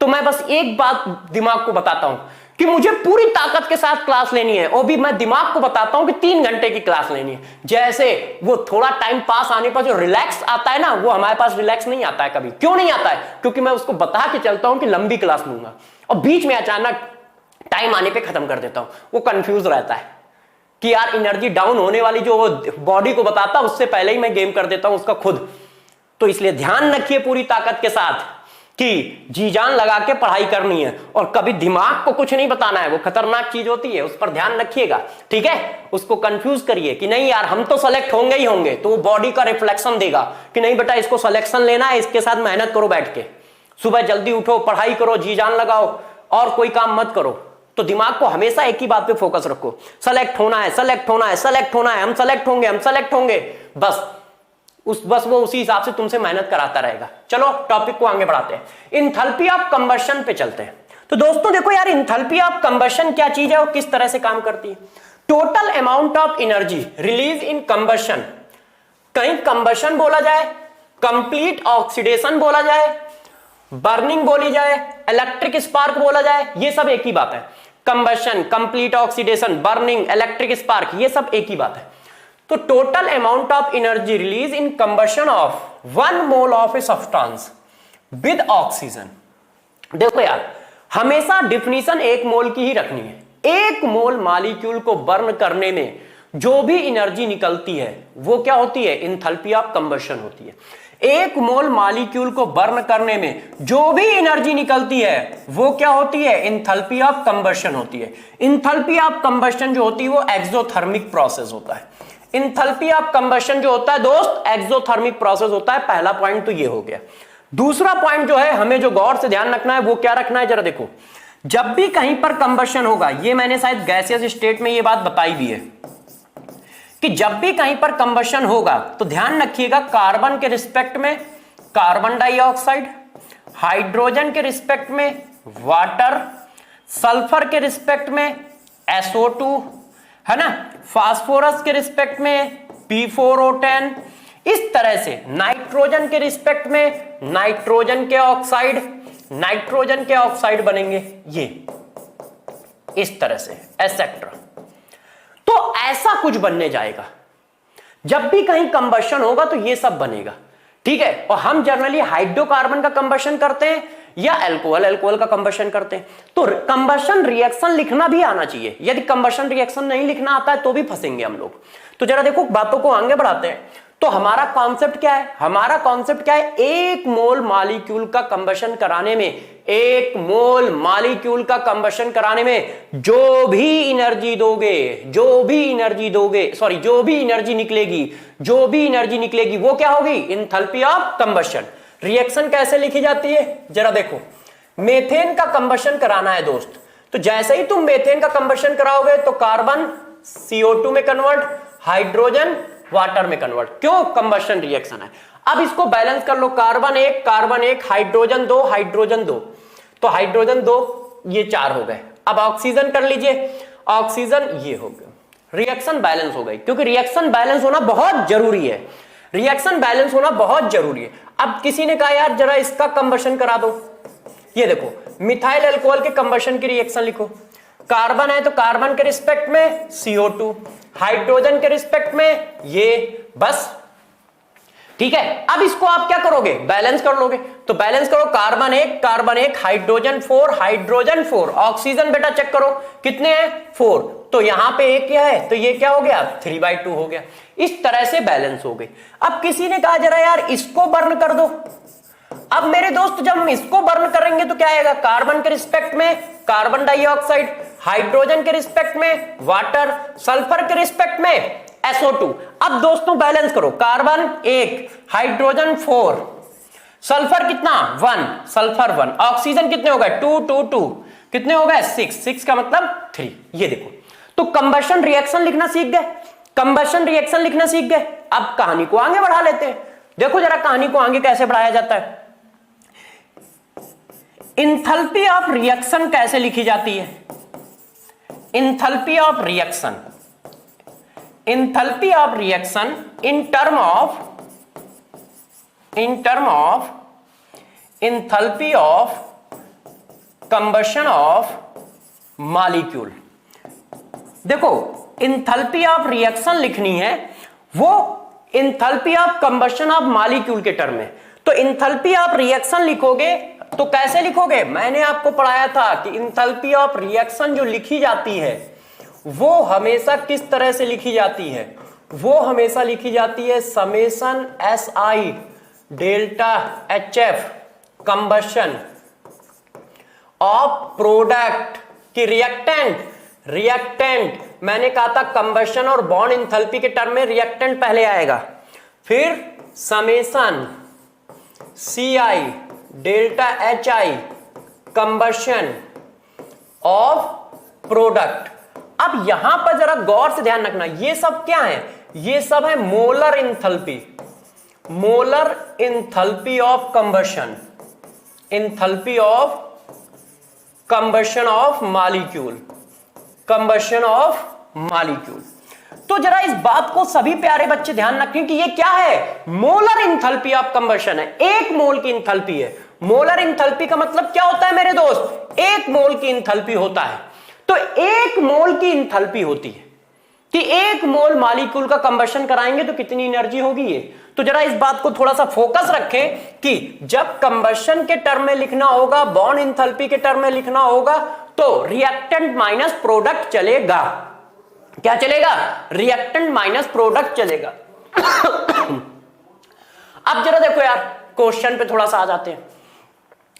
तो मैं बस एक बात दिमाग को बताता हूं कि मुझे पूरी ताकत के साथ क्लास लेनी है, और भी मैं दिमाग को बताता हूं कि 3 घंटे की क्लास लेनी है। जैसे वो थोड़ा टाइम पास आने पर जो रिलैक्स आता है ना, वो हमारे पास रिलैक्स नहीं आता है कभी। क्यों नहीं आता है? क्योंकि मैं उसको बता के चलता हूं कि लंबी क्लास लूंगा, और बीच में अचानक टाइम आने पर खत्म कर देता हूं। वो कंफ्यूज रहता है कि यार एनर्जी डाउन होने वाली जो बॉडी को बताता, उससे पहले ही मैं गेम कर देता हूं उसका खुद। तो इसलिए ध्यान रखिए पूरी ताकत के साथ कि जी जान लगा के पढ़ाई करनी है, और कभी दिमाग को कुछ नहीं बताना है, वो खतरनाक चीज होती है, उस पर ध्यान रखिएगा, ठीक है। उसको कंफ्यूज करिए कि नहीं यार हम तो सेलेक्ट होंगे ही होंगे, तो वो बॉडी का रिफ्लेक्शन देगा कि नहीं बेटा इसको सिलेक्शन लेना है, इसके साथ मेहनत करो, बैठ के सुबह जल्दी उठो, पढ़ाई करो, जी जान लगाओ, और कोई काम मत करो। तो दिमाग को हमेशा एक ही बात पे फोकस रखो, सेलेक्ट होना है, सेलेक्ट होना है, सेलेक्ट होना है, हम सेलेक्ट होंगे, हम सेलेक्ट होंगे, बस वो उसी हिसाब से तुमसे मेहनत कराता रहेगा। चलो टॉपिक को आगे बढ़ाते हैं, इंथैल्पी ऑफ कंबशन पे चलते हैं। तो दोस्तों देखो यार, इंथैल्पी ऑफ कंबशन क्या चीज है और किस तरह से काम करती है। Total amount of energy release in combustion, कहीं कंबशन बोला जाए, कंप्लीट ऑक्सीडेशन बोला जाए, बर्निंग बोली जाए, इलेक्ट्रिक स्पार्क बोला जाए, ये सब एक ही बात है। Combustion, complete oxidation, burning, electric spark, ये सब एक ही बात है। तो total amount of energy release in combustion of 1 mole of a substance with oxygen. देखो यार, हमेशा डिफिनीशन 1 मोल की ही रखनी है। 1 मोल मॉलिक्यूल को बर्न करने में जो भी एनर्जी निकलती है वो क्या होती है, एंथैल्पी ऑफ कंबशन होती है। 1 मोल मॉलिक्यूल को बर्न करने में जो भी एनर्जी निकलती है वो क्या होती है, एंथैल्पी ऑफ कंबशन होती है। एंथैल्पी ऑफ कंबशन जो होती है वो एक्सोथर्मिक प्रोसेस होता है। एंथैल्पी ऑफ कंबशन जो होता है दोस्त, एक्सोथर्मिक प्रोसेस होता है। पहला पॉइंट तो ये हो गया। दूसरा पॉइंट जो है, हमें जो गौर से ध्यान रखना है वो क्या रखना है, जरा देखो। जब भी कहीं पर कंबशन होगा, ये मैंने शायद गैसियस स्टेट में ये बात बताई भी है कि जब भी कहीं पर कंबशन होगा तो ध्यान रखिएगा, कार्बन के रिस्पेक्ट में कार्बन डाइऑक्साइड, हाइड्रोजन के रिस्पेक्ट में वाटर, सल्फर के रिस्पेक्ट में SO2, है ना, फास्फोरस के रिस्पेक्ट में P4O10, इस तरह से नाइट्रोजन के रिस्पेक्ट में नाइट्रोजन के ऑक्साइड बनेंगे, ये इस तरह से एसेट्रा। तो ऐसा कुछ बनने जाएगा, जब भी कहीं कंबशन होगा तो ये सब बनेगा, ठीक है। और हम जनरली हाइड्रोकार्बन का कंबशन करते हैं या अल्कोहल का कंबशन करते हैं। तो कंबशन रिएक्शन लिखना भी आना चाहिए। यदि कंबशन रिएक्शन नहीं लिखना आता है तो भी फंसेंगे हम लोग। तो जरा देखो, बातों को आगे बढ़ाते हैं। तो हमारा कॉन्सेप्ट क्या है, हमारा कॉन्सेप्ट क्या है, 1 मोल मॉलिक्यूल का कंबशन कराने में, 1 मोल मॉलिक्यूल का कंबशन कराने में जो भी एनर्जी निकलेगी वो क्या होगी, एंथैल्पी ऑफ कंबशन। रिएक्शन कैसे लिखी जाती है, जरा देखो। मेथेन का कंबशन कराना है दोस्त, तो जैसे ही तुम मेथेन का कंबशन कराओगे तो कार्बन CO2 में कन्वर्ट, हाइड्रोजन वाटर में कन्वर्ट। क्यों, कंबशन रिएक्शन है। अब इसको बैलेंस कर लो, कार्बन 1 हाइड्रोजन 2 तो हाइड्रोजन 2 ये 4 हो गए। अब ऑक्सीजन कर लीजिए, ऑक्सीजन ये हो गया, रिएक्शन बैलेंस हो गई। क्योंकि रिएक्शन बैलेंस होना बहुत जरूरी है, रिएक्शन बैलेंस होना बहुत जरूरी है। अब किसी ने कहा यार जरा इसका कंबशन करा दो, ये देखो मिथाइल अल्कोहल के कंबशन की रिएक्शन लिखो, कार्बन है तो कार्बन के रिस्पेक्ट में CO2, हाइड्रोजन के रिस्पेक्ट में ये, बस ठीक है। अब इसको आप क्या करोगे, बैलेंस कर लोगे। तो बैलेंस करो, कार्बन एक, हाइड्रोजन 4, ऑक्सीजन बेटा चेक करो कितने हैं 4, तो यहां पे एक क्या है तो ये क्या हो गया 3/2 हो गया। इस तरह से बैलेंस हो गई। अब किसी ने कहा जरा यार इसको बर्न कर दो। अब मेरे दोस्त जब हम इसको बर्न करेंगे तो क्या आएगा, कार्बन के रिस्पेक्ट में कार्बन डाइऑक्साइड, हाइड्रोजन के रिस्पेक्ट में वाटर, सल्फर के रिस्पेक्ट में SO2। अब दोस्तों बैलेंस करो, कार्बन 1, हाइड्रोजन 4, सल्फर कितना 1, सल्फर 1, ऑक्सीजन कितने हो गए 2, 2, 2, कितने हो गए 6 का मतलब 3। ये देखो, तो कंबशन रिएक्शन लिखना सीख गए, कंबशन रिएक्शन लिखना सीख गए। अब कहानी को आगे बढ़ा लेते हैं। देखो जरा कहानी को आगे कैसे बढ़ाया जाता है। इंथैल्पी ऑफ रिएक्शन कैसे लिखी जाती है, enthalpy of reaction, enthalpy of reaction in term of enthalpy of combustion of molecule. देखो इंथैल्पी ऑफ रिएक्शन लिखनी है, वो enthalpy of combustion of molecule के टर्म में। तो इंथैल्पी ऑफ रिएक्शन लिखोगे तो कैसे लिखोगे, मैंने आपको पढ़ाया था कि इंथैल्पी ऑफ रिएक्शन जो लिखी जाती है वो हमेशा किस तरह से लिखी जाती है, वो हमेशा लिखी जाती है summation SI delta HF combustion of product की रिएक्टेंट मैंने कहा था कंबशन और बॉन्ड इंथैल्पी के टर्म में रिएक्टेंट पहले आएगा, फिर summation CI delta HI combustion of product. अब यहां पर जरा गौर से ध्यान रखना, ये सब क्या है, ये सब है molar enthalpy, molar enthalpy of combustion, enthalpy of combustion of molecule, combustion of molecule. तो जरा इस बात को सभी प्यारे बच्चे ध्यान रखें कि ये क्या है, मोलर इंथैल्पी ऑफ कंबशन है, एक मोल की इंथैल्पी है। मोलर इंथैल्पी का मतलब क्या होता है मेरे दोस्त, एक मोल की इंथैल्पी होता है। तो एक मोल की इंथैल्पी होती है कि एक मोल मॉलिक्यूल का कंबशन कराएंगे तो कितनी एनर्जी होगी ये। तो जरा इस बात को थोड़ा सा फोकस रखें कि जब कंबशन के टर्म में लिखना होगा, बॉन्ड इंथैल्पी के टर्म में लिखना होगा, तो रिएक्टेंट माइनस प्रोडक्ट चलेगा। क्या चलेगा, रिएक्टेंट माइनस प्रोडक्ट चलेगा। अब जरा देखो यार, क्वेश्चन पे थोड़ा सा आ जाते हैं,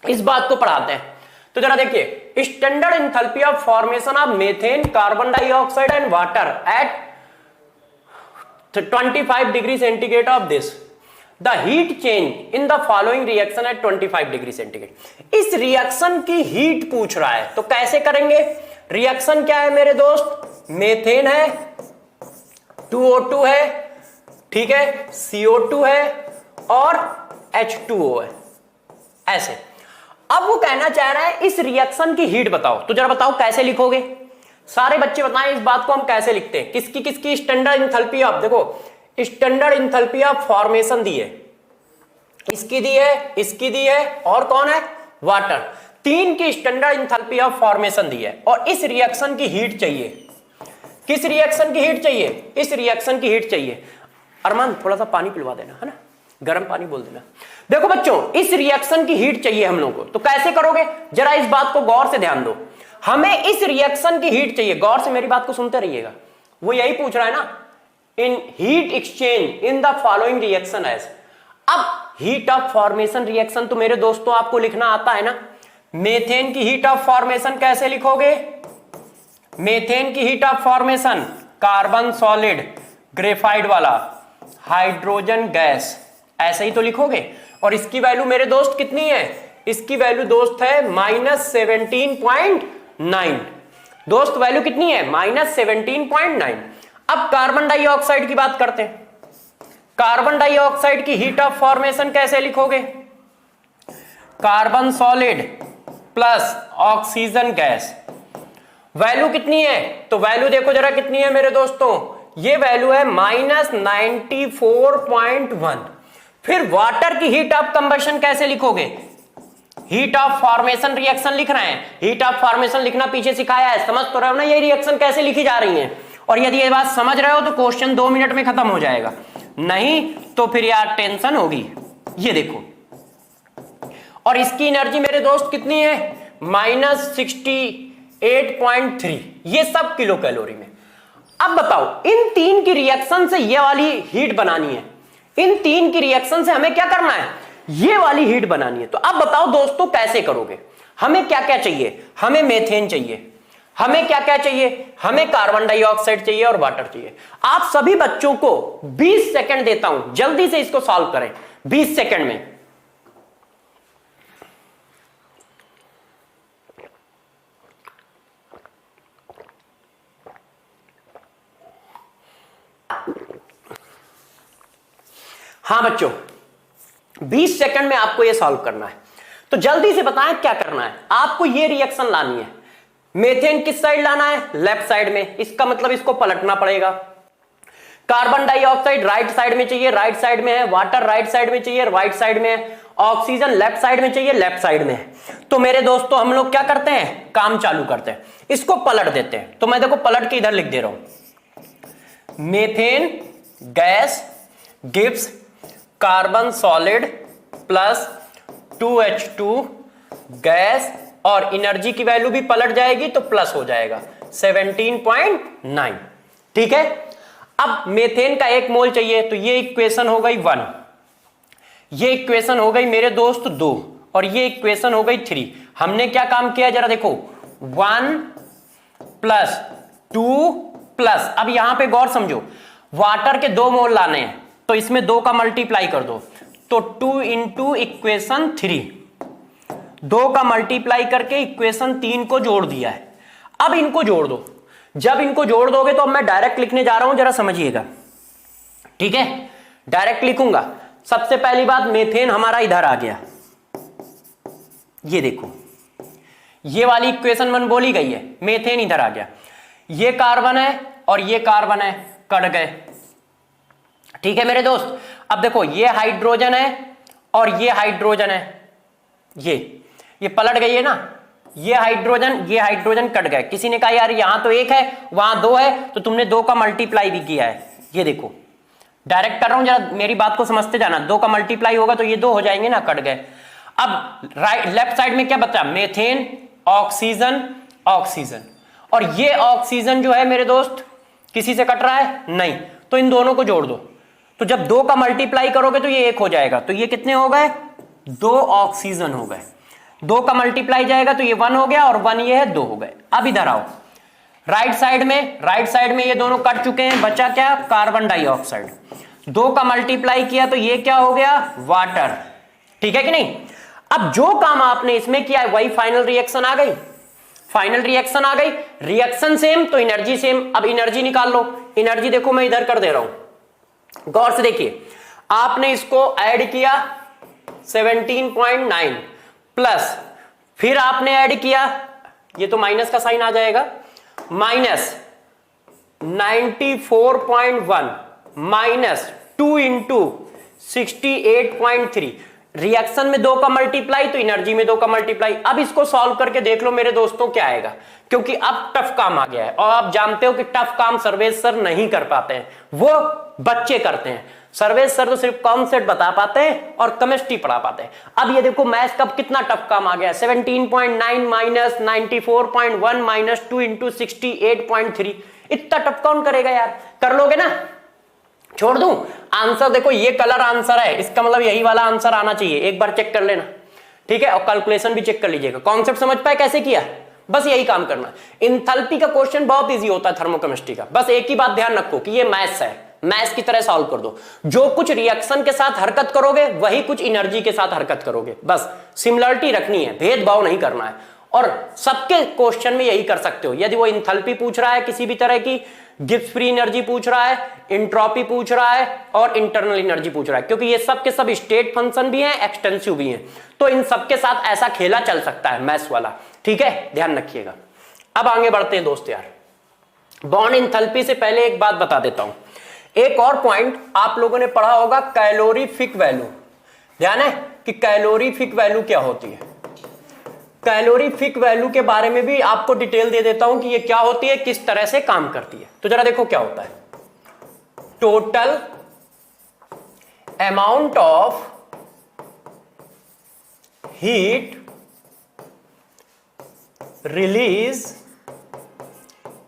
इस बात को पढ़ाते हैं। तो जरा देखिए, standard enthalpy of formation of methane, carbon dioxide and water at 25 degree centigrade of this, the heat change in the following reaction at 25 degree centigrade. इस रिएक्शन की हीट पूछ रहा है, तो कैसे करेंगे। रिएक्शन क्या है मेरे दोस्त, मेथेन है, 2O2 है, ठीक है, CO2 है और H2O है, ऐसे। अब वो कहना चाह रहा है इस रिएक्शन की हीट बताओ। तो जरा बताओ कैसे लिखोगे, सारे बच्चे बताएं इस बात को हम कैसे लिखते हैं। किसकी किसकी स्टैंडर्ड इंथैल्पी ऑफ, देखो स्टैंडर्ड इंथैल्पी ऑफ फॉर्मेशन दी है, इसकी दी है, इसकी दी है, और कौन है वाटर, तीन की स्टैंडर्ड इंथैल्पी ऑफ फॉर्मेशन दी है। और इस रिएक्शन की हीट चाहिए, किस रिएक्शन की हीट चाहिए, इस रिएक्शन की हीट चाहिए। अरमान थोड़ा सा पानी पिलवा देना, है ना, गर्म पानी बोल देना। देखो बच्चों, इस रिएक्शन की हीट चाहिए हम लोगों को, तो कैसे करोगे, जरा इस बात को गौर से ध्यान दो। हमें इस रिएक्शन की हीट चाहिए, गौर से मेरी बात को सुनते रहिएगा, वो यही पूछ रहा है ना, in heat exchange in the following reaction as. अब हीट ऑफ फॉर्मेशन रिएक्शन तो मेरे दोस्तों आपको लिखना आता है ना। मेथेन की हीट ऑफ फॉर्मेशन कैसे लिखोगे, मेथेन की heat of formation carbon solid graphite वाला, हाइड्रोजन गैस, ऐसे ही तो लिखोगे। और इसकी वैल्यू मेरे दोस्त कितनी है, इसकी वैल्यू दोस्त है -17.9। दोस्त वैल्यू कितनी है, -17.9। अब कार्बन डाइऑक्साइड की बात करते हैं। कार्बन डाइऑक्साइड की हीट ऑफ फॉर्मेशन कैसे लिखोगे, carbon solid plus oxygen gas, value कितनी है, तो वैल्यू देखो जरा कितनी है मेरे दोस्तों, ये वैल्यू है -94.1। फिर वाटर की हीट ऑफ कंबशन कैसे लिखोगे, हीट ऑफ फॉर्मेशन रिएक्शन लिख रहे हैं। हीट ऑफ फॉर्मेशन लिखना पीछे सिखाया है, समझ तो रहे हो ना ये रिएक्शन कैसे लिखी जा रही है। और यदि ये बात समझ रहे हो तो क्वेश्चन 2 मिनट में खत्म हो जाएगा, नहीं तो फिर यार टेंशन होगी। ये देखो, और इसकी एनर्जी मेरे दोस्त कितनी है, -68.3, ये सब किलो कैलोरी में। अब बताओ इन 3 की रिएक्शन से ये वाली हीट बनानी है, इन 3 की रिएक्शन से हमें क्या करना है, ये वाली हीट बनानी है। तो अब बताओ दोस्तों कैसे करोगे, हमें क्या क्या चाहिए, हमें मेथेन चाहिए, हमें क्या क्या चाहिए, हमें कार्बन डाइऑक्साइड चाहिए और वाटर चाहिए। आप सभी बच्चों को 20 सेकंड देता हूं, जल्दी से इसको सॉल्व करें 20 सेकंड में। हां बच्चों 20 सेकंड में आपको यह सॉल्व करना है, तो जल्दी से बताएं क्या करना है। आपको यह रिएक्शन लानी है, मेथेन किस साइड लाना है, लेफ्ट साइड में, इसका मतलब इसको पलटना पड़ेगा। कार्बन डाइऑक्साइड राइट साइड में चाहिए, राइट साइड में है। वाटर राइट साइड में चाहिए, राइट साइड में है। ऑक्सीजन लेफ्ट साइड में चाहिए, लेफ्ट साइड में है। तो मेरे दोस्तों हम लोग क्या करते हैं, काम चालू करते हैं, इसको पलट देते हैं। तो मैं देखो पलट के इधर लिख दे रहा हूं, methane gas gives carbon solid plus 2H2 gas, और एनर्जी की वैल्यू भी पलट जाएगी तो प्लस हो जाएगा 17.9। ठीक है, अब मेथेन का 1 मोल चाहिए, तो ये इक्वेशन हो गई 1, ये इक्वेशन हो गई मेरे दोस्त 2, और ये इक्वेशन हो गई 3। हमने क्या काम किया जरा देखो, 1 प्लस 2 प्लस, अब यहां पे गौर समझो, वाटर के 2 मोल लाने हैं तो इसमें 2 का मल्टीप्लाई कर दो, तो 2 इंटू इक्वेशन 3, 2 का मल्टीप्लाई करके इक्वेशन 3 को जोड़ दिया है। अब इनको जोड़ दो, जब इनको जोड़ दोगे तो अब मैं डायरेक्ट लिखने जा रहा हूं, जरा समझिएगा। ठीक है, डायरेक्ट लिखूंगा। सबसे पहली बात, मेथेन हमारा इधर आ गया, ये देखो ये वाली इक्वेशन 1 बोली गई है, मेथेन इधर आ गया, ये कार्बन है और ये कार्बन है, कट गए। ठीक है मेरे दोस्त, अब देखो ये हाइड्रोजन है और ये हाइड्रोजन है, ये पलट गई है ना, ये हाइड्रोजन कट गए। किसी ने कहा यार यहां तो 1 है वहां 2 है, तो तुमने 2 का मल्टीप्लाई भी किया है। ये देखो डायरेक्ट कर रहा हूं, जरा मेरी बात को समझते जाना, 2 का मल्टीप्लाई होगा तो ये 2 हो जाएंगे ना, कट गए। अब राइट लेफ्ट साइड में क्या बचा, मेथेन ऑक्सीजन ऑक्सीजन, और ये ऑक्सीजन जो है मेरे दोस्त किसी से कट रहा है नहीं, तो इन दोनों को जोड़ दो। तो जब 2 का मल्टीप्लाई करोगे तो ये 1 हो जाएगा, तो ये कितने हो गए, 2 ऑक्सीजन हो गए। 2 का मल्टीप्लाई जाएगा तो ये 1 हो गया, और 1 ये है, 2 हो गए। अब इधर आओ, राइट साइड में ये दोनों कट चुके हैं, बचा क्या, कार्बन डाइऑक्साइड। 2 का मल्टीप्लाई किया तो ये क्या हो गया, वाटर। ठीक है कि नहीं। अब जो काम आपने इसमें किया है वही फाइनल रिएक्शन आ गई, फाइनल रिएक्शन आ गई। रिएक्शन सेम तो एनर्जी सेम। अब एनर्जी निकाल लो, एनर्जी देखो मैं इधर कर दे रहा हूं, गौर से देखिए। आपने इसको ऐड किया 17.9 प्लस, फिर आपने ऐड किया, ये तो माइनस का साइन आ जाएगा, माइनस 94.1 माइनस 2 इंटू 68.3। रिएक्शन में 2 का मल्टीप्लाई तो एनर्जी में 2 का मल्टीप्लाई। अब इसको सॉल्व करके देख लो मेरे दोस्तों क्या आएगा, क्योंकि अब टफ काम आ गया है, और आप जानते हो कि टफ काम सर्वेश सर नहीं कर पाते हैं, वो बच्चे करते हैं। सर्वेश सर तो सिर्फ कॉन्सेप्ट बता पाते हैं और केमिस्ट्री पढ़ा पाते हैं। अब ये देखो मैथ्स का कितना टफ काम आ गया, 17.9 माइनस 94.1 माइनस 2 इंटू 68.3। इतना टफ कौन करेगा यार, कर लोगे ना। छोड़ दूं आंसर, देखो ये कलर आंसर है, इसका मतलब यही वाला आंसर आना चाहिए, एक बार चेक कर लेना। ठीक है, और कैलकुलेशन भी चेक कर लीजिएगा। कॉन्सेप्ट समझ पाए कैसे किया, बस यही काम करना। इंथैल्पी का क्वेश्चन बहुत इजी होता है थर्मोकेमिस्ट्री का, बस एक ही बात ध्यान रखो कि ये मैथ्स है, मैथ्स की तरह सॉल्व कर दो। जो कुछ रिएक्शन के साथ हरकत करोगे वही कुछ एनर्जी के साथ हरकत करोगे, बस सिमिलरिटी रखनी है, भेदभाव नहीं करना है। और सबके क्वेश्चन में यही कर सकते हो। यदि वो इंथैल्पी पूछ रहा है किसी भी तरह की, गिब्स फ्री एनर्जी पूछ रहा है, एंट्रोपी पूछ रहा है, और इंटरनल एनर्जी पूछ रहा है, क्योंकि ये सब के सब स्टेट फंक्शन भी हैं, एक्सटेंसिव भी हैं, तो इन सब के साथ ऐसा खेला चल सकता है मैथ्स वाला। ठीक है, ध्यान रखिएगा। अब आगे बढ़ते हैं दोस्त यार। बॉन्ड इंथैल्पी से पहले एक बात बता देता हूं, एक और पॉइंट आप लोगों ने पढ़ा होगा, कैलोरीफिक वैल्यू। ध्यान है कि कैलोरीफिक वैल्यू क्या होती है। कैलोरीफिक वैल्यू के बारे में भी आपको डिटेल दे देता हूं कि ये क्या होती है, किस तरह से काम करती है। तो जरा देखो क्या होता है। Total amount of heat release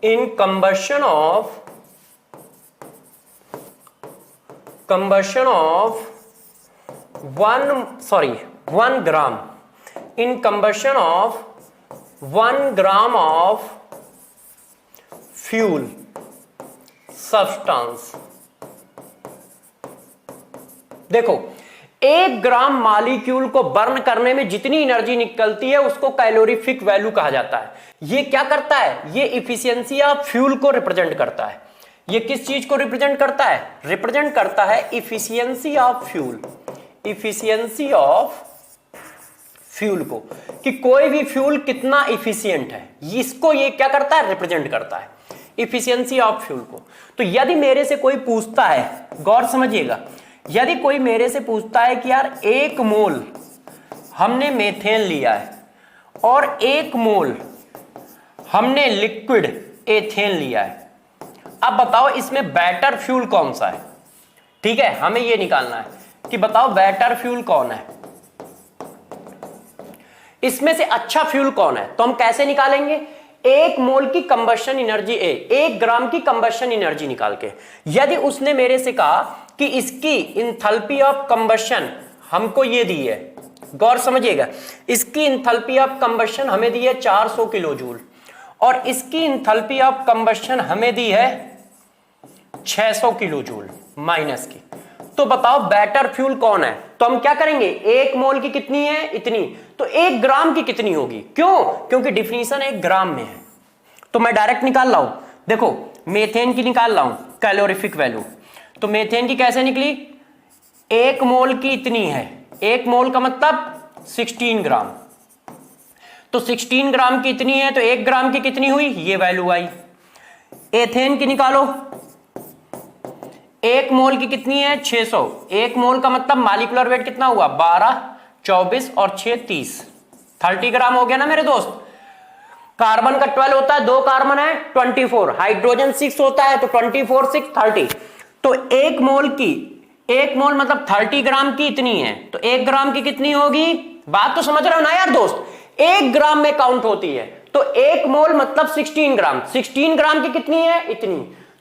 in combustion of 1 gram in combustion of 1 gram of fuel substance। देखो 1 ग्राम मॉलिक्यूल को बर्न करने में जितनी एनर्जी निकलती है उसको कैलोरीफिक वैल्यू कहा जाता है। ये क्या करता है, ये इफिशियंसी ऑफ फ्यूल को रिप्रेजेंट करता है। ये किस चीज को रिप्रेजेंट करता है, रिप्रेजेंट करता है efficiency of fuel, efficiency of fuel को, कि कोई भी फ्यूल कितना इफिशियंट है, इसको ये क्या करता है, रिप्रेजेंट करता है इफिशियंसी ऑफ फ्यूल को। तो यदि मेरे से कोई पूछता है, गौर समझिएगा, यदि कोई मेरे से पूछता है कि यार 1 मोल हमने मेथेन लिया है और 1 मोल हमने लिक्विड एथेन लिया है, अब बताओ इसमें बेटर फ्यूल कौन सा है। ठीक है, हमें यह निकालना है कि बताओ बेटर फ्यूल कौन है, इसमें से अच्छा फ्यूल कौन है। तो हम कैसे निकालेंगे, 1 मोल की कंबशन एनर्जी 1 ग्राम की कंबशन एनर्जी निकाल के। यदि उसने मेरे से कहा कि इसकी इंथैल्पी ऑफ कंबशन हमको ये दी है, गौर समझिएगा, इसकी इंथैल्पी ऑफ कंबशन हमें दी है 400 किलो जूल और इसकी इंथैल्पी ऑफ कंबशन हमें दी है 600 किलो जूल माइनस की। तो बताओ बेटर फ्यूल कौन है। तो हम क्या करेंगे, 1 मोल की कितनी है, इतनी, तो 1 ग्राम की कितनी होगी, क्यों, क्योंकि डिफिनीशन 1 ग्राम में है। तो मैं डायरेक्ट निकाल रहा हूं, देखो मेथेन की निकाल रहा हूं कैलोरीफिक वैल्यू। तो मेथेन की कैसे निकली, 1 मोल की इतनी है, 1 मोल का मतलब 16 ग्राम, तो 16 ग्राम की इतनी है, तो 1 ग्राम की कितनी हुई, ये वैल्यू आई। एथेन की निकालो, 1 मोल की कितनी है, 600, 1 मोल का मतलब मॉलिक्यूलर वेट कितना हुआ, 12, 24 और 6 30, 30 ग्राम हो गया ना मेरे दोस्त। कार्बन का 12 होता है, 2 कार्बन है 24, हाइड्रोजन 6 होता है, तो 24 6 30। तो 1 मोल की, 1 मोल मतलब 30 ग्राम की इतनी है, तो 1 ग्राम की कितनी होगी, बात तो समझ रहे हो ना यार दोस्त, 1 ग्राम में काउंट होती है। तो 1 मोल मतलब 16 ग्राम, 16 ग्राम की कितनी है, इतनी,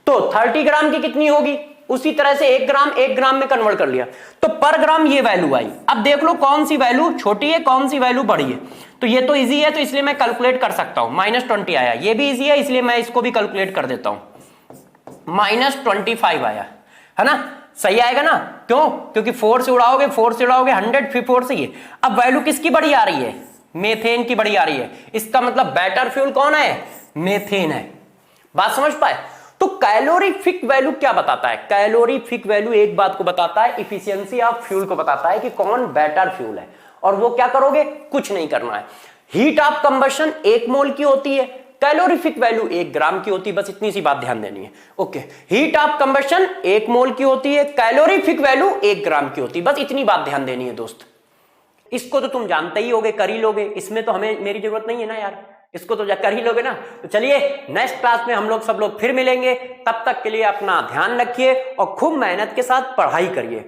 तो 30 ग्राम की कितनी होगी। उसी तरह से 1 ग्राम में कन्वर्ट कर लिया, तो पर ग्राम ये वैल्यू आई। अब देख लो कौन सी वैल्यू छोटी है, कौन सी वैल्यू बड़ी है। तो ये तो इजी है, तो इसलिए मैं कैलकुलेट कर सकता हूं, -20 आया। ये भी इजी है, इसलिए मैं इसको भी कैलकुलेट कर देता हूं, -25 आया है ना, सही आएगा ना, क्यों, क्योंकि 4 से उड़ाओगे 100 फिर 4 से ये। अब वैल्यू किसकी बड़ी आ रही है, मेथेन की बड़ी आ रही है, इसका मतलब बेटर फ्यूल कौन है, मेथेन है। बात समझ पाए। तो कैलोरीफिक वैल्यू क्या बताता है, कैलोरीफिक वैल्यू एक बात को बताता है, इफिशियंसी ऑफ फ्यूल को बताता है कि कौन बेटर फ्यूल है। और वो क्या करोगे, कुछ नहीं करना है। हीट ऑफ कंबशन 1 मोल की होती है, कैलोरीफिक वैल्यू 1 ग्राम की होती है, बस इतनी सी बात ध्यान देनी है। ओके, हीट ऑफ कंबशन 1 मोल की होती है, कैलोरीफिक वैल्यू 1 ग्राम की होती है, बस इतनी बात ध्यान देनी है दोस्त। इसको तो तुम जानते ही होगे, कर ही लोगे, इसमें तो हमें मेरी जरूरत नहीं है ना यार, इसको तो कर ही लोगे ना। तो चलिए नेक्स्ट क्लास में हम लोग सब लोग फिर मिलेंगे, तब तक के लिए अपना ध्यान रखिए और खूब मेहनत के साथ पढ़ाई करिए।